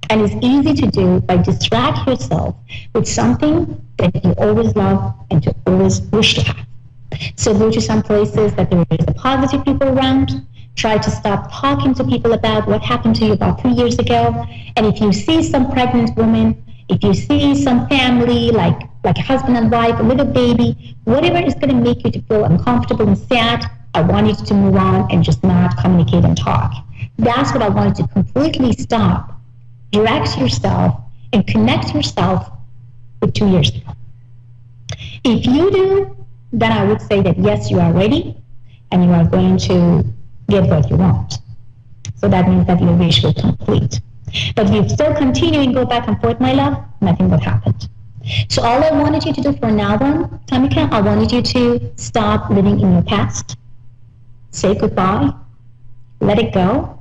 And it's easy to do by distract yourself with something that you always love and you always wish to have. So go to some places that there is a positive people around. Try to stop talking to people about what happened to you about 3 years ago. And if you see some pregnant woman, if you see some family, like a husband and wife, a little baby, whatever is going to make you to feel uncomfortable and sad, I want you to move on and just not communicate and talk. That's what I wanted to completely stop. Direct yourself and connect yourself with 2 years ago. If you do, then I would say that yes, you are ready and you are going to get what you want. So that means that your wish will complete. But if you still continue and go back and forth, my love, nothing will happen. So all I wanted you to do for now on, Tamika, I wanted you to stop living in your past, say goodbye, let it go,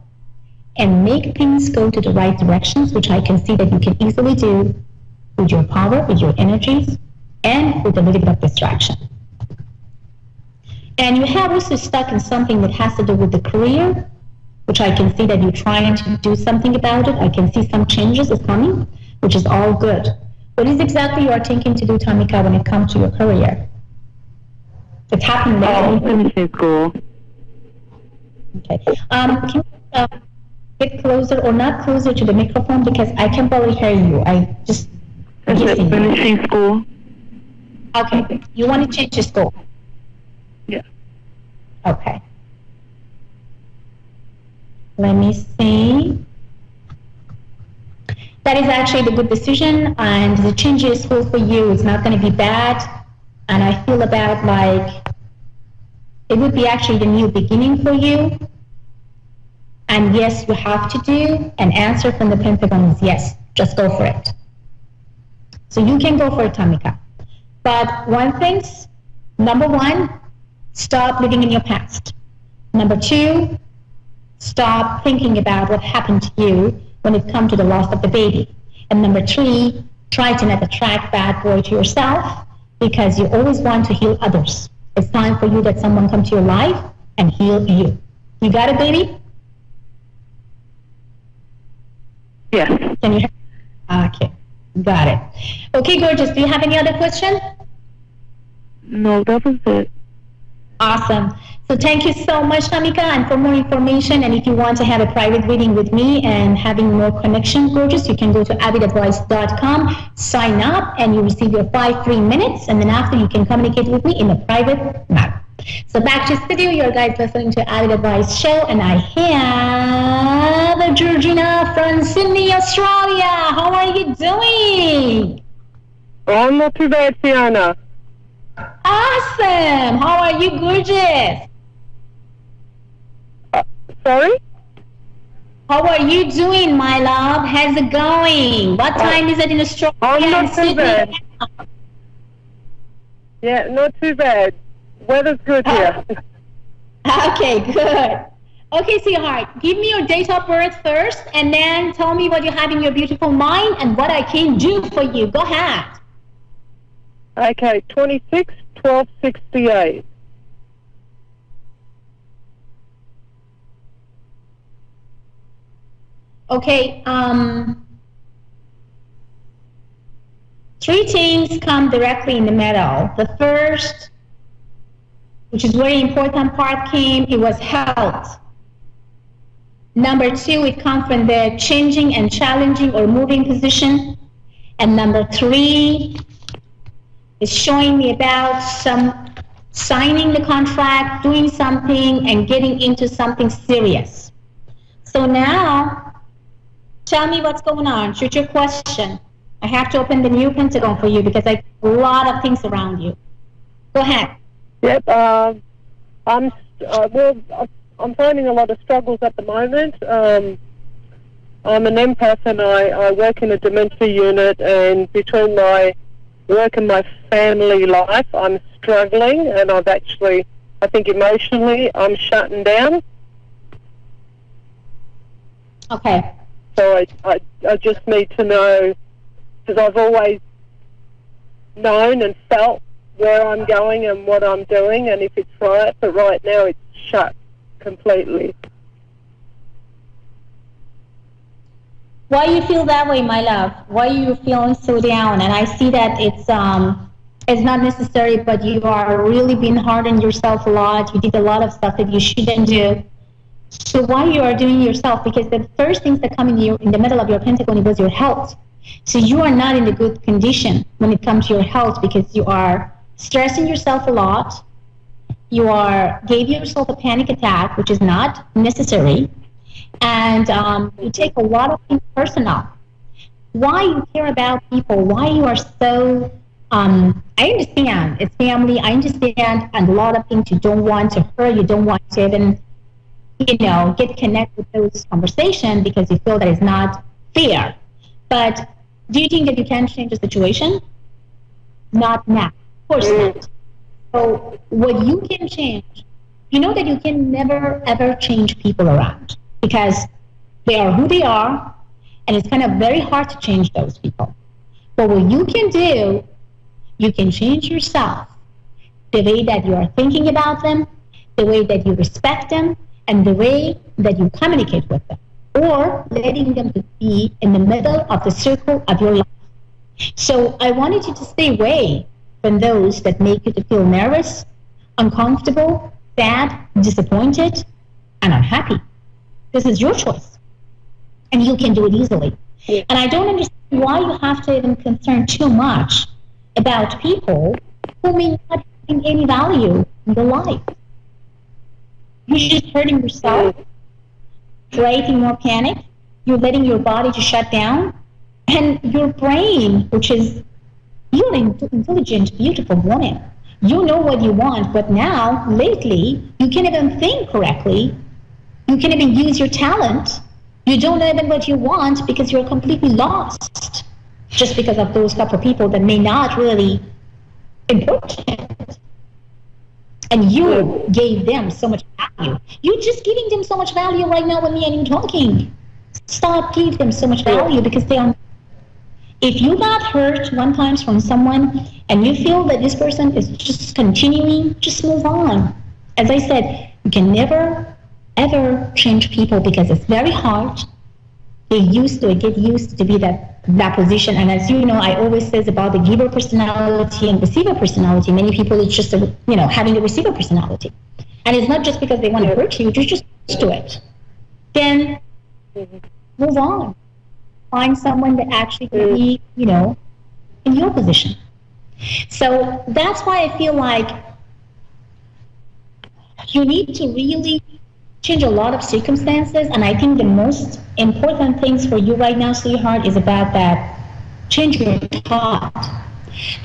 and make things go to the right directions, which I can see that you can easily do with your power, with your energies, and with a little bit of distraction. And you have also stuck in something that has to do with the career, which I can see that you're trying to do something about it. I can see some changes is coming, which is all good. What is exactly you are thinking to do, Tamika, when it comes to your career? It's happening lately. Finishing school. Okay. Can you get closer or not closer to the microphone because I can barely hear you. I just finishing school. Okay. You want to change your school? Yeah. Okay. Let me see. That is actually the good decision, and the change in school for you is not going to be bad. And I feel about like it would be actually the new beginning for you. And yes, you have to do an answer from the Pentagon is yes. Just go for it. So you can go for it, Tamika. But one thing, number one, stop living in your past. Number two, stop thinking about what happened to you when it comes to the loss of the baby. And number three, try to not attract bad boy to yourself because you always want to heal others. It's time for you that someone come to your life and heal you. You got it, baby? Yes. Can you hear? Okay, got it. Okay, gorgeous. Do you have any other question? No, that was it. Awesome. So thank you so much, Tamika. And for more information, and if you want to have a private reading with me and having more connection, gorgeous, you can go to avidadvice.com, sign up, and you receive your 5 free minutes. And then after, you can communicate with me in a private manner. So back to studio, you guys listening to Avid Advice Show, and I have Georgina from Sydney, Australia. How are you doing? Oh, not too bad, Fiona. Awesome. How are you, gorgeous? Sorry? How are you doing, my love? How's it going? What time is it in Australia? Oh, not too bad. Yeah, not too bad. Weather's good here. Okay, good. Okay, sweetheart, give me your date of birth first, and then tell me what you have in your beautiful mind and what I can do for you. Go ahead. Okay, 26/12/68. Okay, three things come directly in the middle. The first, which is very important part, it was health. Number two, it comes from the changing and challenging or moving position. And number three is showing me about some signing the contract, doing something, and getting into something serious. So now, tell me what's going on. Shoot your question. I have to open the new Pentagon for you because I have a lot of things around you. Go ahead. Yep. I'm finding a lot of struggles at the moment. I'm an empath and I work in a dementia unit, and between my work and my family life, I'm struggling, and I think emotionally, I'm shutting down. Okay. So I just need to know, because I've always known and felt where I'm going and what I'm doing and if it's right, but right now it's shut completely. Why you feel that way, my love? Why are you feeling so down? And I see that it's not necessary, but you are really being hard on yourself a lot. You did a lot of stuff that you shouldn't do. So why you are doing yourself? Because the first things that come in the middle of your pentacle was your health. So you are not in a good condition when it comes to your health, because you are stressing yourself a lot. You gave yourself a panic attack, which is not necessary. And you take a lot of things personal. Why you care about people, why you are so, I understand, it's family, I understand, and a lot of things you don't want to hurt, you don't want to even, get connected with those conversations because you feel that it's not fair. But do you think that you can change the situation? Not now, of course not. So what you can change, you know that you can never ever change people around, because they are who they are, and it's kind of very hard to change those people. But what you can do, you can change yourself, the way that you are thinking about them, the way that you respect them, and the way that you communicate with them, or letting them to be in the middle of the circle of your life. So I wanted you to stay away from those that make you to feel nervous, uncomfortable, sad, disappointed, and unhappy. This is your choice, and you can do it easily. And I don't understand why you have to even concern too much about people who may not have any value in your life. You're just hurting yourself, creating more panic. You're letting your body to shut down, and your brain, which is, you're an intelligent, beautiful woman. You know what you want, but now, lately, you can't even think correctly. You can't even use your talent. You don't know even what you want because you're completely lost, just because of those couple of people that may not really important. And you gave them so much value. You're just giving them so much value right now when me and you talking. Stop giving them so much value, because they are. If you got hurt one time from someone and you feel that this person is just continuing, just move on. As I said, you can never, ever change people because it's very hard. They get used to be that position. And as you know, I always says about the giver personality and receiver personality. Many people, it's just, having the receiver personality. And it's not just because they want to hurt you, you're just used to it. Then move on. Find someone that actually can be, in your position. So that's why I feel like you need to really change a lot of circumstances. And I think the most important things for you right now, sweetheart, is about that change your thought.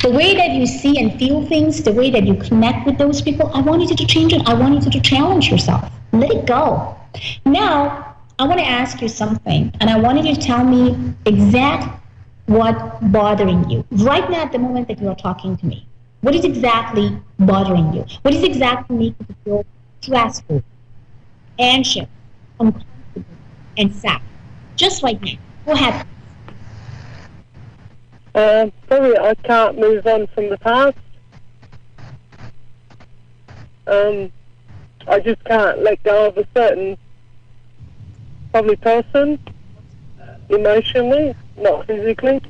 The way that you see and feel things, the way that you connect with those people, I want you to change it. I want you to challenge yourself. Let it go. Now, I want to ask you something, and I want you to tell me exactly what's bothering you. Right now, at the moment that you are talking to me, what is exactly bothering you? What is exactly making you feel stressful, anxious, uncomfortable, and sad? Just right now. Go ahead. Probably I can't move on from the past. I just can't let go of a certain probably person, emotionally, not physically,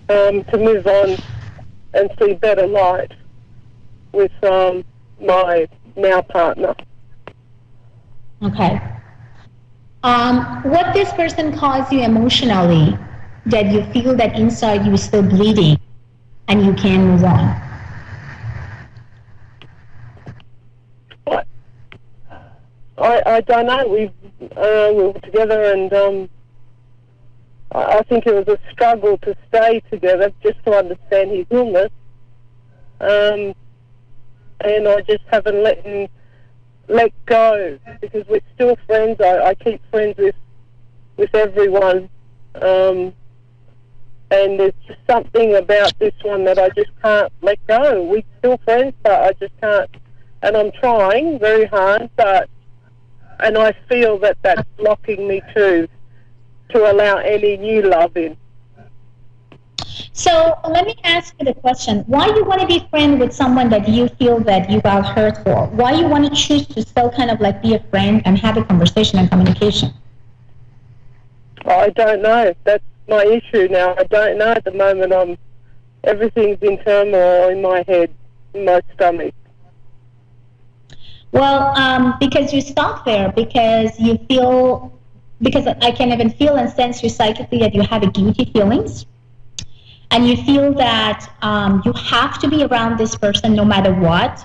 to move on and see better light with my now partner. Okay. What this person caused you emotionally, that you feel that inside you is still bleeding and you can't move on? I don't know. We were together, and I think it was a struggle to stay together just to understand his illness. and I just haven't let go, because we're still friends. I keep friends with everyone, and there's just something about this one that I just can't let go. We're still friends, but I just can't, and I'm trying very hard, and I feel that that's blocking me to allow any new love in. So let me ask you the question: why you want to be friends with someone that you feel that you got hurt for? Why you want to choose to still kind of like be a friend and have a conversation and communication? I don't know. That's my issue now. I don't know at the moment. Everything's in turmoil in my head, in my stomach. Well, because you stop there, because you feel, because I can even feel and sense you psychically that you have a guilty feelings, and you feel that you have to be around this person no matter what,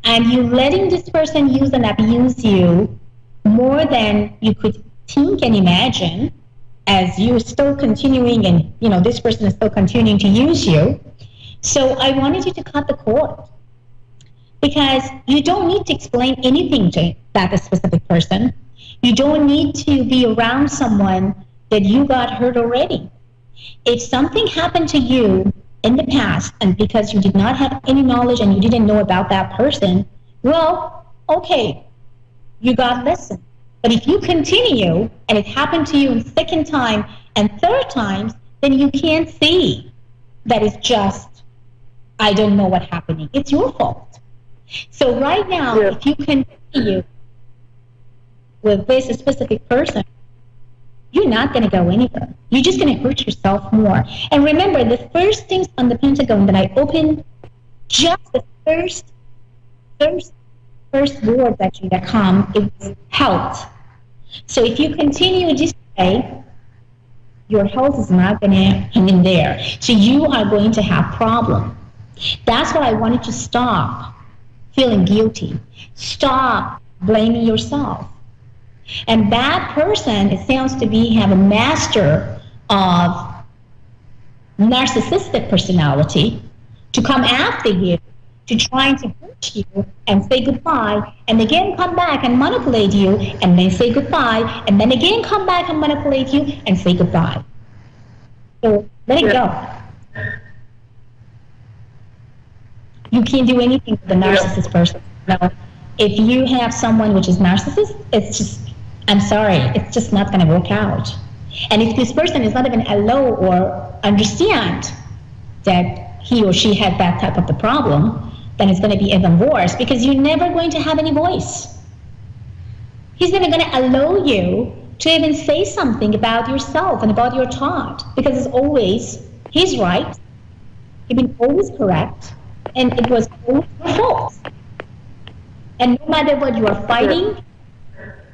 and you letting this person use and abuse you more than you could think and imagine, as you're still continuing, and this person is still continuing to use you. So I wanted you to cut the cord, because you don't need to explain anything to that specific person. You don't need to be around someone that you got hurt already. If something happened to you in the past, and because you did not have any knowledge and you didn't know about that person, well, okay, you got lesson. But if you continue and it happened to you in second time and third times, then you can't see that it's just, I don't know what's happening. It's your fault. So right now, if you continue with this specific person, you're not going to go anywhere. You're just going to hurt yourself more. And remember, the first things on the Pentagon that I opened, just the first word that come, it was health. So if you continue this way, your health is not going to hang in there. So you are going to have problems. That's why I wanted to stop feeling guilty. Stop blaming yourself. And that person, it sounds to be have a master of narcissistic personality to come after you, to trying to hurt you and say goodbye, and again come back and manipulate you, and then say goodbye, and then again come back and manipulate you and say goodbye. So let it go. You can't do anything with the narcissist person. No. If you have someone which is narcissist, it's just, I'm sorry, it's just not going to work out. And if this person is not even allow or understand that he or she had that type of the problem, then it's going to be even worse, because you're never going to have any voice. He's never going to allow you to even say something about yourself and about your thought, because it's always he's right, he's been always correct, and it was always your fault. And no matter what you are fighting,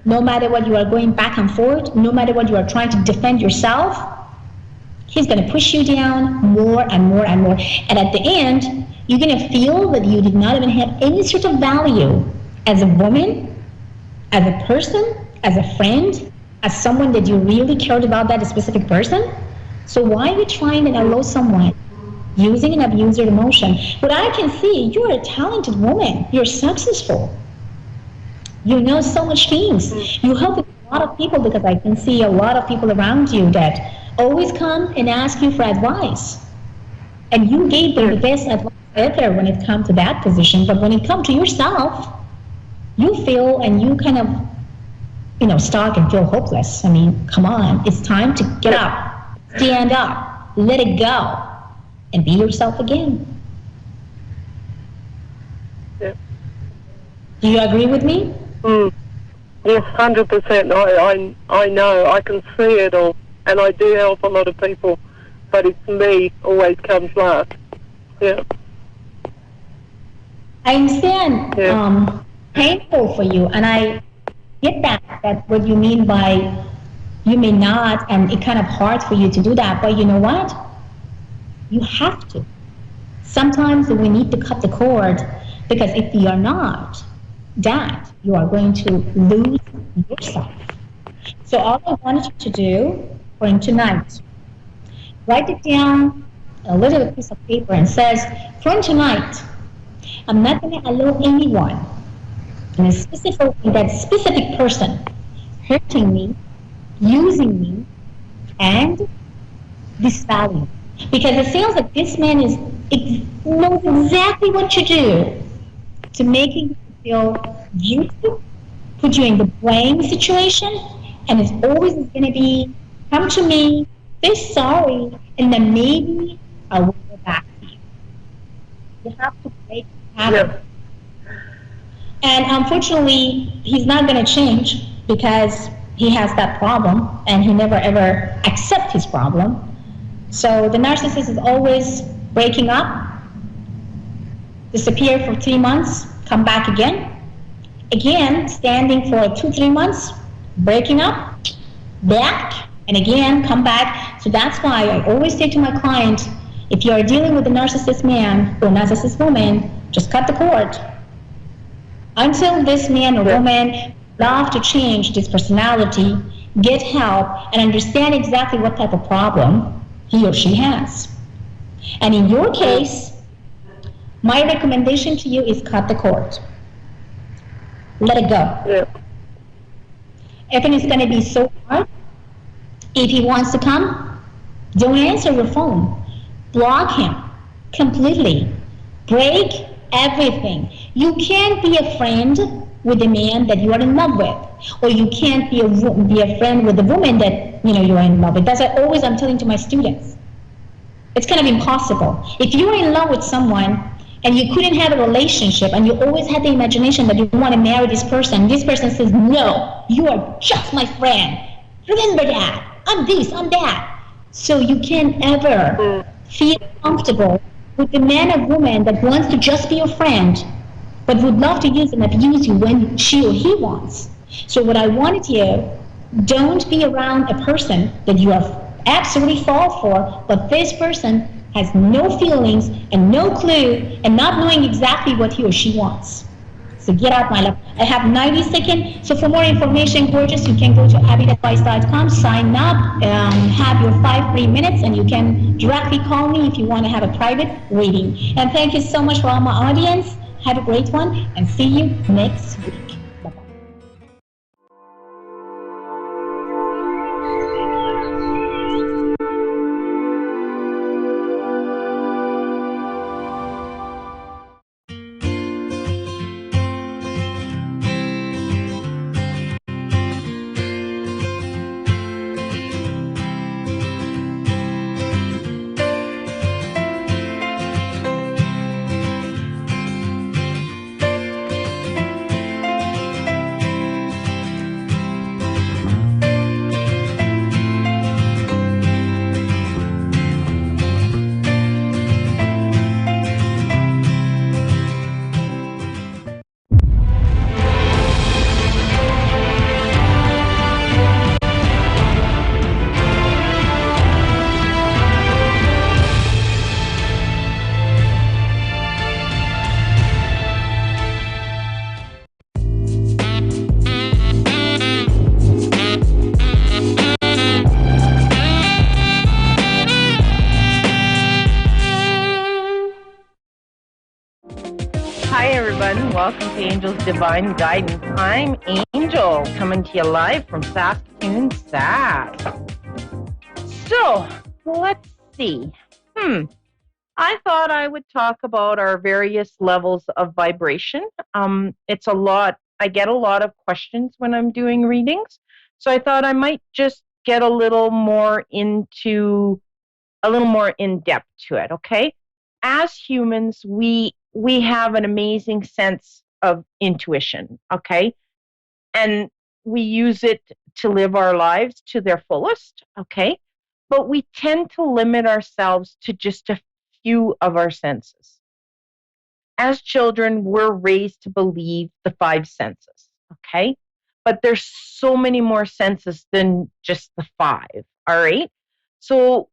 no matter what you are going back and forth, no matter what you are trying to defend yourself, he's going to push you down more and more and more. And at the end, you're going to feel that you did not even have any sort of value as a woman, as a person, as a friend, as someone that you really cared about that specific person. So why are you trying to allow someone using and abuse your emotion? What I can see, you're a talented woman. You're successful. You know so much things. You help a lot of people, because I can see a lot of people around you that always come and ask you for advice. And you gave them the best advice ever when it comes to that position. But when it comes to yourself, you feel and you kind of, stuck and feel hopeless. I mean, come on. It's time to get up, stand up, let it go, and be yourself again. Yeah. Do you agree with me? Yes, 100%. I know. I can see it all. And I do help a lot of people. But it's me always comes last. Yeah. I understand. Painful for you. And I get that what you mean by you may not, and it's kind of hard for you to do that. But you know what? You have to. Sometimes we need to cut the cord, because if you are not that, you are going to lose yourself. So all I wanted you to do for tonight, write it down a little piece of paper and says, from tonight, I'm not going to allow anyone, and specifically that specific person, hurting me, using me, and disvaluing. Because it feels like this man knows exactly what to do to make you feel guilty, put you in the blame situation, and it's always going to be, come to me, say sorry, and then maybe I will go back to you. You have to break the habit. Yep. And unfortunately, he's not going to change because he has that problem and he never ever accepts his problem. So the narcissist is always breaking up, disappear for 3 months, come back again, standing for 2-3 months, breaking up, back, and again, come back. So that's why I always say to my client, if you are dealing with a narcissist man or narcissist woman, just cut the cord. Until this man or woman love to change this personality, get help, and understand exactly what type of problem he or she has. And in your case, my recommendation to you is cut the cord. Let it go. Yeah. If it's going to be so hard, if he wants to come, don't answer your phone. Block him completely. Break everything. You can't be a friend with a man that you are in love with, or you can't be a friend with a woman that you're in love with. That's what I'm telling to my students. It's kind of impossible. If you're in love with someone and you couldn't have a relationship and you always had the imagination that you want to marry this person says, no, you are just my friend. Remember that. I'm this, I'm that. So you can't ever feel comfortable with the man or woman that wants to just be your friend, but would love to use and abuse you when she or he wants. So what I wanted you, don't be around a person that you are absolutely fall for, but this person has no feelings and no clue and not knowing exactly what he or she wants. So get out, my love. I have 90 seconds. So for more information, gorgeous, you can go to abbyadvice.com, sign up, have your 5 free minutes, and you can directly call me if you want to have a private reading. And thank you so much for all my audience. Have a great one, and see you next week. Welcome to Angel's Divine Guidance. I'm Angel, coming to you live from Saskatoon, Sask. So, let's see. I thought I would talk about our various levels of vibration. It's a lot. I get a lot of questions when I'm doing readings, so I thought I might just get a little more in depth to it, okay? As humans, we have an amazing sense of intuition, okay? And we use it to live our lives to their fullest, okay? But we tend to limit ourselves to just a few of our senses. As children, we're raised to believe the 5 senses, okay? But there's so many more senses than just the 5, all right? So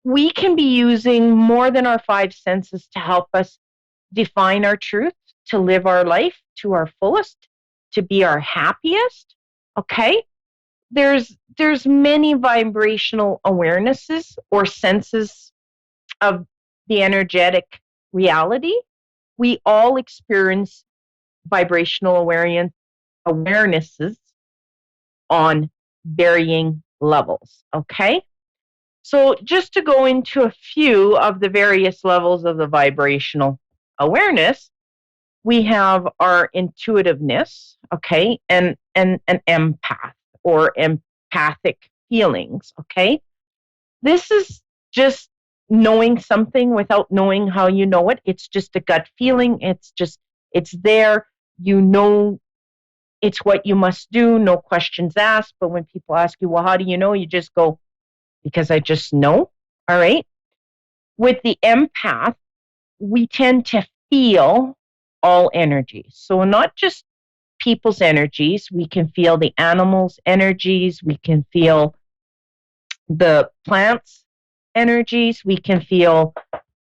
we can be using more than our 5 senses to help us define our truth, to live our life to our fullest, to be our happiest, okay? There's many vibrational awarenesses or senses of the energetic reality, we all experience vibrational awarenesses on varying levels. Okay? So, just to go into a few of the various levels of the vibrational awareness, we have our intuitiveness, okay, and an empath or empathic feelings, okay? This is just knowing something without knowing how you know it. It's just a gut feeling. It's there. You know it's what you must do, no questions asked. But when people ask you, well, how do you know? You just go, because I just know. All right. With the empath, we tend to feel all energies. So not just people's energies, we can feel the animals' energies, we can feel the plants' energies, we can feel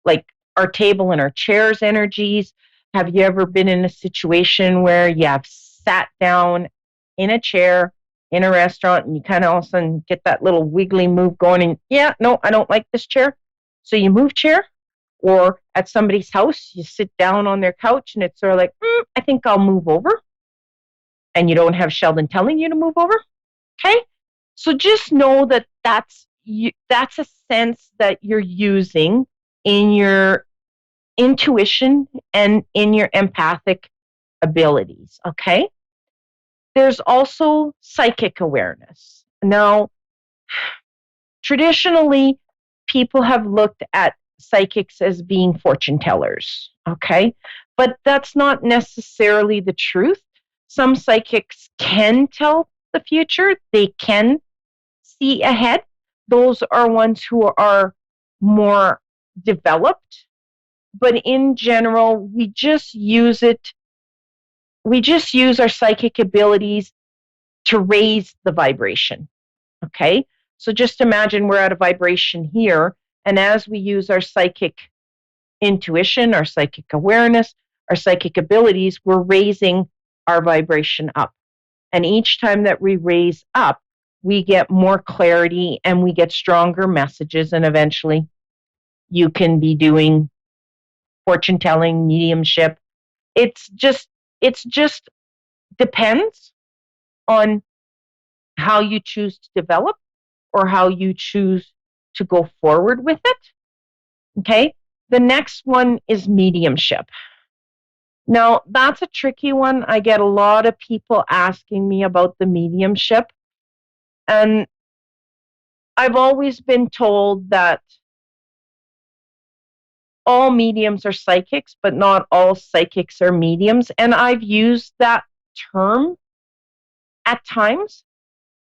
like our table and our chairs' energies. Have you ever been in a situation where you have sat down in a chair in a restaurant and you kind of all of a sudden get that little wiggly move going and, yeah, no, I don't like this chair. So you move chair? Or at somebody's house, you sit down on their couch and it's sort of like, I think I'll move over. And you don't have Sheldon telling you to move over. Okay? So just know that that's a sense that you're using in your intuition and in your empathic abilities. Okay? There's also psychic awareness. Now, traditionally, people have looked at psychics as being fortune tellers, okay? But that's not necessarily the truth. Some psychics can tell the future, they can see ahead. Those are ones who are more developed. But in general, we just use our psychic abilities to raise the vibration, okay? So just imagine we're at a vibration here, and as we use our psychic intuition, our psychic awareness, our psychic abilities, we're raising our vibration up. And each time that we raise up, we get more clarity and we get stronger messages, and eventually you can be doing fortune telling, mediumship. It's just depends on how you choose to develop or how you choose to go forward with it. Okay. The next one is mediumship. Now, that's a tricky one. I get a lot of people asking me about the mediumship. And I've always been told that all mediums are psychics, but not all psychics are mediums. And I've used that term at times.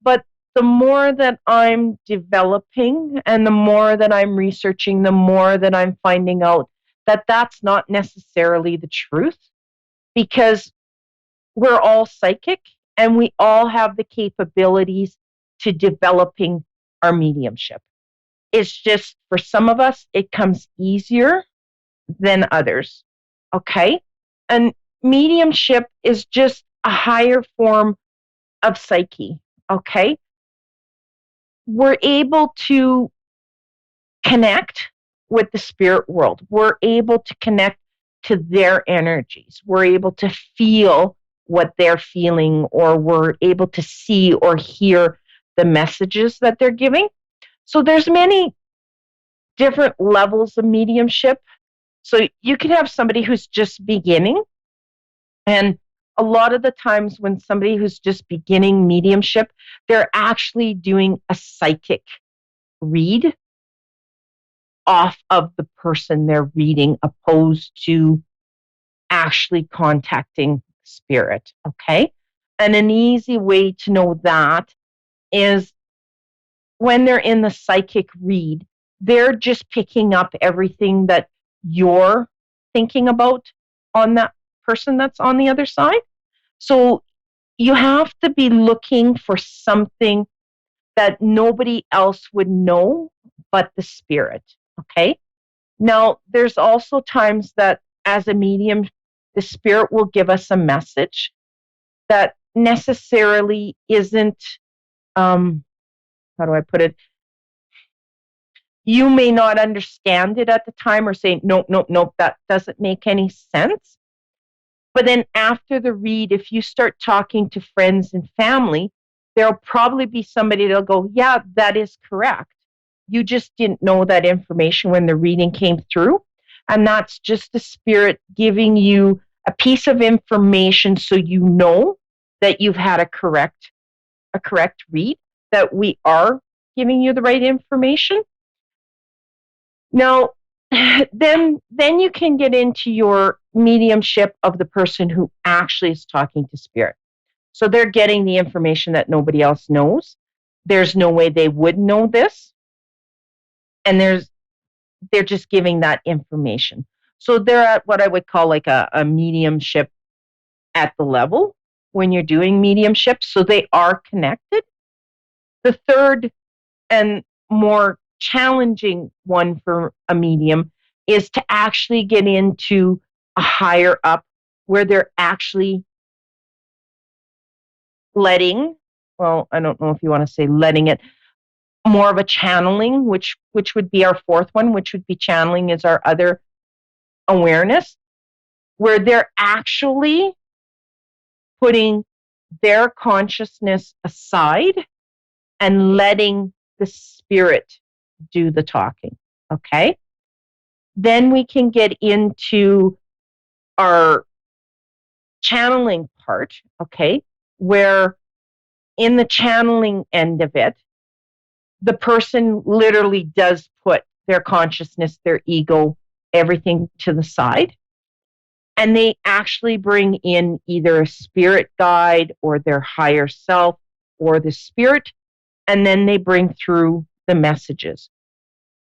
But the more that I'm developing and the more that I'm researching, the more that I'm finding out that that's not necessarily the truth, because we're all psychic and we all have the capabilities to developing our mediumship. It's just for some of us, it comes easier than others. Okay? And mediumship is just a higher form of psyche. Okay? We're able to connect with the spirit world. We're able to connect to their energies. We're able to feel what they're feeling, or we're able to see or hear the messages that they're giving. So there's many different levels of mediumship. So you can have somebody who's just beginning, and a lot of the times when somebody who's just beginning mediumship, they're actually doing a psychic read off of the person they're reading, opposed to actually contacting spirit. Okay. And an easy way to know that is when they're in the psychic read, they're just picking up everything that you're thinking about on that person that's on the other side. So you have to be looking for something that nobody else would know but the spirit. Okay. Now, there's also times that as a medium, the spirit will give us a message that necessarily isn't, how do I put it? You may not understand it at the time or say, nope, nope, nope, that doesn't make any sense. But then after the read, if you start talking to friends and family, there'll probably be somebody that'll go, yeah, that is correct. You just didn't know that information when the reading came through. And that's just the spirit giving you a piece of information so you know that you've had a correct read, that we are giving you the right information. Now, then you can get into your mediumship of the person who actually is talking to spirit. So they're getting the information that nobody else knows. There's no way they would know this. And they're just giving that information. So they're at what I would call like a mediumship at the level when you're doing mediumship. So they are connected. The third and more challenging one for a medium is to actually get into a higher up where they're actually letting, well, I don't know if you want to say letting it, more of a channeling, which would be our fourth one, which would be channeling is our other awareness, where they're actually putting their consciousness aside and letting the spirit do the talking. Okay? Then we can get into our channeling part, okay, where in the channeling end of it, the person literally does put their consciousness, their ego, everything to the side. And they actually bring in either a spirit guide or their higher self or the spirit, and then they bring through the messages.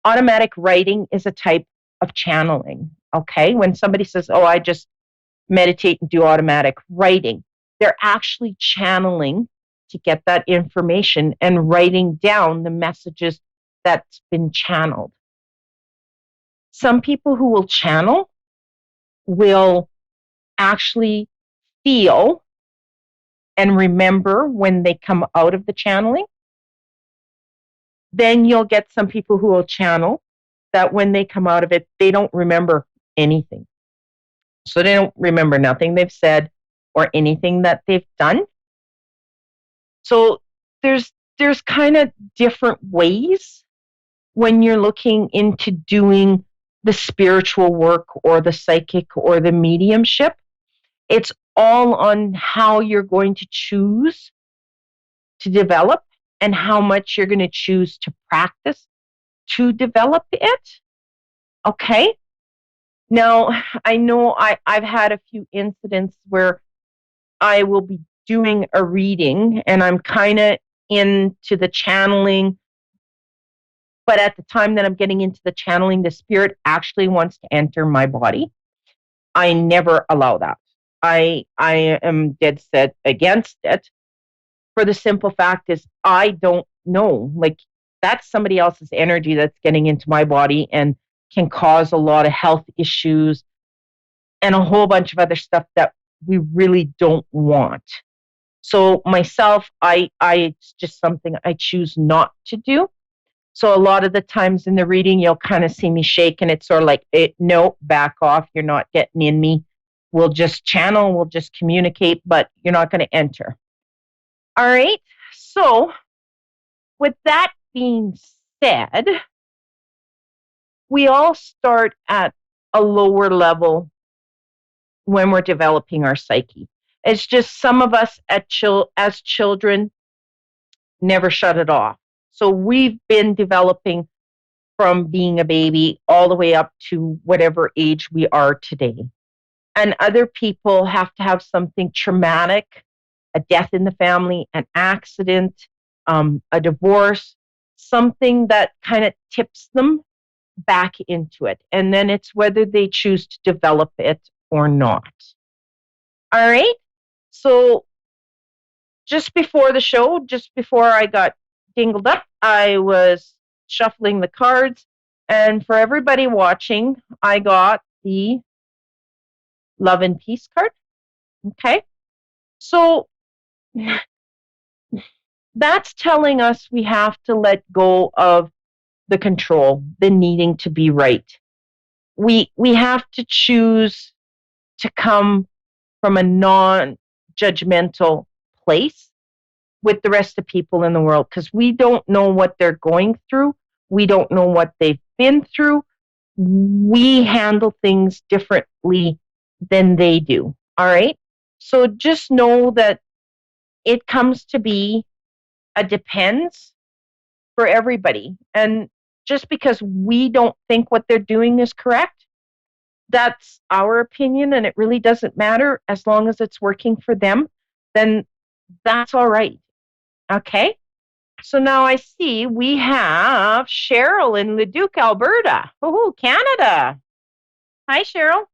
Automatic writing is a type of channeling, okay? When somebody says, oh, I just meditate and do automatic writing, they're actually channeling to get that information and writing down the messages that's been channeled. Some people who will channel will actually feel and remember when they come out of the channeling. Then you'll get some people who will channel that when they come out of it, they don't remember anything. So they don't remember nothing they've said or anything that they've done. So there's kind of different ways when you're looking into doing the spiritual work or the psychic or the mediumship. It's all on how you're going to choose to develop and how much you're going to choose to practice to develop it. Okay? Now, I know I've had a few incidents where I will be doing a reading and I'm kind of into the channeling, but at the time that I'm getting into the channeling, the spirit actually wants to enter my body. I never allow that. I am dead set against it for the simple fact is I don't know. Like, that's somebody else's energy that's getting into my body and can cause a lot of health issues and a whole bunch of other stuff that we really don't want. So myself, it's just something I choose not to do. So a lot of the times in the reading, you'll kind of see me shake and it's sort of like, no, back off. You're not getting in me. We'll just channel, we'll just communicate, but you're not going to enter. All right. So with that being said, we all start at a lower level when we're developing our psyche. It's just some of us as children never shut it off. So we've been developing from being a baby all the way up to whatever age we are today. And other people have to have something traumatic, a death in the family, an accident, a divorce, something that kind of tips them back into it. And then it's whether they choose to develop it or not. All right. So just before the show, just before I got dingled up, I was shuffling the cards. And for everybody watching, I got the Love and Peace card. Okay. So that's telling us we have to let go of the control, the needing to be right. We have to choose to come from a non-judgmental place with the rest of people in the world, because we don't know what they're going through. We don't know what they've been through. We handle things differently than they do. All right. So just know that it comes to be a depends for everybody. And just because we don't think what they're doing is correct, that's our opinion, and it really doesn't matter as long as it's working for them, then that's all right. Okay. So now I see we have Cheryl in Leduc, Alberta. Oh, Canada. Hi, Cheryl.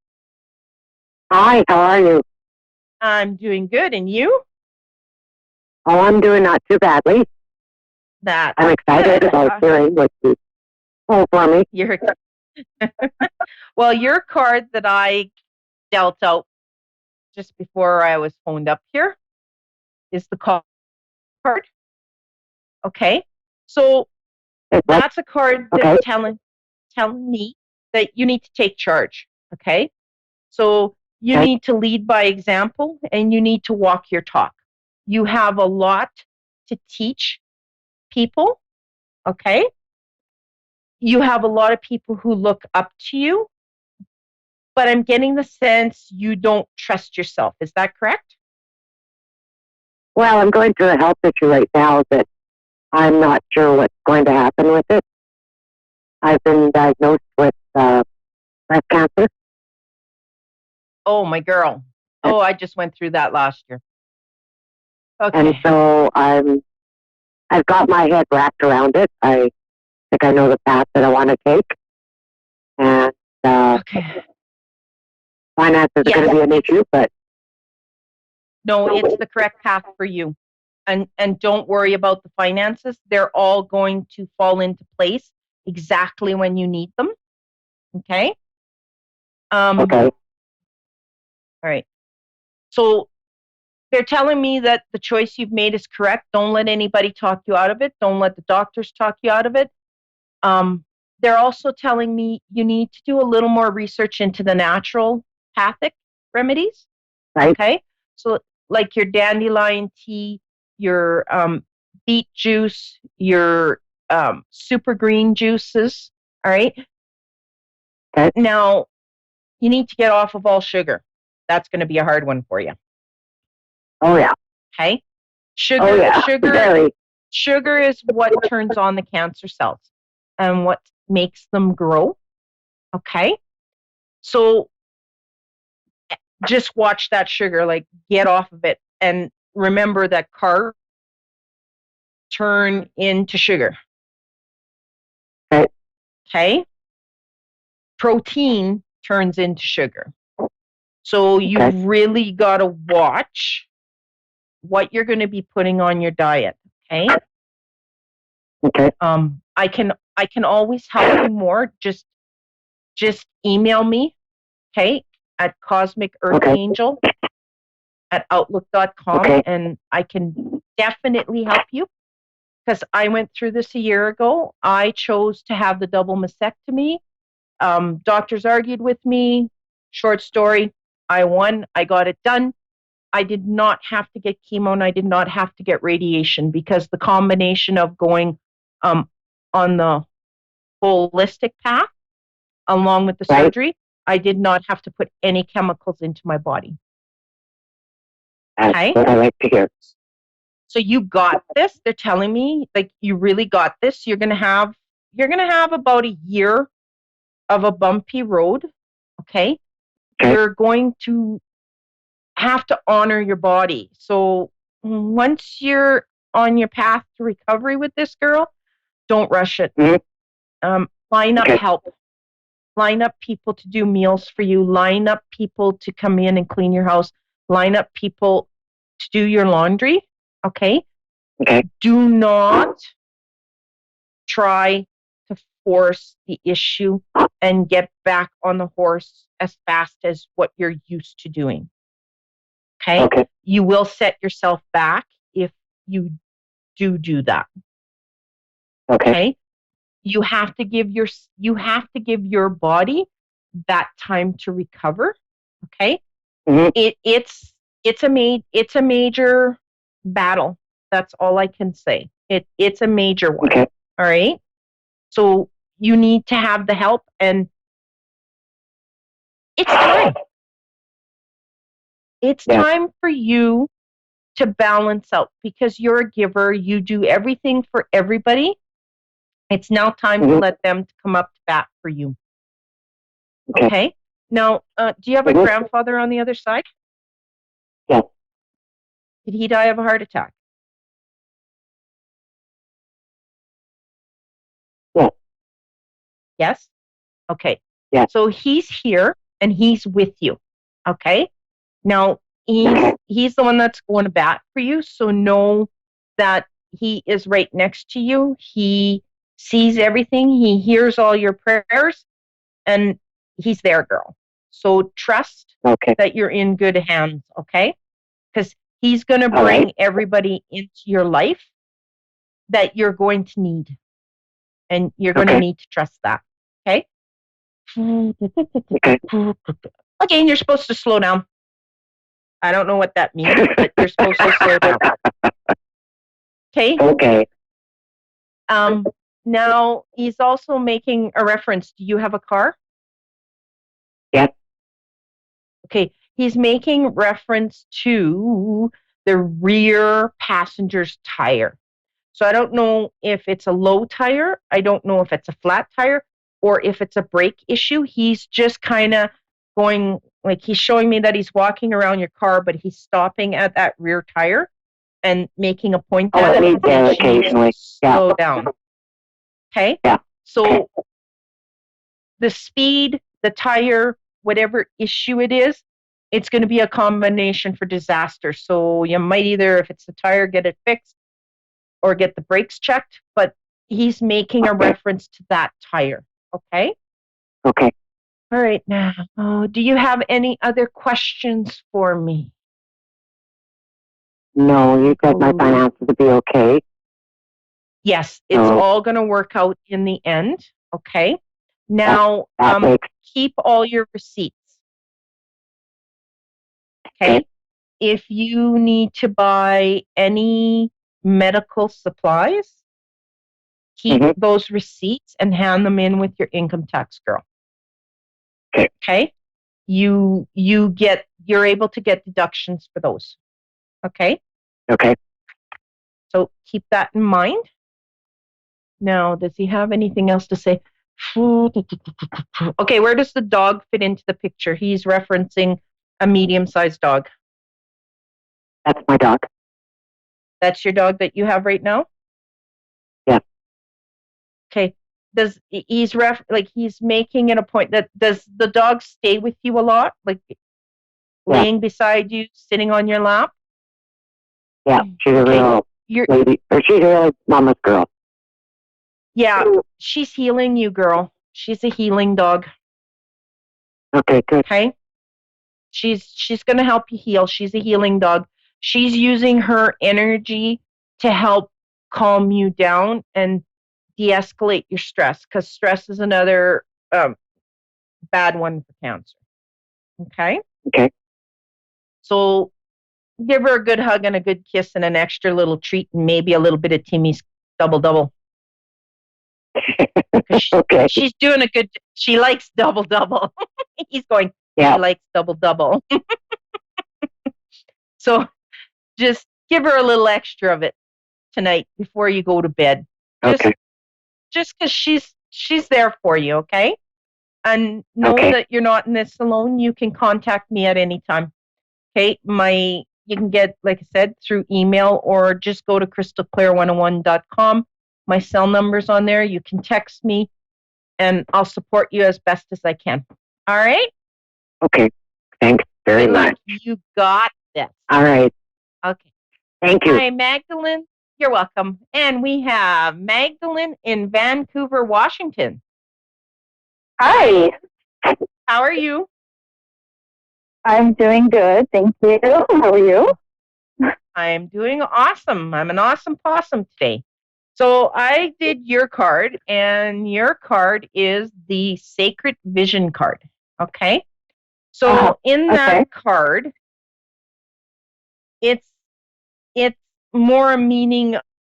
Hi, how are you? I'm doing good. And you? Oh, I'm doing not too badly. That's I'm excited good. about hearing what you pull for me. Well, your card that I dealt out just before I was phoned up here is the card. Okay. So that's a card that's telling me that you need to take charge. Okay. So you need to lead by example, and you need to walk your talk. You have a lot to teach people. Okay. You have a lot of people who look up to you, but I'm getting the sense you don't trust yourself. Is that correct? Well, I'm going through a health issue right now that I'm not sure what's going to happen with it. I've been diagnosed with breast cancer. Oh, my girl. Oh, I just went through that last year. Okay. And so I've got my head wrapped around it. I think I know the path that I want to take. And finances are going to be an issue, but no, it's the correct path for you. And don't worry about the finances. They're all going to fall into place exactly when you need them. Okay? Okay. All right. So they're telling me that the choice you've made is correct. Don't let anybody talk you out of it. Don't let the doctors talk you out of it. They're also telling me you need to do a little more research into the naturopathic remedies. Right. Okay? So like your dandelion tea, your beet juice, your super green juices. All right. Okay. Now, you need to get off of all sugar. That's going to be a hard one for you. Oh, yeah. Okay. Sugar, oh, yeah. sugar is what turns on the cancer cells and what makes them grow. Okay. So just watch that sugar, like get off of it. And remember that carbs turn into sugar. Okay. Okay. Protein turns into sugar. So you've really got to watch what you're going to be putting on your diet. Okay. Okay. I can always help you more. Just email me. Okay. At Cosmic Earth Angel at outlook.com, and I can definitely help you, because I went through this a year ago. I chose to have the double mastectomy. Doctors argued with me. Short story, I won. I got it done. I did not have to get chemo, and I did not have to get radiation, because the combination of going on the holistic path along with the surgery, I did not have to put any chemicals into my body. That's what I like to hear. So you got this. They're telling me, like, you really got this. You're gonna have about a year of a bumpy road. Okay. You're going to have to honor your body. So once you're on your path to recovery with this, girl, don't rush it. Line up help. Line up people to do meals for you. Line up people to come in and clean your house. Line up people to do your laundry. Okay? Okay. Do not try to force the issue and get back on the horse as fast as what you're used to doing. Okay? You will set yourself back if you do that. Okay? you have to give your body that time to recover. Okay. It's a major battle. That's all I can say. It's a major one. Okay. All right. So you need to have the help, and it's time. It's time for you to balance out because you're a giver. You do everything for everybody. It's now time to let them come up to bat for you. Okay. Now, do you have a grandfather on the other side? Yes. Did he die of a heart attack? Yes. Yes? Okay. Yes. So he's here and he's with you. Okay. Now, he's the one that's going to bat for you. So know that he is right next to you. He sees everything. He hears all your prayers, and he's there, girl. So trust that you're in good hands. Okay. Because he's going to bring everybody into your life that you're going to need. And you're going to need to trust that. Okay? Again, you're supposed to slow down. I don't know what that means, but you're supposed to slow down. Okay? Okay. Now, he's also making a reference. Do you have a car? Yes. Okay. He's making reference to the rear passenger's tire. So I don't know if it's a low tire. I don't know if it's a flat tire or if it's a brake issue. He's just kind of going, like he's showing me that he's walking around your car, but he's stopping at that rear tire and making a point at it. Occasionally. Slow down. Okay? Yeah. So the speed, the tire, whatever issue it is, it's going to be a combination for disaster. So you might either, if it's the tire, get it fixed or get the brakes checked, but he's making a reference to that tire. Okay? Okay. All right. Now, do you have any other questions for me? No, you said my finances would be okay. Yes, it's all going to work out in the end. Okay. Now, keep all your receipts. Okay. If you need to buy any medical supplies, keep those receipts and hand them in with your income tax girl. Okay. You're able to get deductions for those. Okay. Okay. So keep that in mind. Now, does he have anything else to say? Okay, where does the dog fit into the picture? He's referencing a medium-sized dog. That's my dog. That's your dog that you have right now? Yeah. Okay. He's making it a point that does the dog stay with you a lot? Like laying beside you, sitting on your lap? Yeah, she's a real lady, or she's a real mama's girl. Yeah, she's healing you, girl. She's a healing dog. Okay, good. Okay. She's going to help you heal. She's a healing dog. She's using her energy to help calm you down and de-escalate your stress, because stress is another bad one for cancer. Okay? Okay. So give her a good hug and a good kiss and an extra little treat and maybe a little bit of Timmy's double-double. Okay. She's doing a good, she likes double-double. He's going, she likes double-double. So just give her a little extra of it tonight before you go to bed. Just because she's there for you, okay? And know that you're not in this alone. You can contact me at any time. Okay? You can get, like I said, through email or just go to crystalclaire101.com. My cell number's on there. You can text me and I'll support you as best as I can. All right? Okay. Thanks very much. You got this. All right. Okay. Thank you. Hi, Magdalene. You're welcome. And we have Magdalene in Vancouver, Washington. Hi. How are you? I'm doing good. Thank you. How are you? I'm doing awesome. I'm an awesome possum today. So I did your card, and your card is the Sacred Vision card. Okay. So in that card, it's more a meaning